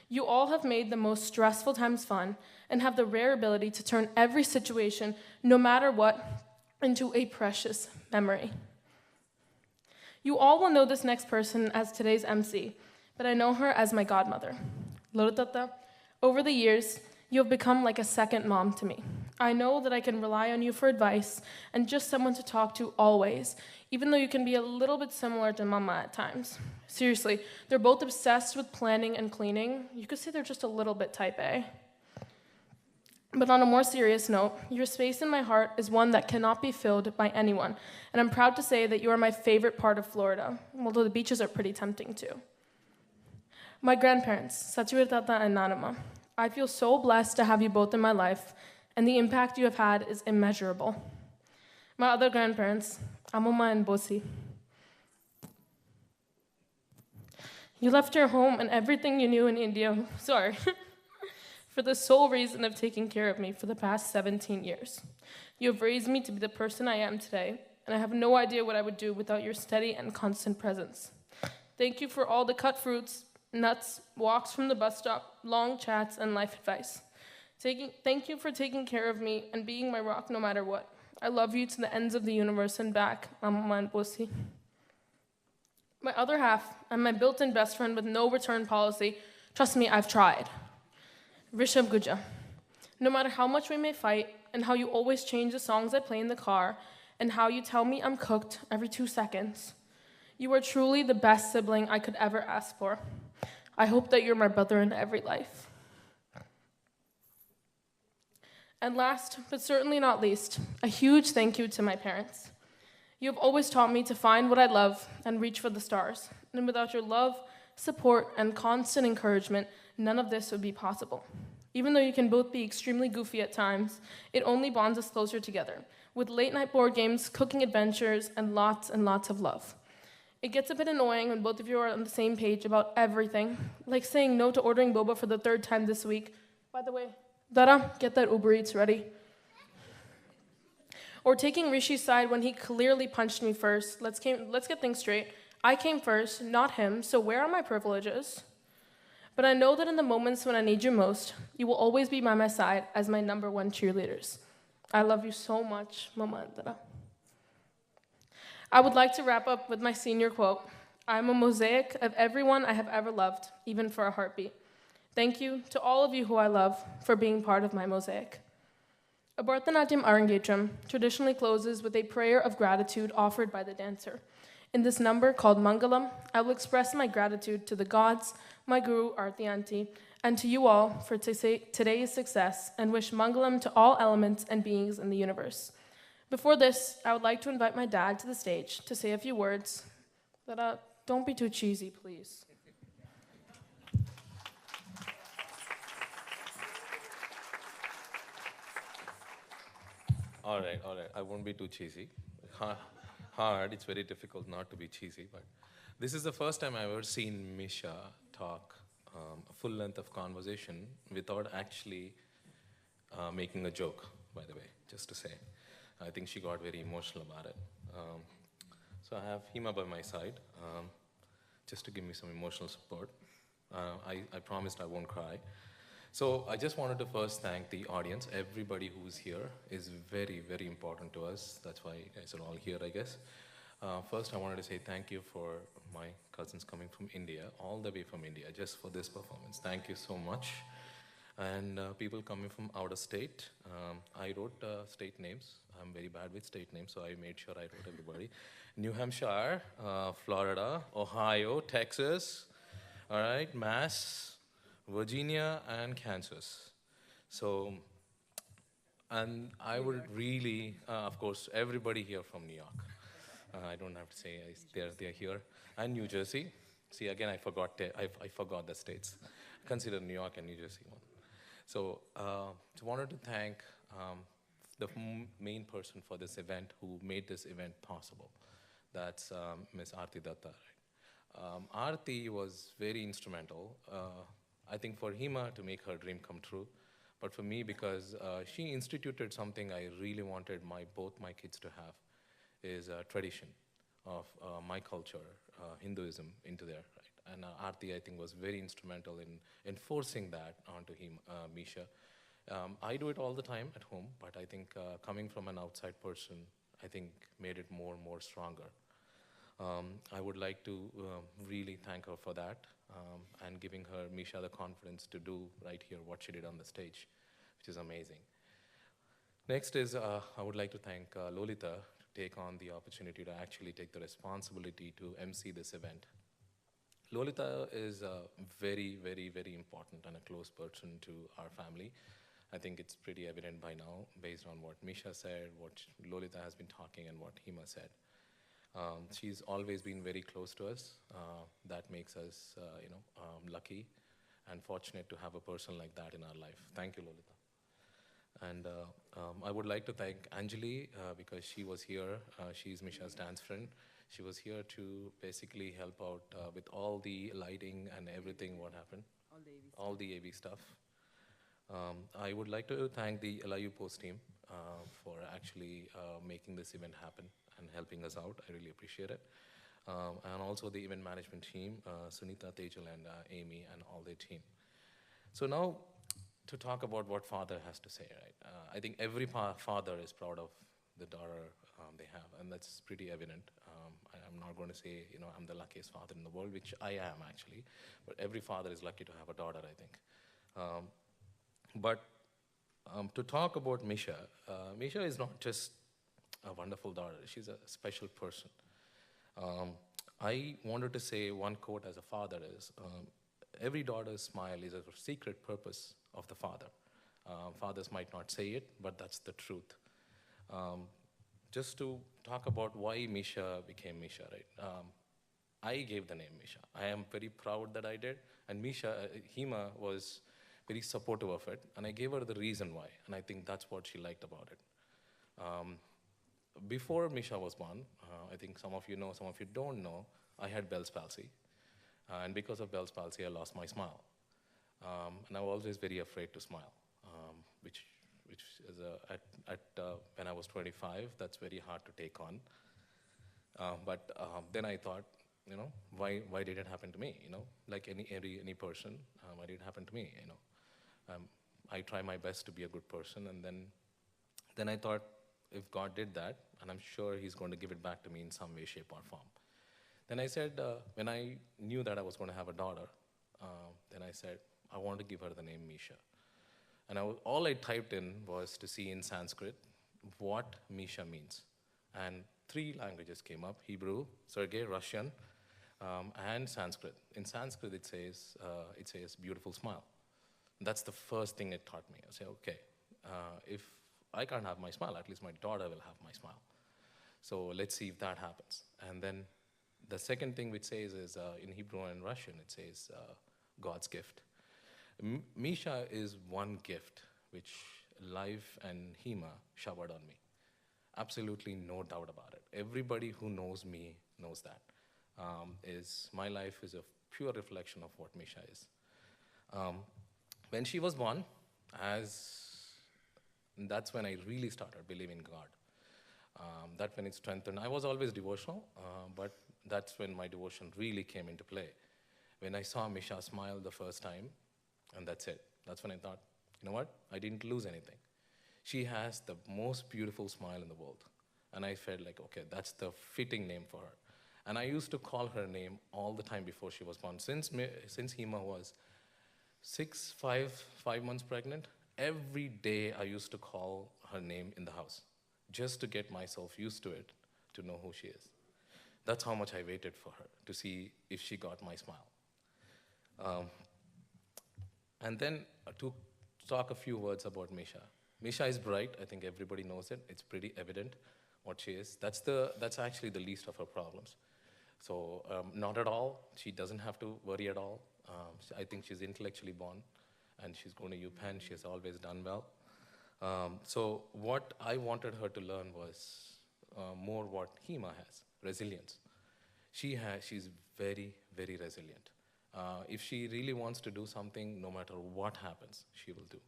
You all have made the most stressful times fun and have the rare ability to turn every situation, no matter what, into a precious memory. You all will know this next person as today's MC, but I know her as my godmother. Lorotata, over the years, you have become like a second mom to me. I know that I can rely on you for advice and just someone to talk to always, even though you can be a little bit similar to Mama at times. Seriously, they're both obsessed with planning and cleaning. You could say they're just a little bit type A. But on a more serious note, your space in my heart is one that cannot be filled by anyone, and I'm proud to say that you are my favorite part of Florida, although the beaches are pretty tempting too. My grandparents, Sachiwir Tata and Nanama, I feel so blessed to have you both in my life, and the impact you have had is immeasurable. My other grandparents, Amoma and Bosi, you left your home and everything you knew in India, for the sole reason of taking care of me for the past 17 years. You have raised me to be the person I am today, and I have no idea what I would do without your steady and constant presence. Thank you for all the cut fruits, nuts, walks from the bus stop, long chats, and life advice. Thank you for taking care of me and being my rock no matter what. I love you to the ends of the universe and back, Amma and Bosi. My other half, and my built-in best friend with no return policy, trust me, I've tried. MISHA GUJJA. No matter how much we may fight, and how you always change the songs I play in the car, and how you tell me I'm cooked every 2 seconds, you are truly the best sibling I could ever ask for. I hope that you're my brother in every life. And last, but certainly not least, a huge thank you to my parents. You have always taught me to find what I love and reach for the stars. And without your love, support, and constant encouragement, none of this would be possible. Even though you can both be extremely goofy at times, it only bonds us closer together, with late-night board games, cooking adventures, and lots of love. It gets a bit annoying when both of you are on the same page about everything, like saying no to ordering boba for the 3rd time this week. By the way, Dara, get that Uber Eats ready. Or taking Rishi's side when he clearly punched me first. Let's get things straight. I came first, not him, so where are my privileges? But I know that in the moments when I need you most, you will always be by my side as my #1 cheerleaders. I love you so much, Mama and Dara. I would like to wrap up with my senior quote. I'm a mosaic of everyone I have ever loved, even for a heartbeat. Thank you to all of you who I love for being part of my mosaic. A Bharatanatyam Arangetram traditionally closes with a prayer of gratitude offered by the dancer. In this number called Mangalam, I will express my gratitude to the gods, my guru, Auntie, and to you all for today's success, and wish Mangalam to all elements and beings in the universe. Before this, I would like to invite my dad to the stage to say a few words. But don't be too cheesy, please. All right. I won't be too cheesy. Hard. It's very difficult not to be cheesy, but this is the first time I've ever seen Misha talk a full length of conversation without actually making a joke, by the way, just to say. I think she got very emotional about it. So I have Hima by my side, just to give me some emotional support. I promised I won't cry. So I just wanted to first thank the audience. Everybody who's here is very, very important to us. That's why you guys are all here, I guess. First, I wanted to say thank you for my cousins coming from India, all the way from India, just for this performance. Thank you so much. And people coming from out of state. I wrote state names. I'm very bad with state names, so I made sure I wrote everybody. New Hampshire, Florida, Ohio, Texas, all right, Mass, Virginia, and Kansas. So, and I would really, of course, everybody here from New York. I don't have to say they're here. And New Jersey. See, again, I forgot the states. Consider New York and New Jersey one. So, wanted to thank the main person for this event who made this event possible. That's Ms. Aarti Datta. Aarti was very instrumental. I think for Hima to make her dream come true, but for me because she instituted something I really wanted both my kids to have, is a tradition of my culture, Hinduism, into there. Right? And Aarti, I think, was very instrumental in enforcing that onto Misha. I do it all the time at home, but I think coming from an outside person, I think made it more and more stronger. I would like to really thank her for that and giving her, Misha, the confidence to do right here what she did on the stage, which is amazing. Next is, I would like to thank Lolita to take on the opportunity to actually take the responsibility to MC this event. Lolita is very, very, very important and a close person to our family. I think it's pretty evident by now, based on what Misha said, what Lolita has been talking, and what Hema said. She's always been very close to us. That makes us, lucky and fortunate to have a person like that in our life. Thank you, Lolita. And I would like to thank Anjali because she was here. She's Misha's dance friend. She was here to basically help out with all the lighting and everything what happened. All the AV stuff. I would like to thank the LIU Post team for actually making this event happen and helping us out. I really appreciate it. And also the event management team, Sunita, Tejal, and Amy, and all their team. So now, to talk about what father has to say, right? I think every father is proud of the daughter they have, and that's pretty evident. I'm not going to say, I'm the luckiest father in the world, which I am actually, but every father is lucky to have a daughter, I think. But to talk about Misha, Misha is not just a wonderful daughter, she's a special person. I wanted to say one quote as a father is, every daughter's smile is a secret purpose of the father. Fathers might not say it, but that's the truth. Just to talk about why Misha became Misha, right? I gave the name Misha. I am very proud that I did, and Hema was very supportive of it, and I gave her the reason why, and I think that's what she liked about it. Before Misha was born, I think some of you know, some of you don't know, I had Bell's palsy, and because of Bell's palsy, I lost my smile. And I was always very afraid to smile, which is when I was 25, that's very hard to take on. But then I thought, why did it happen to me? Like any person, why did it happen to me? I try my best to be a good person, and then I thought, if God did that, and I'm sure He's going to give it back to me in some way, shape, or form. Then I said, when I knew that I was going to have a daughter, then I said, I want to give her the name Misha. And all I typed in was to see in Sanskrit what Misha means. And 3 languages came up, Hebrew, Sergei, Russian, and Sanskrit. In Sanskrit, it says beautiful smile. That's the first thing it taught me. I said, okay, if I can't have my smile, at least my daughter will have my smile. So let's see if that happens. And then the second thing which says is, in Hebrew and Russian, it says God's gift. Misha is one gift which life and Hema showered on me. Absolutely no doubt about it. Everybody who knows me knows that. My life is a pure reflection of what Misha is. When she was born, that's when I really started believing God. That's when it strengthened. I was always devotional, but that's when my devotion really came into play. When I saw Misha smile the first time, and that's it. That's when I thought, you know what? I didn't lose anything. She has the most beautiful smile in the world. And I felt like, okay, that's the fitting name for her. And I used to call her name all the time before she was born. Since Hema was 5 months pregnant, every day I used to call her name in the house, just to get myself used to it, to know who she is. That's how much I waited for her, to see if she got my smile. And then to talk a few words about Misha. Misha is bright. I think everybody knows it. It's pretty evident what she is. That's actually the least of her problems. So not at all. She doesn't have to worry at all. I think she's intellectually born, and she's going to UPenn. She has always done well. So what I wanted her to learn was more what Hema has, resilience. She's very, very resilient. If she really wants to do something, no matter what happens, she will do.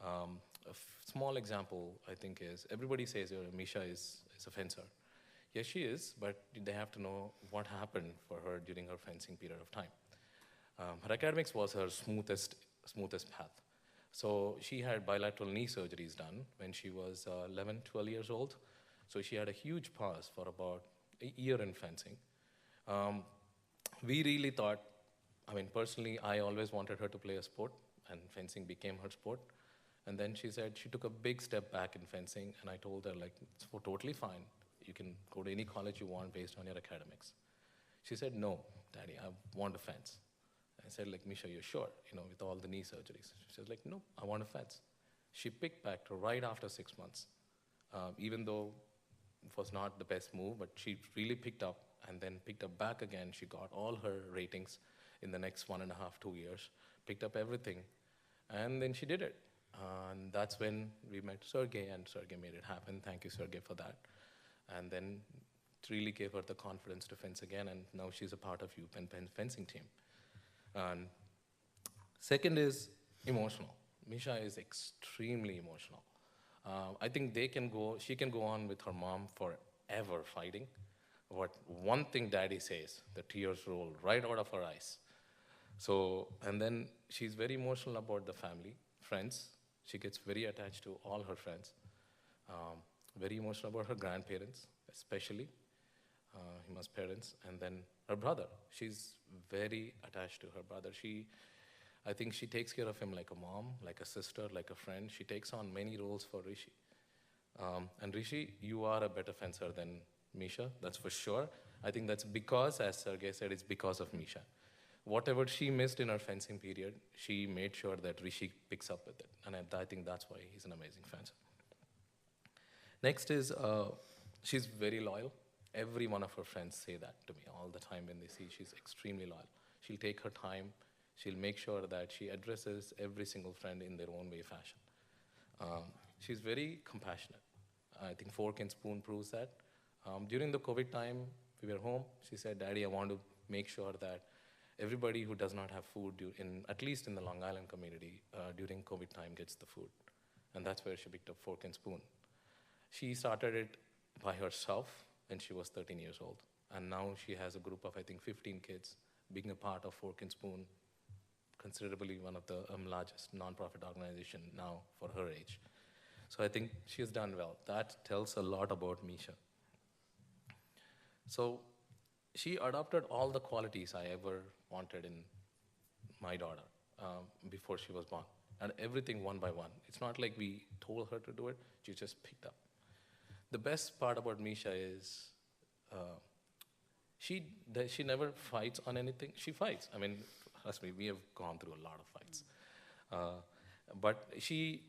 A small example, I think, is everybody says Misha is a fencer. Yes, she is, but they have to know what happened for her during her fencing period of time. Her academics was her smoothest path. So she had bilateral knee surgeries done when she was 11, 12 years old. So she had a huge pause for about a year in fencing. We really thought, personally, I always wanted her to play a sport, and fencing became her sport. And then she said she took a big step back in fencing, and I told her, it's totally fine. You can go to any college you want based on your academics. She said, no, Daddy, I want to fence. I said, Misha, you're sure, with all the knee surgeries? She said, no, I want to fence. She picked back to right after 6 months, even though it was not the best move, but she really picked up and then picked up back again. She got all her ratings in the next 1.5, 2 years, picked up everything, and then she did it. And that's when we met Sergey, and Sergey made it happen. Thank you, Sergey, for that. And then it really gave her the confidence to fence again, and now she's a part of UPenn fencing team. And second is emotional. Misha is extremely emotional. I think she can go on with her mom forever fighting. What one thing daddy says, the tears roll right out of her eyes. So, and then she's very emotional about the family, friends. She gets very attached to all her friends. Very emotional about her grandparents, especially Hima's parents, and then her brother. She's very attached to her brother. I think she takes care of him like a mom, like a sister, like a friend. She takes on many roles for Rishi. And Rishi, you are a better fencer than Misha, that's for sure. I think that's because, as Sergey said, it's because of Misha. Whatever she missed in her fencing period, she made sure that Rishi picks up with it. And I think that's why he's an amazing fencer. Next is, she's very loyal. Every one of her friends say that to me all the time when they see she's extremely loyal. She'll take her time. She'll make sure that she addresses every single friend in their own way fashion. She's very compassionate. I think Fork and Spoon proves that. During the COVID time, we were home. She said, Daddy, I want to make sure that everybody who does not have food, at least in the Long Island community, during COVID time gets the food. And that's where she picked up Fork and Spoon. She started it by herself when she was 13 years old. And now she has a group of, I think, 15 kids being a part of Fork and Spoon, considerably one of the largest nonprofit organization now for her age. So I think she has done well. That tells a lot about Misha. So she adopted all the qualities I ever wanted in my daughter before she was born, and everything one by one. It's not like we told her to do it, she just picked up. The best part about Misha is she never fights on anything. She fights. I mean, trust me, we have gone through a lot of fights. But she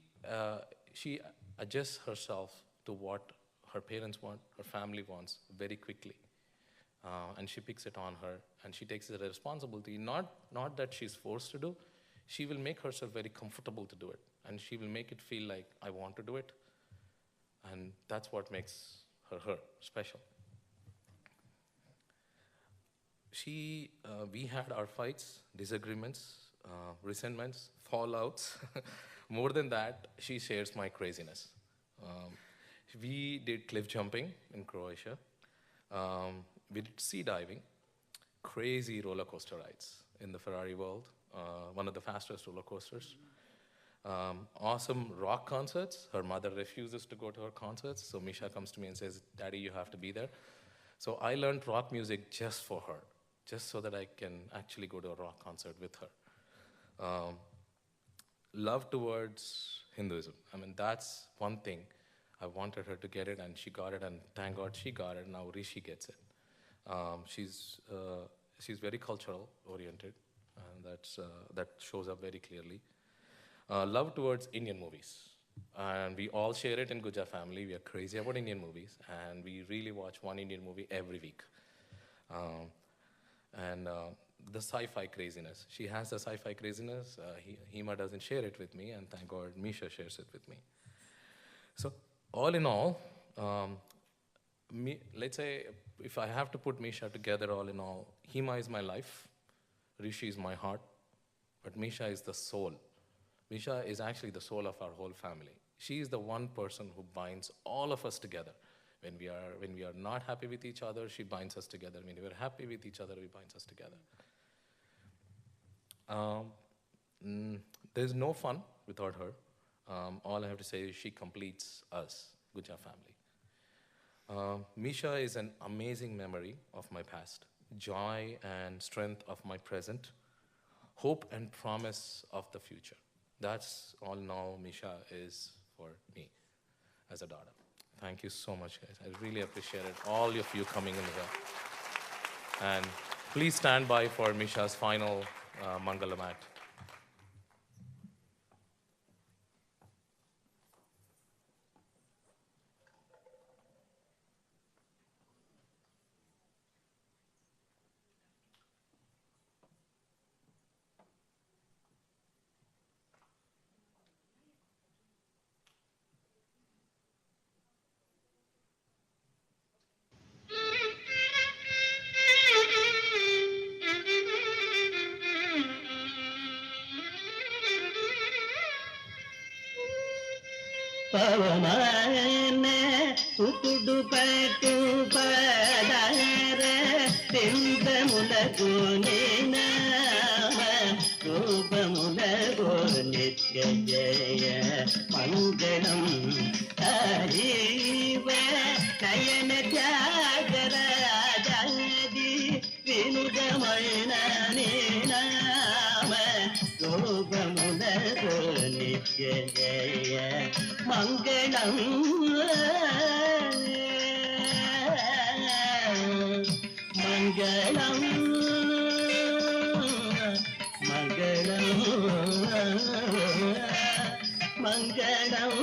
adjusts herself to what her parents want, her family wants very quickly. And she picks it on her, and she takes the responsibility, not that she's forced to do. She will make herself very comfortable to do it, and she will make it feel like, I want to do it. And that's what makes her special. We had our fights, disagreements, resentments, fallouts. More than that, she shares my craziness. We did cliff jumping in Croatia. We did sea diving, crazy roller coaster rides in the Ferrari world, one of the fastest roller coasters. Awesome rock concerts. Her mother refuses to go to her concerts, so Misha comes to me and says, Daddy, you have to be there. So I learned rock music just for her, just so that I can actually go to a rock concert with her. Love towards Hinduism. I mean, that's one thing. I wanted her to get it, and she got it, and thank God she got it. Now Rishi gets it. She's very cultural oriented, and that shows up very clearly. Love towards Indian movies, and we all share it in Gujja family. We are crazy about Indian movies, and we really watch one Indian movie every week. The sci-fi craziness. She has the sci-fi craziness. Hima doesn't share it with me, and thank God Misha shares it with me. So all in all, let's say if I have to put Misha together all in all, Hima is my life, Rishi is my heart, but Misha is the soul. Misha is actually the soul of our whole family. She is the one person who binds all of us together. When we are not happy with each other, she binds us together. When we are happy with each other, she binds us together. There's no fun without her. All I have to say is she completes us, Gujja family. Misha is an amazing memory of my past, joy and strength of my present, hope and promise of the future. That's all now Misha is for me as a daughter. Thank you so much, guys. I really appreciated all of you coming in here. And please stand by for Misha's final Mangalam act. pavamane utudu patu padare tindamula gunina rupamula nitya jaya mangalam hariva nayana jagara jadi vinudamayna nama rupamula nitya jaya mangalam mangalam mangalam mangalam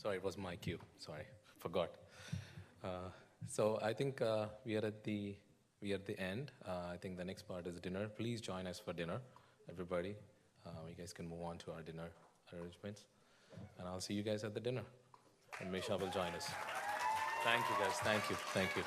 Sorry, it was my cue. Sorry, forgot. So I think we are at the end. I think the next part is dinner. Please join us for dinner, everybody. You guys can move on to our dinner arrangements, and I'll see you guys at the dinner. And Misha will join us. Thank you, guys. Thank you. Thank you.